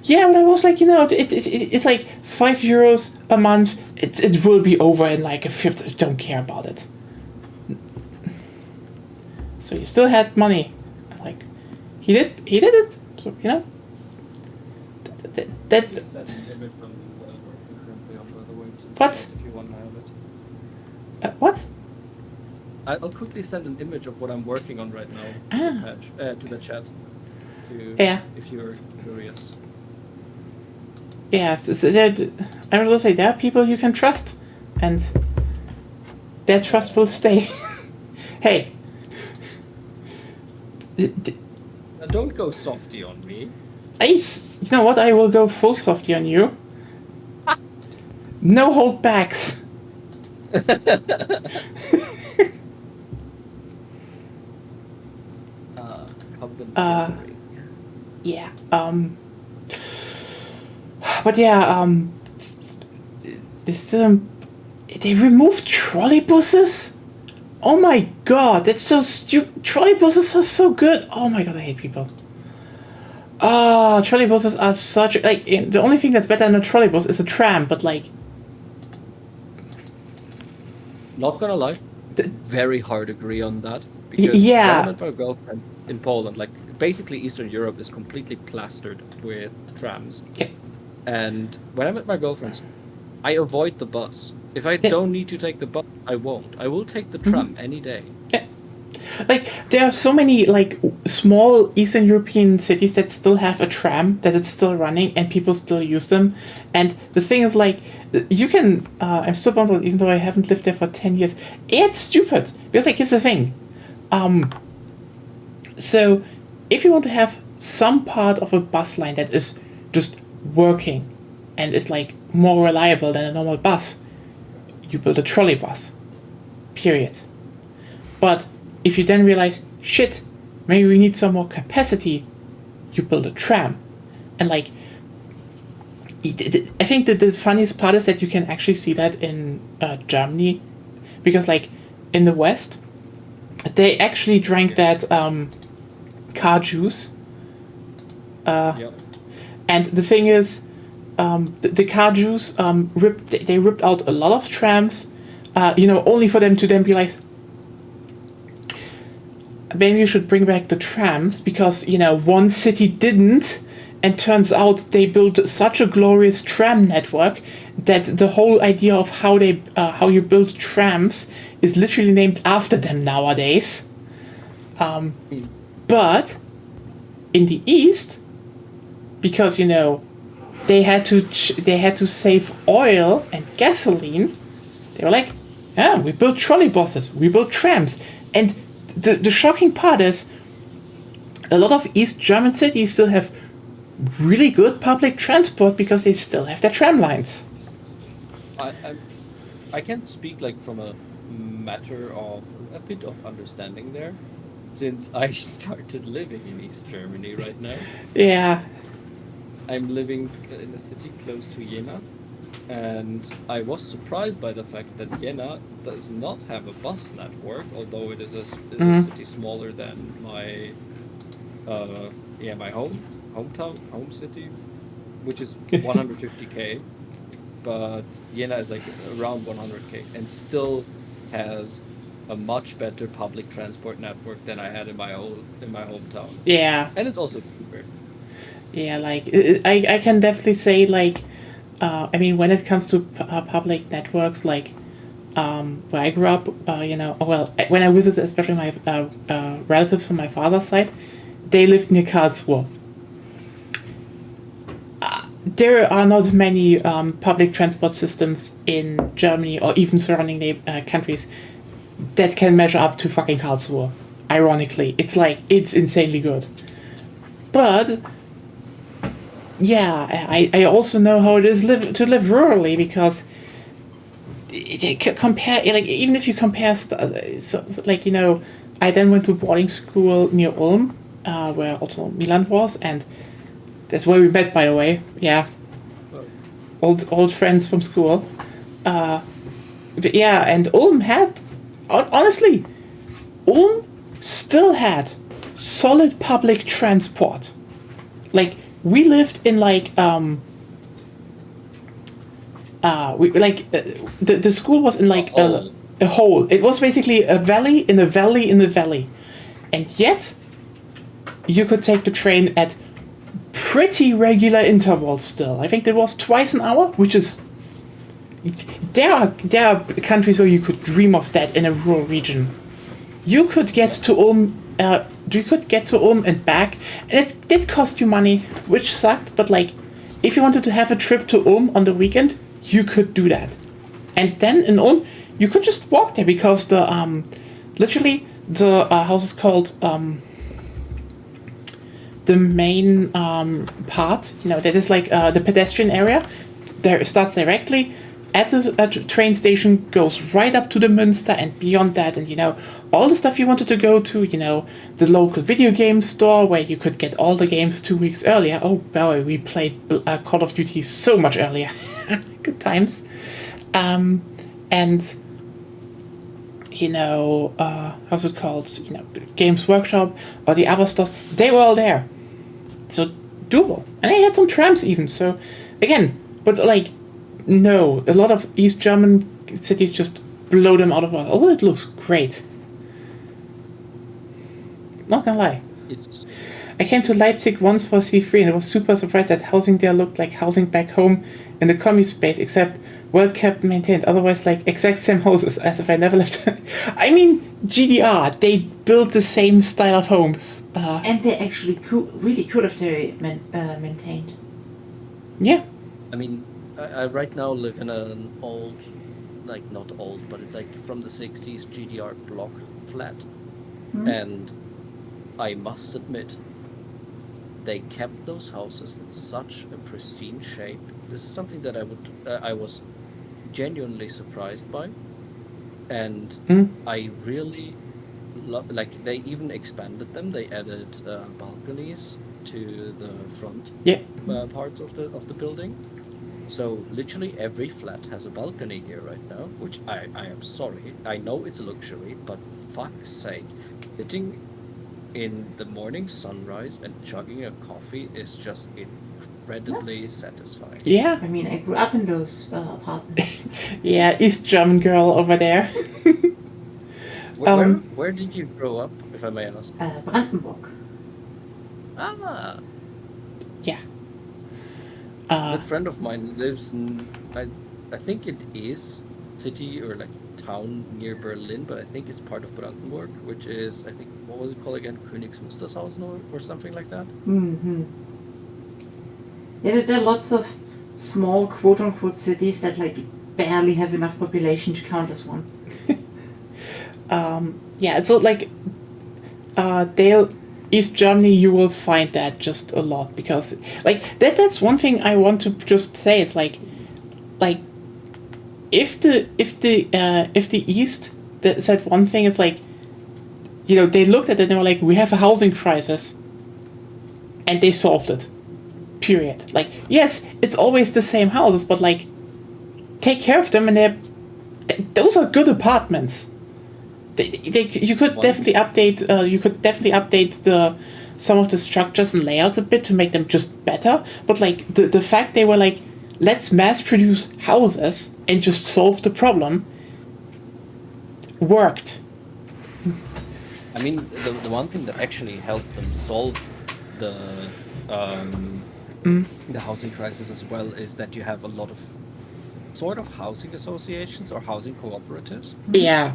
Yeah, but I was like, it's like €5 a month. It will be over in like a fifth. I don't care about it. So you still had money, like he did it. So that. What?
If you want to have it.
What?
I'll quickly send an image of what I'm working on right now to the chat. If you're curious.
Yeah, I will say there are people you can trust, and their trust will stay. Hey.
Don't go softy on me.
You know what? I will go full softy on you. No holdbacks. Yeah. But yeah. They removed trolleybuses. Oh my god, that's so stupid. Trolleybuses are so good. Oh my god, I hate people. Trolleybuses are such the only thing that's better than a trolleybus is a tram, but like.
Not gonna lie, very hard agree on that. Because
yeah.
when I met my girlfriend in Poland, like basically Eastern Europe is completely plastered with trams.
Yeah.
And when I met my girlfriends, I avoid the bus. If I don't need to take the bus, I won't. I will take the tram any day.
Yeah. Like, there are so many, like, small Eastern European cities that still have a tram, that it's still running, and people still use them. And the thing is, like, you can... I'm still bummed, even though I haven't lived there for 10 years. It's stupid, because, like, here's the thing. So, if you want to have some part of a bus line that is just working, and is, like, more reliable than a normal bus, you build a trolley bus. Period. But if you then realize, shit, maybe we need some more capacity, you build a tram. And like, I think that the funniest part is that you can actually see that in Germany, because like in the West, they actually drank that car juice. And the thing is, the car juice they ripped out a lot of trams, only for them to then be like, maybe you should bring back the trams because, one city didn't, and turns out they built such a glorious tram network that the whole idea of how you build trams is literally named after them nowadays. But in the East, because, they had to save oil and gasoline, they were like, we built trolley buses, we built trams. And the shocking part is a lot of East German cities still have really good public transport because they still have their tram lines.
I can't speak like from a matter of a bit of understanding there, since I started living in East Germany right now.
Yeah.
I'm living in a city close to Jena, and I was surprised by the fact that Jena does not have a bus network, although it is a city smaller than my home city, which is 150k, but Jena is like around 100k and still has a much better public transport network than I had in my hometown.
Yeah.
And it's also cheaper.
Yeah, like, I can definitely say, like, when it comes to public networks, like, where I grew up, when I visited, especially my relatives from my father's side, they lived near Karlsruhe. There are not many public transport systems in Germany or even surrounding countries that can measure up to fucking Karlsruhe. Ironically, it's insanely good. But yeah, I also know how it is to live rurally, because compare, like, even if you compare I then went to boarding school near Ulm, where also Milan was, and that's where we met, by the way. Yeah, old friends from school. But yeah, and Ulm had, honestly, Ulm still had solid public transport. Like, we lived in the school was in a hole. It was basically a valley in a valley in a valley, and yet you could take the train at pretty regular intervals. Still, I think it was twice an hour, which is, there are countries where you could dream of that in a rural region. You could get to Ulm. You could get to Ulm and back, and it did cost you money, which sucked. But like, if you wanted to have a trip to Ulm on the weekend, you could do that. And then in Ulm, you could just walk there, because the literally the house is called the main part. That is like the pedestrian area. There, it starts directly at the train station, goes right up to the Münster and beyond that, and all the stuff you wanted to go to, the local video game store where you could get all the games 2 weeks earlier. Oh boy, we played Call of Duty so much earlier. Good times. And how's it called? Games Workshop or the other stores, they were all there. So doable. And they had some trams even. So again, but like, no, a lot of East German cities just blow them out of water. Although it looks great. Not gonna lie. I came to Leipzig once for C3 and I was super surprised that housing there looked like housing back home in the commune space, except well kept, maintained. Otherwise, like exact same houses as if I never lived. I mean, GDR, they built the same style of homes.
And they're actually cool, really cool if they're maintained.
Yeah.
I mean, I right now live in an old, like not old, but it's like from the 60s GDR block flat. And I must admit, they kept those houses in such a pristine shape. This is something that I was genuinely surprised by, and I really like. They even expanded them. They added balconies to the front parts of the building. So literally every flat has a balcony here right now, which I am sorry. I know it's a luxury, but fuck's sake, sitting in the morning sunrise and chugging a coffee is just incredibly satisfying.
Yeah.
I mean, I grew up in those apartments.
Yeah, East German girl over there.
Where did you grow up, if I may ask?
Brandenburg.
Ah.
Yeah.
A friend of mine lives in, I think it is city or like town near Berlin, but I think it's part of Brandenburg, which is, I think, what was it called again? Königs Wustershausen or something like that?
Mm-hmm. Yeah, there are lots of small quote-unquote cities that like barely have enough population to count as one.
Yeah, so like East Germany, you will find that just a lot, because like that's one thing I want to just say. It's like if the East said one thing, it's like, they looked at it and they were like, we have a housing crisis, and they solved it. Period. Like, yes, it's always the same houses, but like, take care of them, and those are good apartments. You could definitely update. You could definitely update some of the structures and layouts a bit to make them just better. But like the fact they were like, let's mass produce houses and just solve the problem, worked.
I mean, the one thing that actually helped them solve the housing crisis as well is that you have a lot of sort of housing associations or housing cooperatives.
Yeah.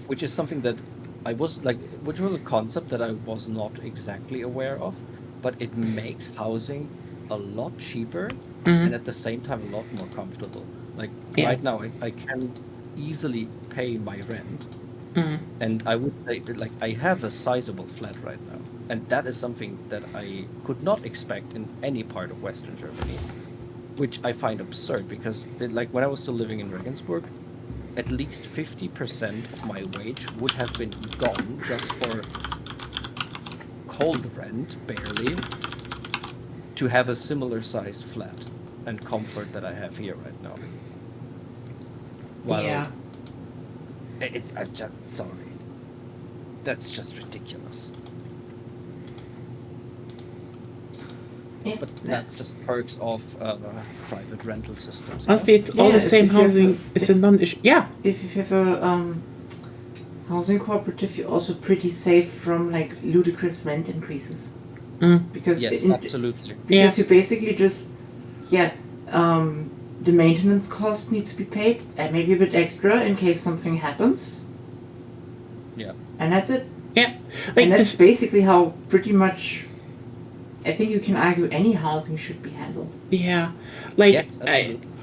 Which is something that which was a concept that I was not exactly aware of, but it makes housing a lot cheaper and at the same time a lot more comfortable. Like right now, I can easily pay my rent And I would say, like, I have a sizable flat right now, and that is something that I could not expect in any part of Western Germany, which I find absurd because, like, when I was still living in Regensburg, at least 50% of my wage would have been gone just for cold rent, barely, to have a similar sized flat and comfort that I have here right now. Well,
yeah.
Sorry. That's just ridiculous.
Yeah.
But that's just perks of private rental systems.
Honestly, it's all the same housing. It's a non-issue. Yeah.
If you have a housing cooperative, you're also pretty safe from like ludicrous rent increases. Because
yes, absolutely.
Because you basically just the maintenance costs need to be paid and maybe a bit extra in case something happens.
Yeah.
And that's it.
Yeah. Like
and that's basically how pretty much I think you can argue any housing should be handled.
Yeah. Like
yes,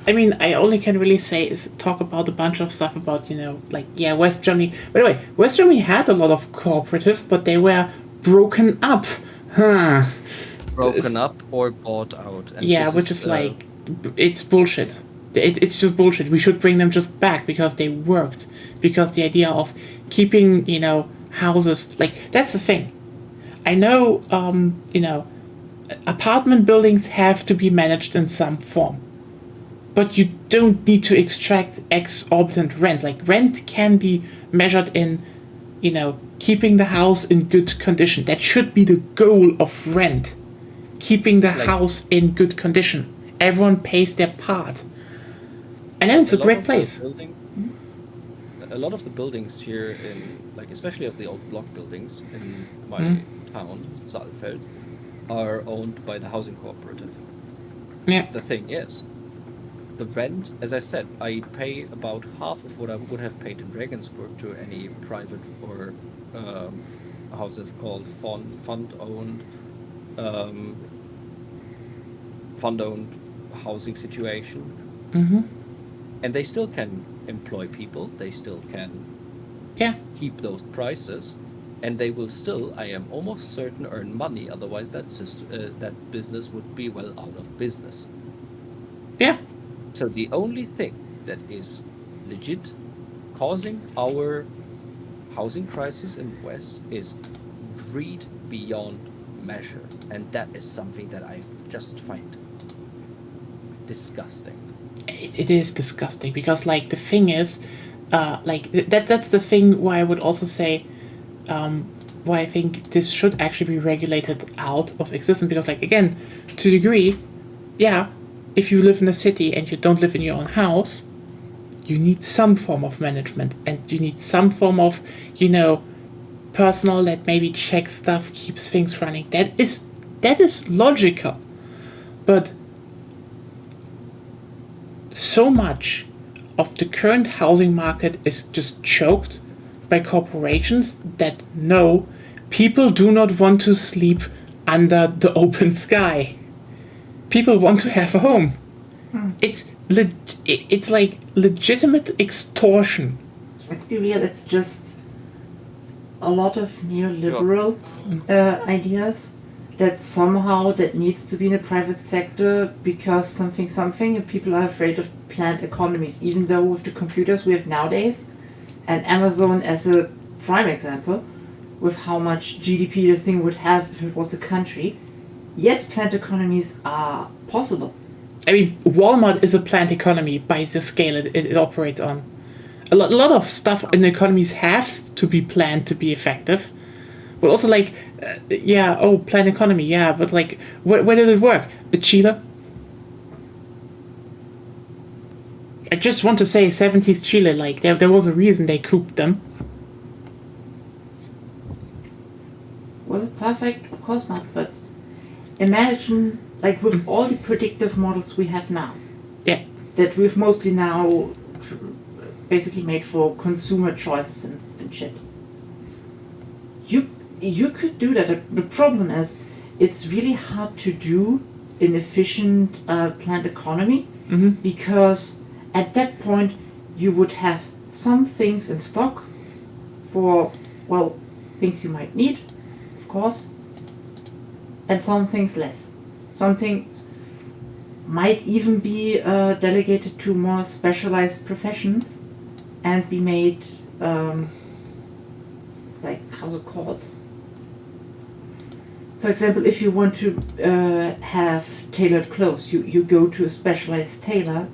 I mean, I only can really say is talk about a bunch of stuff about, West Germany. By the way, West Germany had a lot of cooperatives, but they were broken up.
Broken up or bought out.
And which is like, it's bullshit. It's just bullshit. We should bring them just back because they worked. Because the idea of keeping, houses, like, that's the thing. I know, apartment buildings have to be managed in some form. But you don't need to extract exorbitant rent. Like, rent can be measured in, keeping the house in good condition. That should be the goal of rent. Keeping the house in good condition. Everyone pays their part. And then it's a great place.
A lot of the buildings here in, like, especially of the old block buildings in my town, Saalfeld, are owned by the housing cooperative.
Yeah.
The thing is, the rent, as I said, I pay about half of what I would have paid in Regensburg to any private or how's it called, fund-owned housing situation. And they still can employ people. They still can keep those prices, and they will still, I am almost certain, earn money. Otherwise, that business would be well out of business.
Yeah.
So the only thing that is legit causing our housing crisis in the West is greed beyond measure, and that is something that I just find disgusting.
It is disgusting because, like, the thing is, that's the thing why I would also say, why I think this should actually be regulated out of existence because, like, again, to a degree, if you live in a city and you don't live in your own house, you need some form of management and you need some form of, personnel that maybe checks stuff, keeps things running. That is logical. But so much of the current housing market is just choked by corporations that know people do not want to sleep under the open sky. People want to have a home. It's like legitimate extortion.
Let's be real, it's just a lot of neoliberal ideas that somehow that needs to be in the private sector because something and people are afraid of planned economies, even though with the computers we have nowadays and Amazon as a prime example with how much GDP the thing would have if it was a country. Yes, planned economies are possible.
I mean, Walmart is a planned economy by the scale it operates on. A lot of stuff in economies has to be planned to be effective. But also, like, planned economy, but, like, where did it work? Chile? I just want to say 70s Chile, like, there was a reason they couped them.
Was it perfect? Of course not, but imagine, like, with all the predictive models we have now, that we've mostly now basically made for consumer choices and shit. You could do that. The problem is, it's really hard to do an efficient planned economy because at that point you would have some things in stock for, well, things you might need, of course, and some things less. Some things might even be delegated to more specialized professions and be made, like, how's it called? For example, if you want to have tailored clothes, you go to a specialized tailor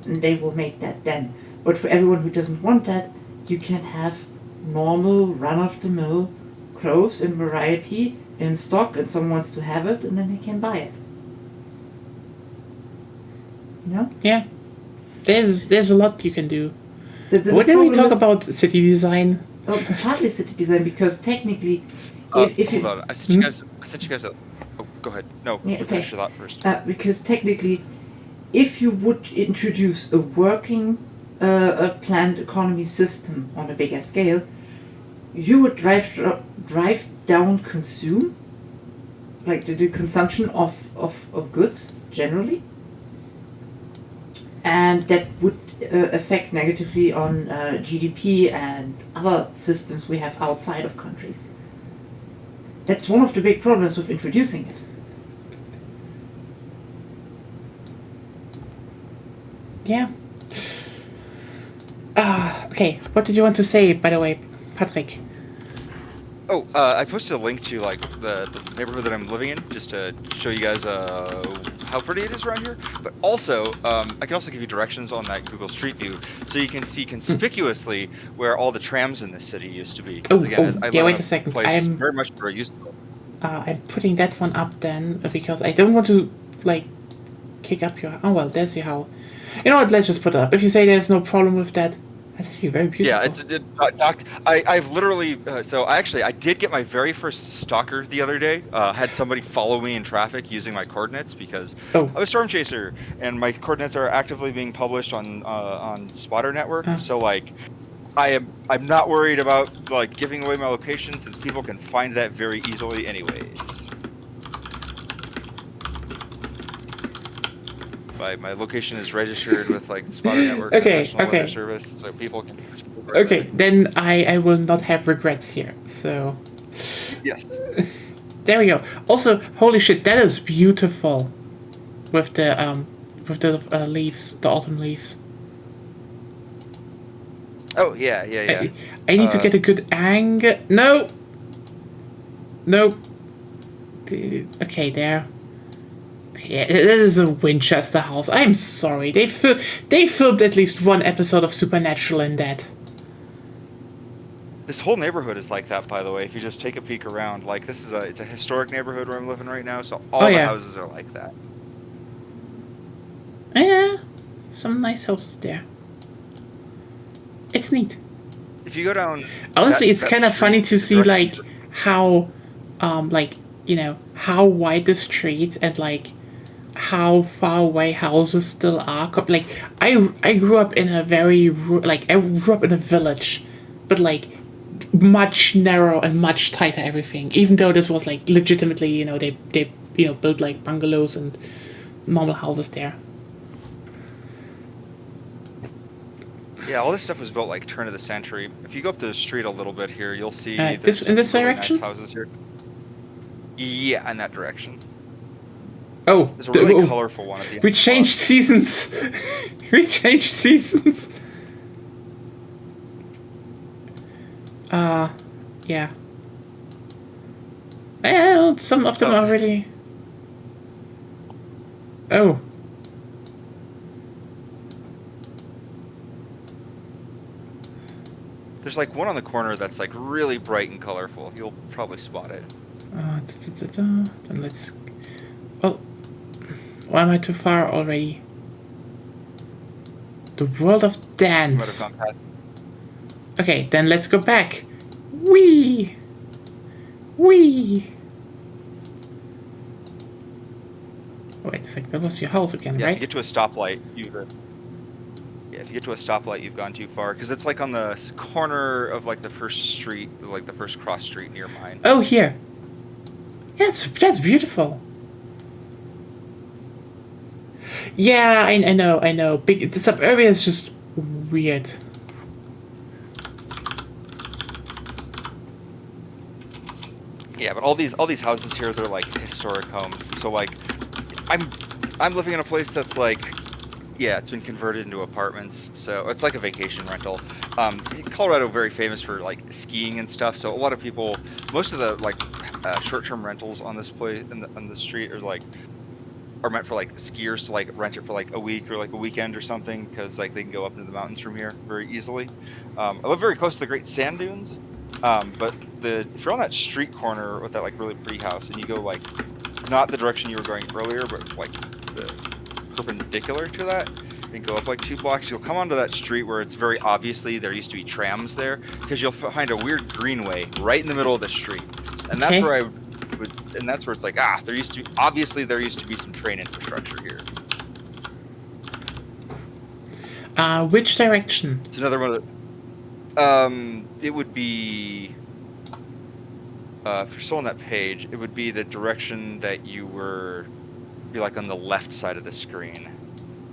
and they will make that then. But for everyone who doesn't want that, you can have normal, run-of-the-mill clothes in variety in stock, and someone wants to have it, and then they can buy it. You know?
Yeah. There's a lot you can do.
What
did we talk about city design?
Oh, it's partly city design, because technically, if
hold on, I sent you guys a. Oh, go ahead. No,
Yeah,
you
okay.
finish your thought first.
Because technically, if you would introduce a working a planned economy system on a bigger scale, you would drive down the consumption of goods generally, and that would affect negatively on GDP and other systems we have outside of countries. That's one of the big problems with introducing it.
Yeah. Okay. What did you want to say, by the way, Patrick?
Oh, I posted a link to like the neighborhood that I'm living in, just to show you guys how pretty it is around here. But also, I can also give you directions on that Google Street View, so you can see conspicuously where all the trams in this city used to be. 'Cause again, I live in
wait a second.
place very much where I used to.
I'm putting that one up then because I don't want to like kick up your. Oh well, there's your house. You know what? Let's just put it up. If you say there's no problem with that, that's actually very beautiful.
Yeah, I've literally. So I did get my very first stalker the other day. Had somebody follow me in traffic using my coordinates because I'm a storm chaser and my coordinates are actively being published on Spotter Network. So like, I'm not worried about like giving away my location since people can find that very easily anyways. My location is registered with like the Spotter Network National Weather Service, so people can.
Okay, then I will not have regrets here. So.
Yes.
There we go. Also, holy shit, that is beautiful. With the leaves, the autumn leaves.
Oh yeah.
I need to get a good angle. No. Okay, there. Yeah, it is a Winchester house. I'm sorry. They filmed at least one episode of Supernatural in that.
This whole neighborhood is like that, by the way. If you just take a peek around, like it's a historic neighborhood where I'm living right now, so all the houses are like that.
Yeah, some nice houses there. It's neat.
If you go down,
honestly, it's kind of funny to see like how, how wide the street and like how far away houses still are. Like I grew up in a village, but like much narrower and much tighter everything. Even though this was like legitimately, they built like bungalows and normal houses there.
Yeah, all this stuff was built like turn of the century. If you go up the street a little bit here, you'll see
in this
really
direction.
Nice houses here. Yeah, in that direction.
Oh,
there's a really colorful one at the end.
We changed seasons. Yeah. Well, some of them are really. Oh.
There's like one on the corner that's like really bright and colorful. You'll probably spot it.
Then let's. Well, why am I too far already? The world of dance. Okay, then let's go back. Wee. Wait a sec, that was your house again, right?
If you get to a stoplight, you've gone too far because it's like on the corner of like the first street, like the first cross street near mine.
Oh, here. Yeah, that's beautiful. Yeah, I know. The suburbia is just weird.
Yeah, but all these houses here, they're like historic homes. So like, I'm living in a place that's like, yeah, it's been converted into apartments. So it's like a vacation rental. Colorado very famous for like skiing and stuff. So a lot of people, most of the like short-term rentals on this place on the street are meant for like skiers to like rent it for like a week or like a weekend or something, because like they can go up into the mountains from here very easily. I live very close to the Great Sand Dunes, but if you're on that street corner with that like really pretty house and you go like not the direction you were going earlier, but like the perpendicular to that and go up like 2 blocks, you'll come onto that street where it's very obviously there used to be trams there, because you'll find a weird greenway right in the middle of the street, and that's where and that's where it's like, there used to be some train infrastructure here.
Which direction?
It's another one of the, it would be, if you're still on that page, it would be the direction that you were, be like on the left side of the screen.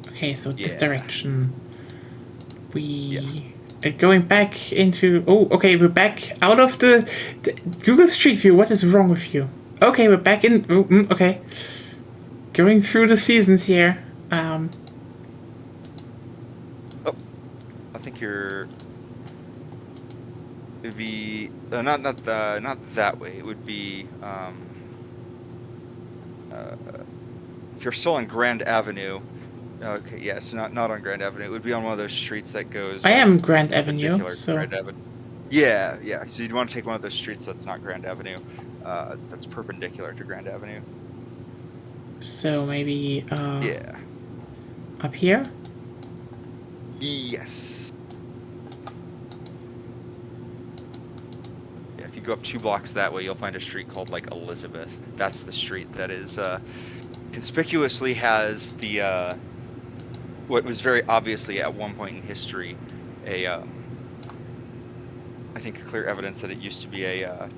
Okay, so this direction. Going back into... Oh, okay, we're back out of the Google Street View. What is wrong with you? Okay, we're back in... okay. Going through the seasons here.
I think you're... It would be... not that way. It would be... if you're still on Grand Avenue... Okay, yes, not on Grand Avenue. It would be on one of those streets that goes...
I am Grand Avenue, so...
Grand Avenue. Yeah. So you'd want to take one of those streets that's not Grand Avenue. That's perpendicular to Grand Avenue.
So maybe...
yeah.
Up here?
Yes. Yeah, if you go up 2 blocks that way, you'll find a street called, like, Elizabeth. That's the street that is, conspicuously has the, what was very obviously at one point in history I think clear evidence that it used to be a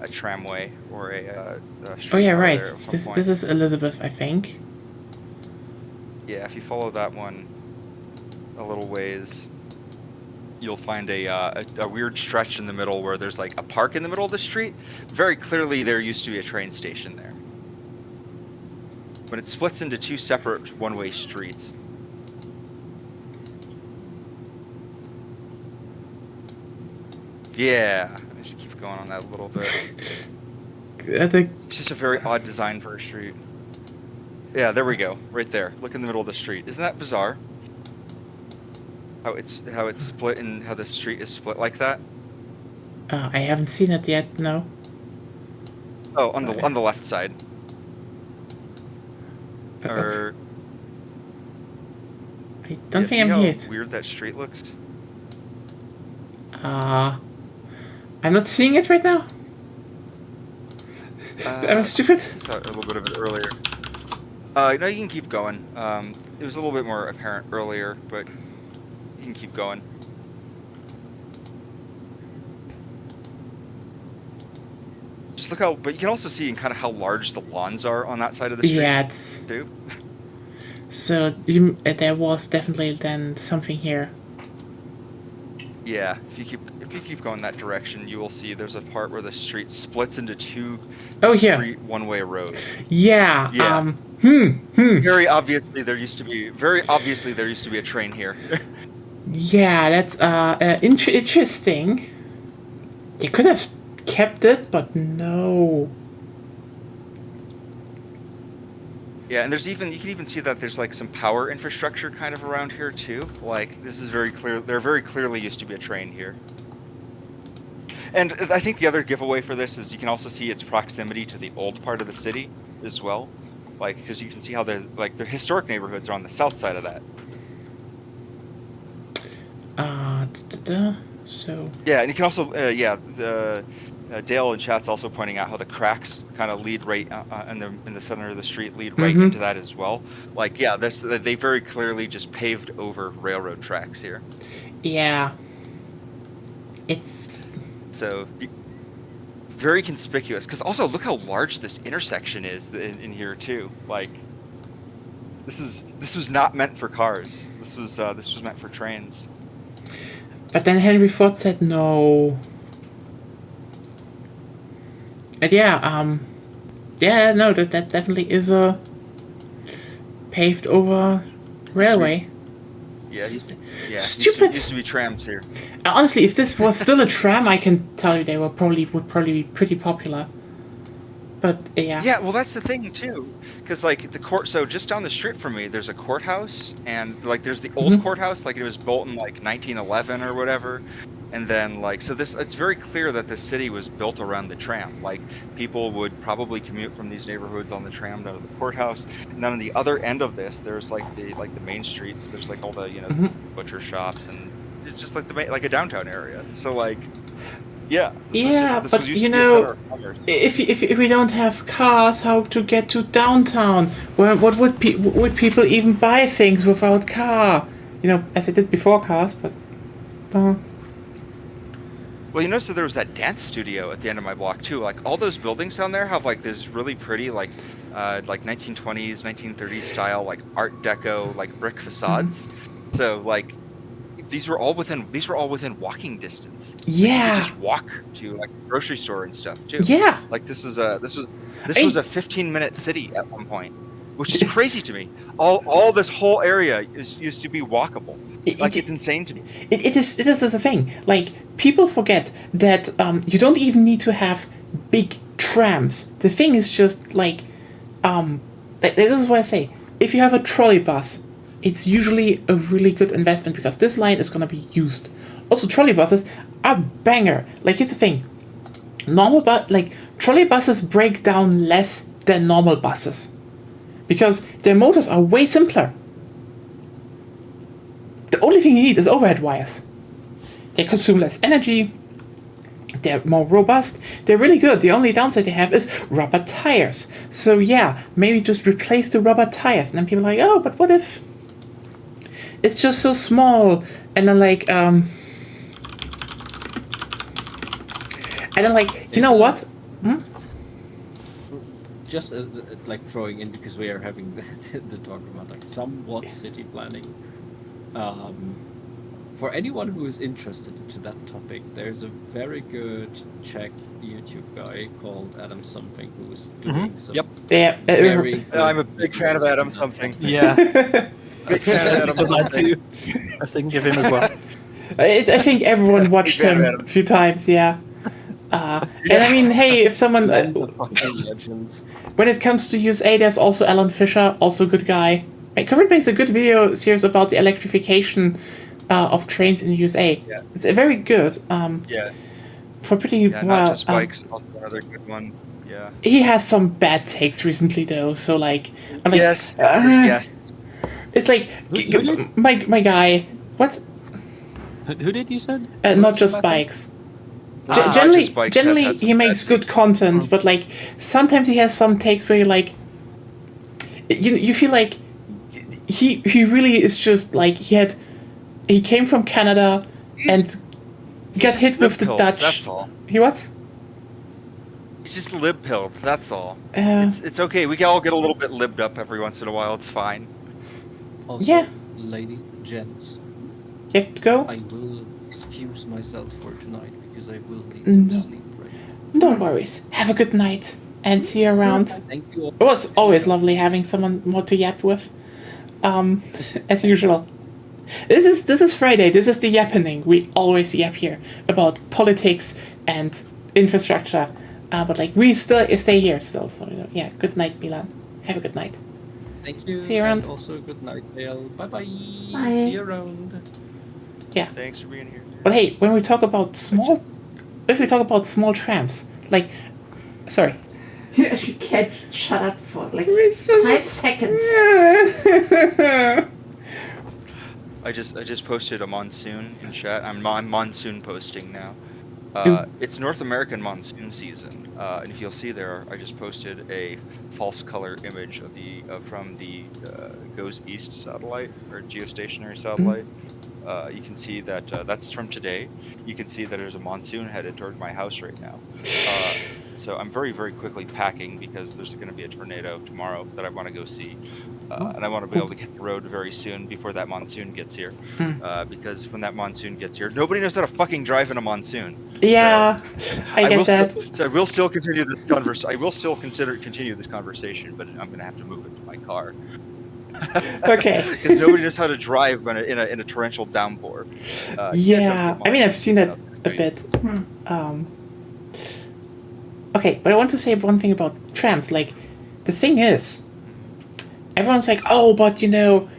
tramway or a street.
Oh yeah, right. This is Elizabeth, I think.
Yeah, if you follow that one a little ways, you'll find a weird stretch in the middle where there's like a park in the middle of the street. Very clearly, there used to be a train station there, but it splits into 2 separate one-way streets. Yeah, I just keep going on that a little bit. It's just a very odd design for a street. Yeah, there we go, right there. Look in the middle of the street. Isn't that bizarre? How it's split and how the street is split like that.
I haven't seen it yet. No.
Oh, on the left side. Or.
I don't think I'm here.
How weird that street looks.
I'm not seeing it right now. Am I stupid?
I saw a little bit of it earlier. No, you can keep going. It was a little bit more apparent earlier, but you can keep going. Just look how, but you can also see kind of how large the lawns are on that side of the street.
Yeah, it's...
Too.
So there was definitely then something here.
Yeah, if you keep going that direction, you will see there's a part where the street splits into 2
discrete
one-way roads.
Yeah.
Yeah. Very obviously there used to be a train here.
Yeah, that's interesting. They could have kept it, but no.
Yeah, and you can even see that there's like some power infrastructure kind of around here too. Like this is very clear. There very clearly used to be a train here. And I think the other giveaway for this is you can also see its proximity to the old part of the city as well. Like, because you can see how the historic neighborhoods are on the south side of that.
So.
Yeah, and you can also Dale in chat's also pointing out how the cracks kind of lead right in the center of the street lead right into that as well. Like, yeah, they very clearly just paved over railroad tracks here.
Yeah. It's
so very conspicuous. Because also look how large this intersection is in here too. Like, this was not meant for cars. This was meant for trains.
But then Henry Ford said no. And no, that definitely is a paved over railway.
Yeah,
Stupid.
Used to be trams here.
Honestly, if this was still a tram, I can tell you they would probably be pretty popular. But yeah.
Yeah, well, that's the thing too, because like the court. So just down the street from me, there's a courthouse, and like there's the old courthouse, like it was built in like 1911 or whatever. And then like so this, it's very clear that the city was built around the tram. Like people would probably commute from these neighborhoods on the tram down to the courthouse. And then on the other end of this, there's like the main streets. There's like all the butcher shops, and it's just like like a downtown area. So like. Yeah.
But if we don't have cars, how to get to downtown? Well, what would people even buy things without car? As they did before cars, but.
Well, so there was that dance studio at the end of my block too. Like all those buildings down there have like this really pretty like 1920s, 1930s style like Art Deco like brick facades. So like. These were all within walking distance.
Yeah.
Like, you could just walk to like the grocery store and stuff too.
Yeah.
Like this was a 15-minute city at one point, which is crazy to me. All this whole area used to be walkable. It's insane to me.
It is the thing. Like people forget that you don't even need to have big trams. The thing is just like this is what I say. If you have a trolley bus, it's usually a really good investment because this line is going to be used. Also, trolley buses are banger. Like, here's the thing. Trolley buses break down less than normal buses. Because their motors are way simpler. The only thing you need is overhead wires. They consume less energy. They're more robust. They're really good. The only downside they have is rubber tires. So yeah, maybe just replace the rubber tires. And then people are like, oh, but what if... It's just so small, and then you know what?
Just as, like throwing in because we are having the talk about like somewhat city planning. For anyone who is interested into that topic, there's a very good Czech YouTube guy called Adam Something who is doing some.
Yep.
Yeah.
I'm a big fan of Adam Something.
Yeah.
Big fan of Adam Something.
I was thinking of him as well.
I think everyone watched him a few times, yeah. And I mean, hey, if someone... when it comes to USA, there's also Alan Fisher, also a good guy. Covered makes a good video series about the electrification of trains in the USA.
Yeah.
It's very good. For pretty
well...
Not
Just Bikes, also another good one. Yeah.
He has some bad takes recently, though, so like...
Yes. Yes.
It's like, my guy, what?
Who did you said?
Not Just Bikes. Generally, he makes good content, but like sometimes he has some takes where you're like, you feel like he really is just like he came from Canada and got hit with the Dutch.
That's all.
He what?
He's just lib-pilled. That's all. It's okay. We can all get a little bit libbed up every once in a while. It's fine.
Also, ladies and gents,
you have to go?
I will excuse myself for tonight because I will need some sleep right now.
No worries. Have a good night and see you around.
Thank you all.
It was always lovely having someone more to yap with. As usual. This is Friday. This is the yappening. We always yap here about politics and infrastructure. But like we still stay here still. So yeah. Good night, Milan. Have a good night.
Thank you.
See you around.
And also, good night, Dale. Bye-bye.
Bye.
See you around.
Yeah.
Thanks for being here.
But hey, when we talk about small trams, like, sorry.
You can't shut up for like 5 seconds.
I just posted a monsoon in chat. I'm monsoon posting now. It's North American monsoon season, and if you'll see there, I just posted a false color image of from the Goes East satellite or geostationary satellite. You can see that that's from today. You can see that there's a monsoon headed toward my house right now. So I'm very, very quickly packing because there's going to be a tornado tomorrow that I want to go see. and I want to be able to get the road very soon before that monsoon gets here. Because when that monsoon gets here, nobody knows how to fucking drive in a monsoon.
Yeah,
So,
I get that.
So I will still continue this conversation. I will still continue this conversation, but I'm going to have to move it to my car.
Okay.
Because nobody knows how to drive when in a torrential downpour.
Yeah, I mean, I've seen that a bit. Okay, but I want to say one thing about trams. Like, the thing is, everyone's like, oh, but can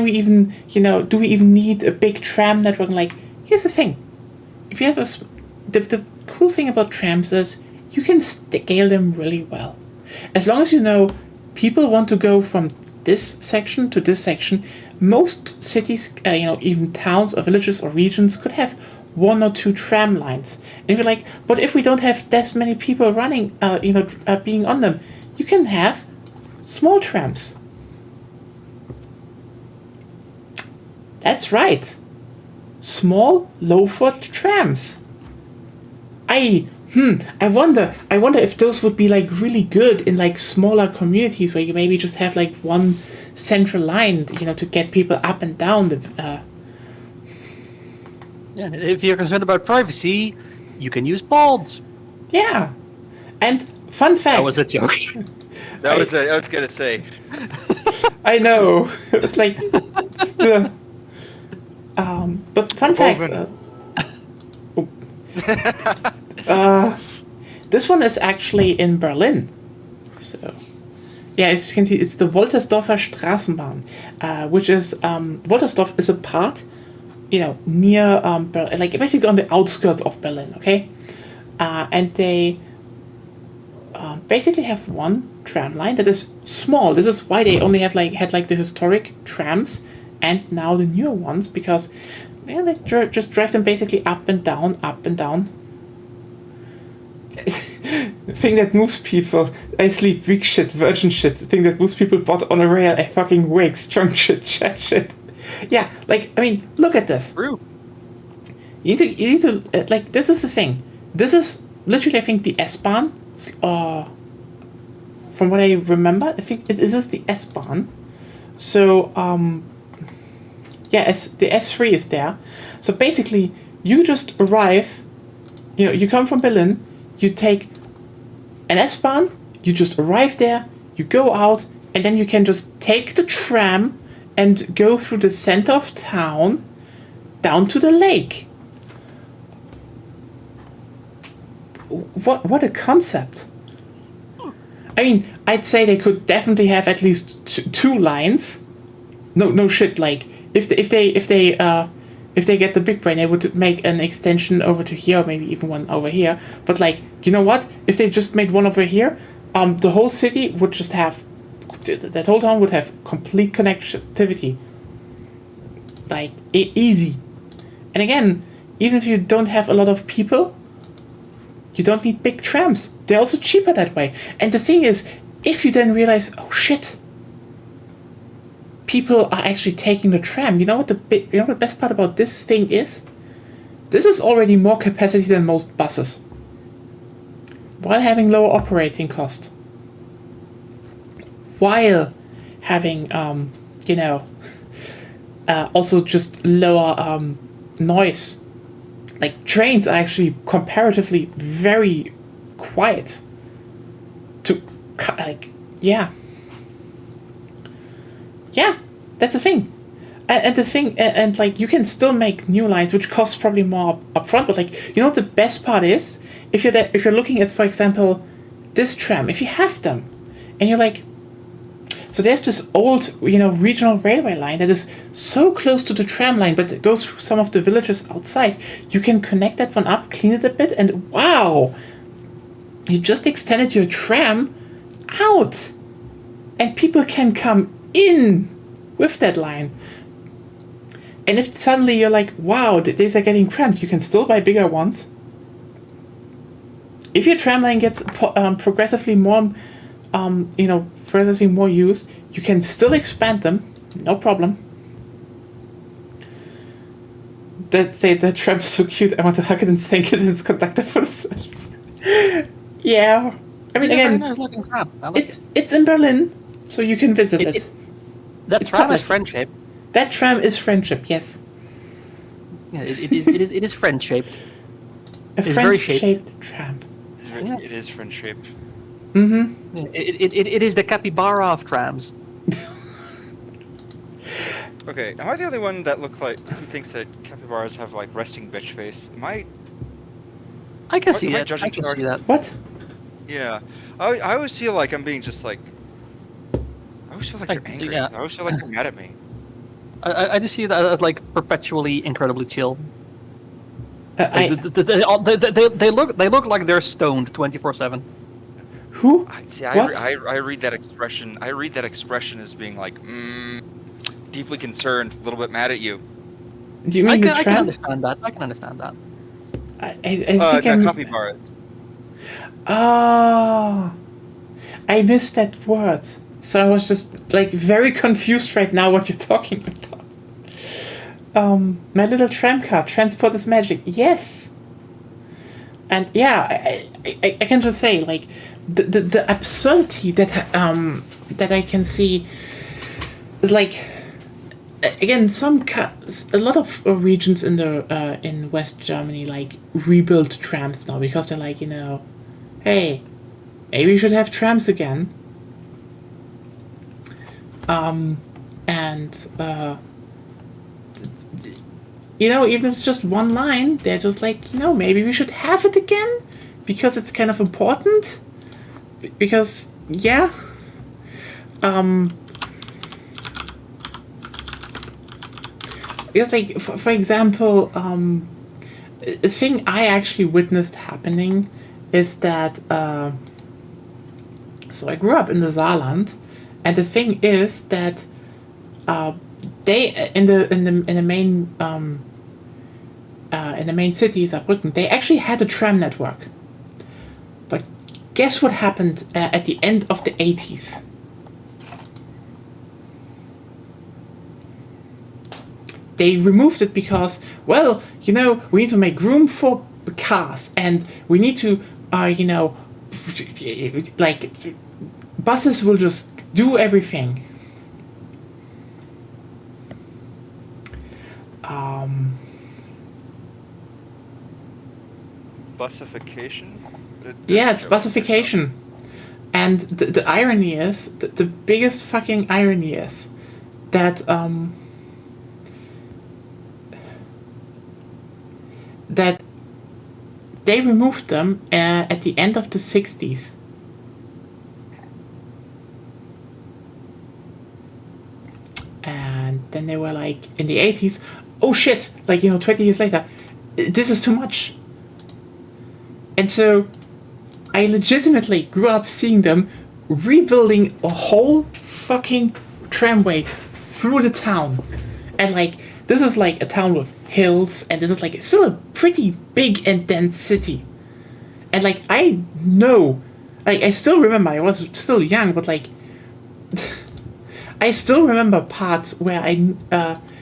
we even, do we even need a big tram network? Like, here's the thing. If you have the cool thing about trams is you can scale them really well. As long as people want to go from this section to this section, most cities, even towns or villages or regions could have 1 or 2 tram lines. And you're like, but if we don't have this many people running, being on them, you can have small trams. That's right. Small, low-foot trams. I wonder if those would be like really good in like smaller communities where you maybe just have like one central line, to get people up and down the.
Yeah, if you're concerned about privacy, you can use pods.
Yeah, and fun fact.
That was a joke.
I was gonna say.
I know, like, still. But fun fact. This one is actually in Berlin. So, yeah, as you can see, it's the Woltersdorfer Straßenbahn, which is Woltersdorf is a part, near Berlin, like basically on the outskirts of Berlin. Okay, and they basically have one tram line that is small. This is why they only had the historic trams and now the newer ones, because they just drive them basically up and down. The thing that moves people, I sleep, weak shit, virgin shit. The thing that moves people, bought on a rail, I fucking wake, strong shit, chat shit. Yeah, like, I mean, look at this.
True.
You need to like, this is the thing. This is literally, I think, the S-Bahn. From what I remember, I think this is the S-Bahn. So, the S3 is there. So basically, you just arrive, you come from Berlin, you take an S-Bahn, you just arrive there, you go out, and then you can just take the tram and go through the center of town down to the lake. What a concept. I mean, I'd say they could definitely have at least 2 lines. No shit, like, if they get the big brain, they would make an extension over to here, or maybe even one over here. But like, you know what? If they just made one over here, the whole city would just have, that whole town would have complete connectivity. Like, easy. And again, even if you don't have a lot of people, you don't need big trams. They're also cheaper that way. And the thing is, if you then realize, oh shit, people are actually taking the tram. You know what the best part about this thing is? This is already more capacity than most buses, while having lower operating cost, while having also just lower noise. Like, trains are actually comparatively very quiet. Yeah, that's the thing. And the thing, and like, you can still make new lines, which costs probably more upfront. But like, what the best part is, if you're looking at, for example, this tram, if you have them, and you're like, so there's this old, regional railway line that is so close to the tram line, but it goes through some of the villages outside. You can connect that one up, clean it a bit, and wow, you just extended your tram out, and people can come in with that line. And if suddenly you're like, wow, these are getting cramped, you can still buy bigger ones. If your tram line gets progressively more, progressively more used, you can still expand them, no problem. Let's say the tram is so cute, I want to hug it and thank it and its conductor for the service. Yeah. I mean, again,
nice looking tram.
it's in Berlin. So you can visit it.
That
It's
tram
public.
is friend-shaped.
That tram is friendship, yes.
Yeah, it is friend-shaped.
A
It's very
friend-shaped tram.
Yeah.
It is friend shaped.
Mm-hmm.
Yeah, it is the capybara of trams.
Okay, am I the only one that who thinks that capybaras have like resting bitch face?
I can
What,
see
am I
that.
judging
I can
too
see
hard?
that.
What?
Yeah, I always feel like I'm being just like. I always feel like
Like,
they're angry.
yeah.
I always feel like they're mad at me.
I just see that as like perpetually incredibly chill.
I
They look like they're stoned 24/7.
who? What?
I read that expression. I read that expression as being like, deeply concerned, a little bit mad at you.
Do you mean the
I can
tram?
understand that. I can understand that.
I think
No,
I'm.
capybaras.
Oh, I missed that word. So I was just like very confused right now what you're talking about. My little tram car, transport is magic. Yes. And yeah, I can just say like the absurdity that I can see is like again a lot of regions in West Germany like rebuild trams now because they're like hey, maybe we should have trams again. Even if it's just one line, they're just like, maybe we should have it again because it's kind of important. Because, yeah. Because, like, for example, a thing I actually witnessed happening is that, so I grew up in the Saarland, and the thing is that they in the main city Saarbrücken, they actually had a tram network. But guess what happened at the end of the 80s? They removed it because, well, we need to make room for cars, and we need to, like, buses will just do everything.
Bussification?
Yeah, it's bussification. And the irony is, the biggest fucking irony is that that they removed them at the end of the 60s. And then they were like, in the 80s, oh shit, 20 years later, this is too much. And so I legitimately grew up seeing them rebuilding a whole fucking tramway through the town. And this is like a town with hills, and this is like still a pretty big and dense city. And I know, I still remember, I was still young, but I still remember parts where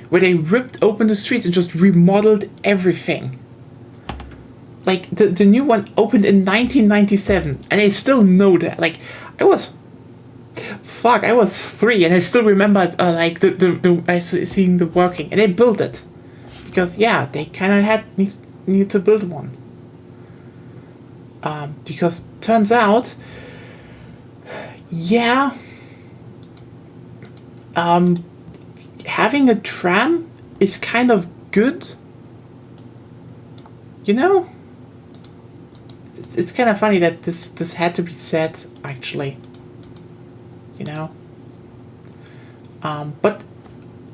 where they ripped open the streets and just remodeled everything. The new one opened in 1997, and I still know that. I was 3, and I still remember seeing the working, and they built it because they kind of need to build one. Because turns out, having a tram is kind of good. It's kind of funny that this had to be said, actually. But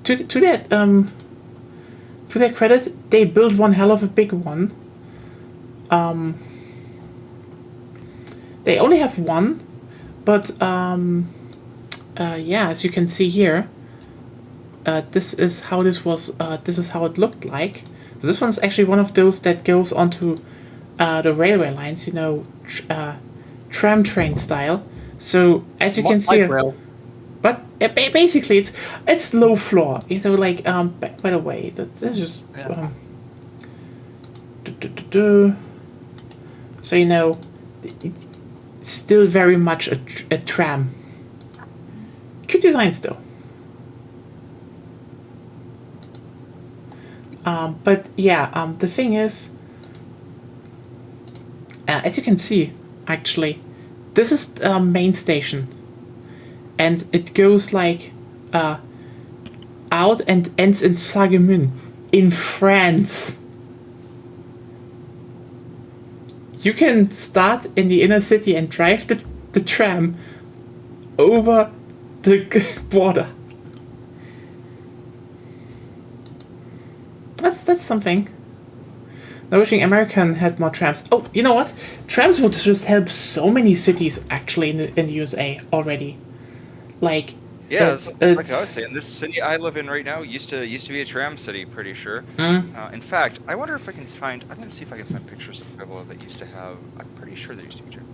to their credit, they built one hell of a big one. They only have one, but as you can see here, this is how this was. This is how it looked like. So this one's actually one of those that goes onto the railway lines, tram train style. So as you can see, but basically it's low floor. By the way, this is so still very much a tram. good designs though. But yeah, the thing is, as you can see, actually, this is main station, and it goes like out and ends in Sagemün in France. You can start in the inner city and drive the tram over the border. That's something. Now wishing American had more trams. Oh, you know what? Trams would just help so many cities actually in the USA already. Like
Yeah, like I was saying, this city I live in right now used to be a tram city, pretty sure. In fact, I wonder if I can find. I'm gonna see if I can find pictures of Pueblo that used to have. I'm pretty sure there used to be tram.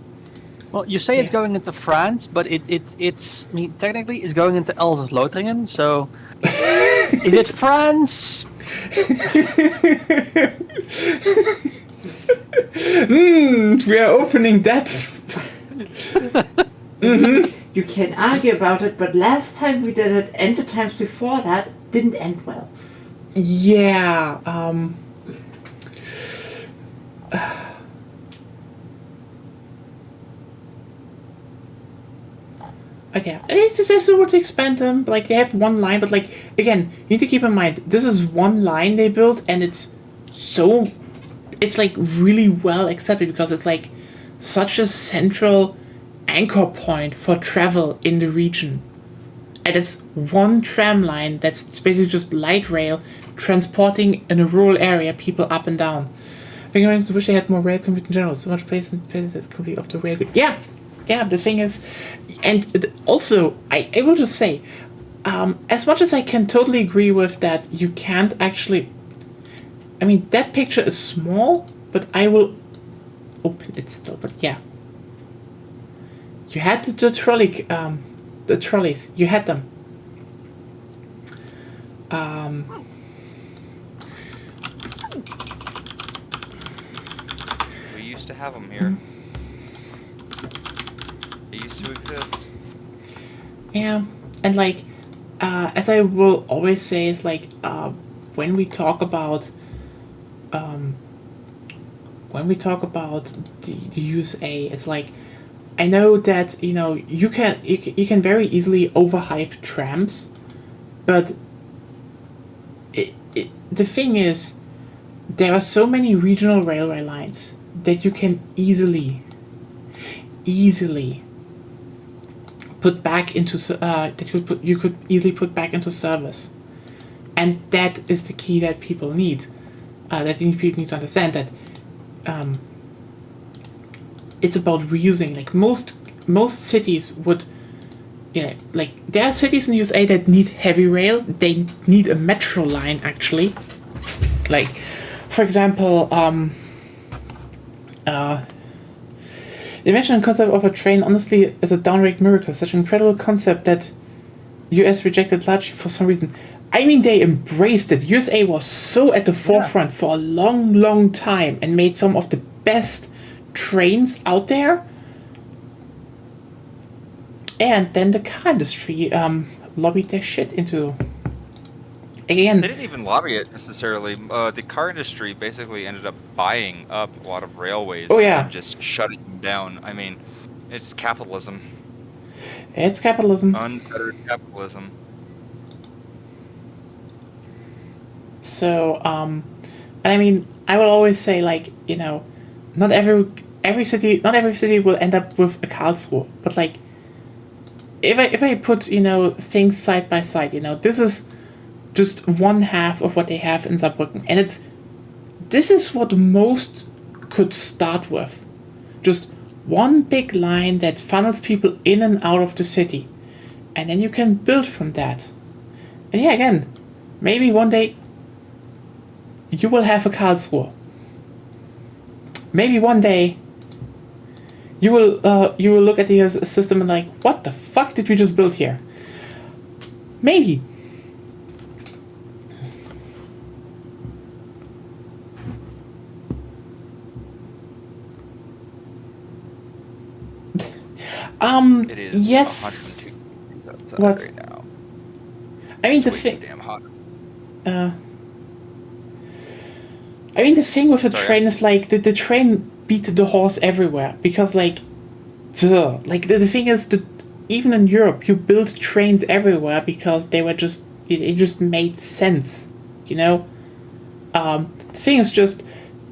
Well, you say it's going into France, but it's. I mean, technically, it's going into Elsass-Lothringen. So, is it France?
We are opening that.
You can argue about it, but last time we did it and the times before that didn't end well.
Yeah. Okay, it's just a to expand them. Like they have one line, but like again, you need to keep in mind this is one line they built, and it's like really well accepted because it's like such a central anchor point for travel in the region, and it's one tram line that's basically just light rail transporting in a rural area people up and down. I think I wish they had more rail commute in general. So much places that complete off the rail grid. Yeah, the thing is, and also, I will just say, as much as I can totally agree with that, you can't actually, I mean, that picture is small, but I will open it still, but yeah. You had the trolleys, you had them.
We used to have them here. They used to exist.
Yeah, and like, as I will always say, is like, when we talk about the USA, it's like, I know that you can very easily overhype trams, but the thing is, there are so many regional railway lines that you can easily put back into you could easily put back into service, and that is the key that people need. People need to understand that it's about reusing. Like most cities would, like there are cities in the USA that need heavy rail. They need a metro line actually. Like, for example, the invention and concept of a train honestly is a downright miracle. Such an incredible concept that US rejected largely for some reason. I mean, they embraced it. USA was so at the forefront for a long, long time and made some of the best trains out there. And then the car industry lobbied their shit into. Again,
they didn't even lobby it necessarily. The car industry basically ended up buying up a lot of railways and just shutting them down. I mean, it's capitalism.
It's capitalism.
Unfettered capitalism.
So, and I mean, I will always say, like, not every city will end up with a Karlsruhe, but like, if I put things side by side, this is just one half of what they have in Saarbrücken, and this is what most could start with, just one big line that funnels people in and out of the city, and then you can build from that. And yeah, again, maybe one day you will have a Karlsruhe. Maybe one day you will look at the system and like, what the fuck did we just build here? Maybe.
It is
yes. What?
right now.
I mean,
It's way too damn hot.
I mean, the thing with the
Sorry.
train is like the train beat the horse everywhere because like, duh. Like the thing is that even in Europe, you build trains everywhere because they were just it just made sense, you know. The thing is just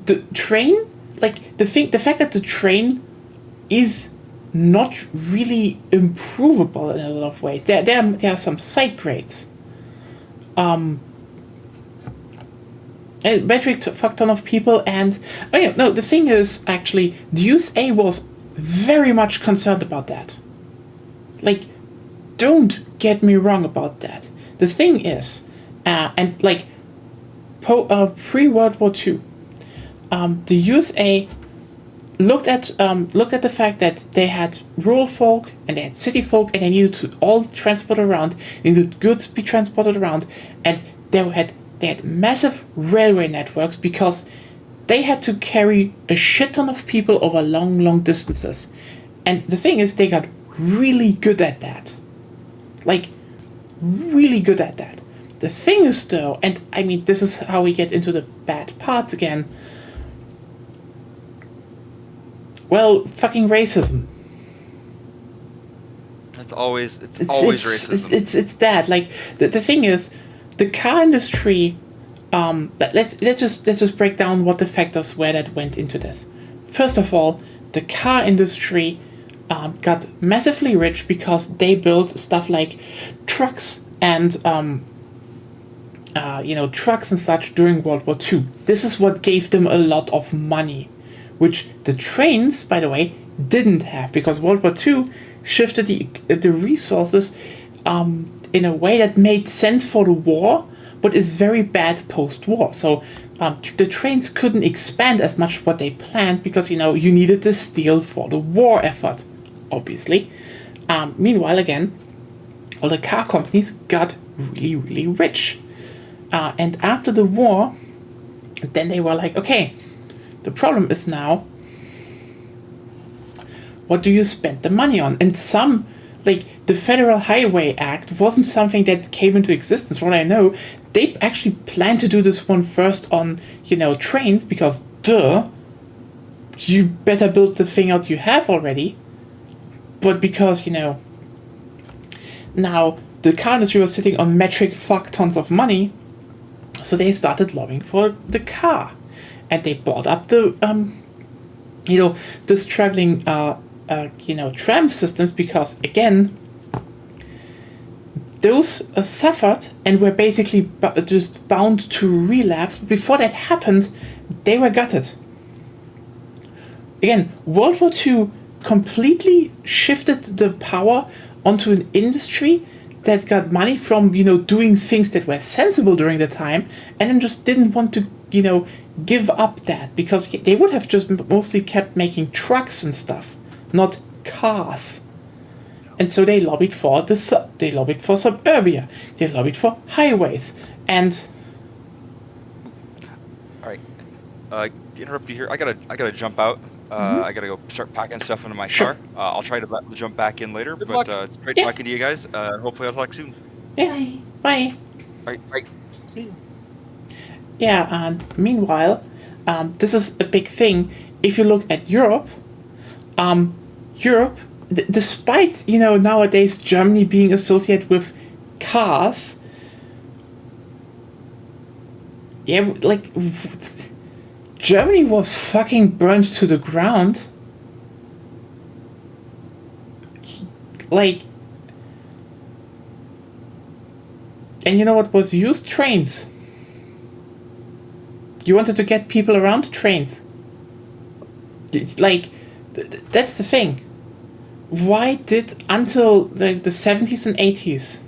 the train, like the fact that the train is not really improvable in a lot of ways. There are some side grades. Metric fuck ton of people, and oh yeah, no. The thing is, actually, the USA was very much concerned about that. Like, don't get me wrong about that. The thing is, and like, pre World War II, the USA looked at the fact that they had rural folk and they had city folk, and they needed to all transport around. They needed goods to be transported around, and they had massive railway networks because they had to carry a shit ton of people over long distances. And the thing is, they got really good at that. Like, really good at that. The thing is, though, and I mean, this is how we get into the bad parts again. Well, fucking racism.
It's always racism.
It's that. Like, the thing is, the car industry. Let's just break down what the factors were that went into this. First of all, the car industry got massively rich because they built stuff like trucks and trucks and such during World War II. This is what gave them a lot of money, which the trains, by the way, didn't have, because World War II shifted the resources in a way that made sense for the war, but is very bad post-war. So the trains couldn't expand as much what they planned because, you needed the steel for the war effort, obviously. Meanwhile, again, all the car companies got really, really rich. And after the war, then they were like, okay, the problem is now, what do you spend the money on? And like the Federal Highway Act wasn't something that came into existence. From what I know, they actually planned to do this one first on, trains, because duh, you better build the thing out you have already. But because, now the car industry was sitting on metric fuck tons of money, so they started lobbying for the car. And they bought up the struggling tram systems because, again, those suffered and were basically just bound to relapse. Before that happened, they were gutted. Again, World War II completely shifted the power onto an industry that got money from, doing things that were sensible during the time, and then just didn't want to, give up that, because they would have just mostly kept making trucks and stuff, not cars. And so they lobbied for suburbia, they lobbied for highways, and
All right, to interrupt you here, I gotta jump out. I gotta go start packing stuff into my car. I'll try to jump back in later,
Good
but
luck.
it's great talking to you guys. Hopefully I'll talk soon.
yeah, bye.
All right, bye.
See you.
Yeah, and meanwhile, this is a big thing. If you look at Europe, despite, nowadays Germany being associated with cars, yeah, like, Germany was fucking burned to the ground. Like, and you know what was used? Trains. You wanted to get people around? Trains. Like, that's the thing. Why did, until the 70s and 80s,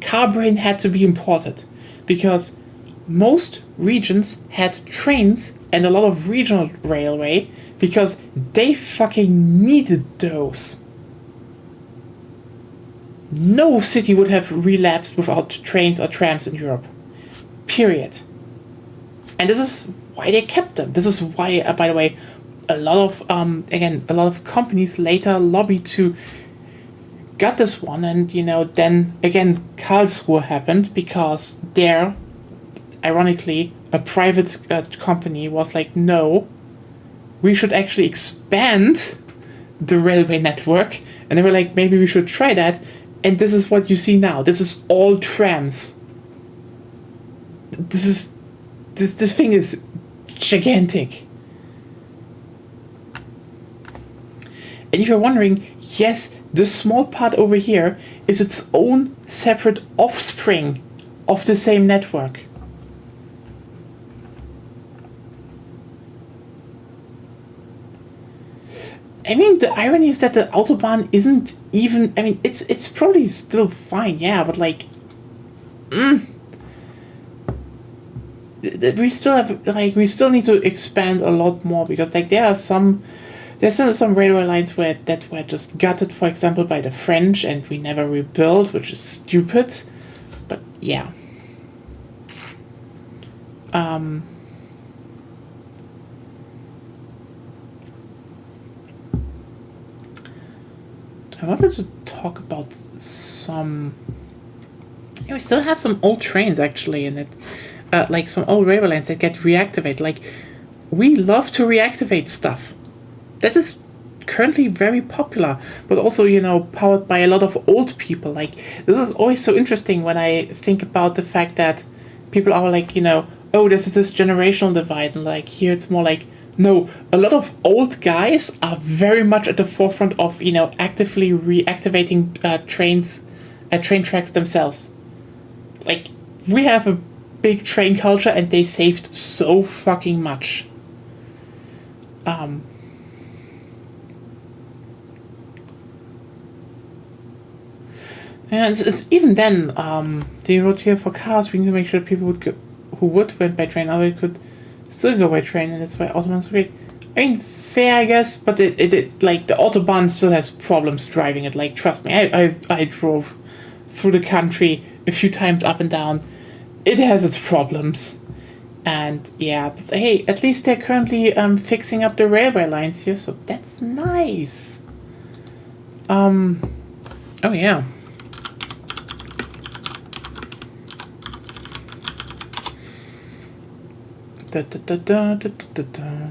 car brain had to be imported? Because most regions had trains and a lot of regional railway because they fucking needed those. No city would have relapsed without trains or trams in Europe. Period. And this is why they kept them. This is why, by the way, a lot of companies later lobbied to got this one, and then again Karlsruhe happened, because there, ironically, a private company was like, no, we should actually expand the railway network, and they were like, maybe we should try that, and this is what you see now. This is all trams. This thing is gigantic. And if you're wondering, yes, this small part over here is its own separate offspring of the same network. I mean, the irony is that the Autobahn isn't even... I mean, it's probably still fine, yeah, but like... we still need to expand a lot more, because like there's some railway lines that were just gutted, for example, by the French, and we never rebuilt, which is stupid. But yeah. I wanted to talk about some... we still have some old trains, actually, in it. Like some old railway lines that get reactivated. Like, we love to reactivate stuff. That is currently very popular, but also, powered by a lot of old people. Like, this is always so interesting when I think about the fact that people are like, oh, there's this generational divide, and like, here it's more like, no, a lot of old guys are very much at the forefront of, actively reactivating train tracks themselves. Like, we have a big train culture, and they saved so fucking much. And it's even then, they wrote here, for cars, we need to make sure people who would went by train, or they could still go by train, and that's why Autobahn is great. I mean, fair, I guess, but it like, the Autobahn still has problems driving it. Like, trust me, I drove through the country a few times up and down. It has its problems. And yeah, but hey, at least they're currently fixing up the railway lines here, so that's nice. Oh yeah. Da, da, da, da, da, da, da.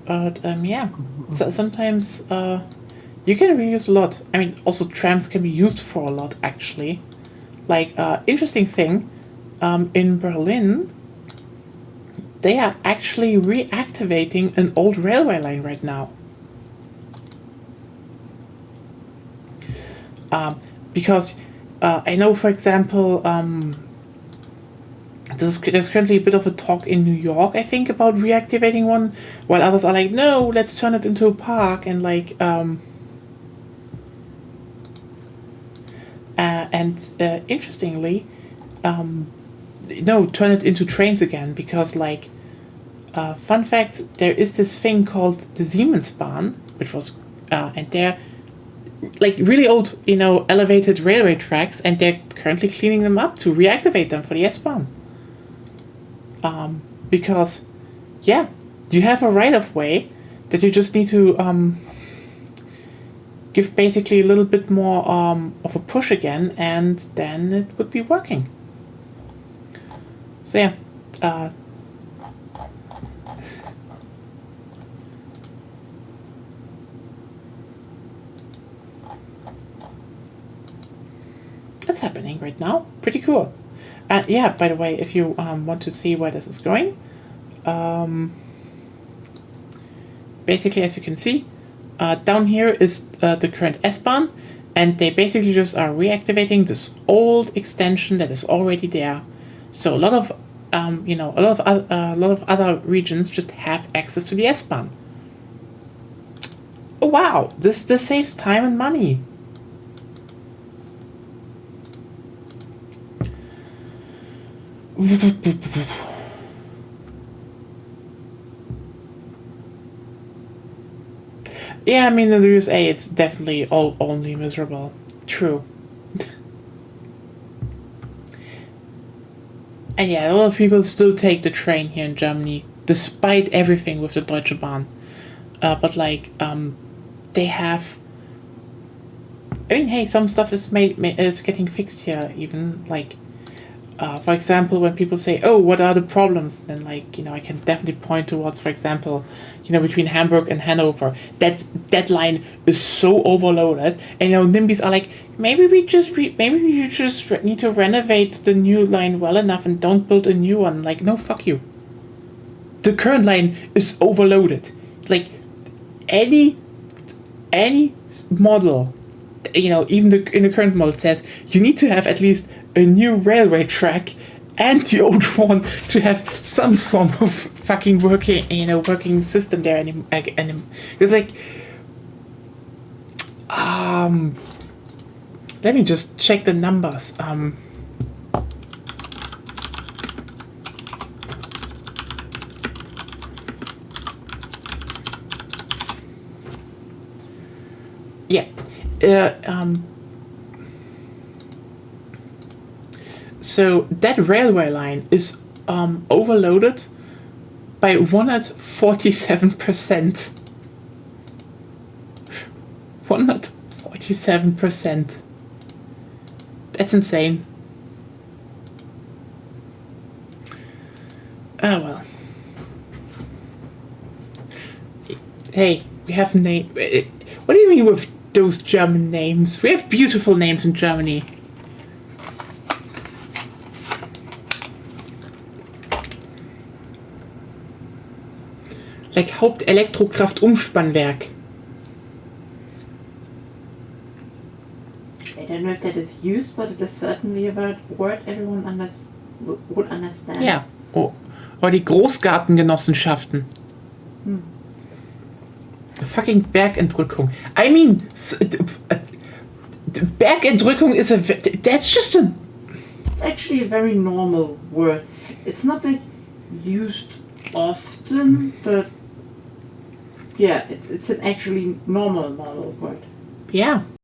But yeah, so sometimes you can reuse a lot. I mean, also trams can be used for a lot, actually. Like, interesting thing, in Berlin, they are actually reactivating an old railway line right now. Because I know, for example, there's currently a bit of a talk in New York, I think, about reactivating one, while others are like, no, let's turn it into a park, and like, interestingly, no, turn it into trains again, because like, fun fact, there is this thing called the Siemensbahn, which was, and they're like really old, elevated railway tracks, and they're currently cleaning them up to reactivate them for the S-Bahn. Because, yeah, you have a right-of-way that you just need to give basically a little bit more of a push again, and then it would be working. So yeah, that's happening right now. Pretty cool. Yeah, by the way, if you want to see where this is going, basically, as you can see, down here is the current S-Bahn, and they basically just are reactivating this old extension that is already there. So a lot of a lot of other regions just have access to the S-Bahn. Oh wow, this saves time and money. Yeah, I mean in the USA it's definitely only miserable. True. And yeah, a lot of people still take the train here in Germany, despite everything with the Deutsche Bahn. But like, they have. I mean, hey, some stuff is is getting fixed here. Even like, for example, when people say, "Oh, what are the problems?" Then like, I can definitely point towards, for example, between Hamburg and Hanover, that line is so overloaded, and NIMBYs are like, maybe we just need to renovate the new line well enough and don't build a new one. Like, no, fuck you. The current line is overloaded. Like, any model, even in the current model, it says you need to have at least a new railway track and the old one to have some form of fucking working system there. And it's like, let me just check the numbers. Yeah. So that railway line is overloaded by 147%. 147%. That's insane. Oh well. Hey, we have name. What do you mean with those German names? We have beautiful names in Germany. Like Hauptelektrokraft-Umspannwerk.
I don't know if that is used, but it is certainly a word everyone would understand.
Ja. Oh. Oder die Großgartengenossenschaften. Fucking Bergentrückung. I mean, Bergentrückung is that's just a...
It's actually a very normal word. It's not like used often, but yeah, it's an actually normal word.
Yeah.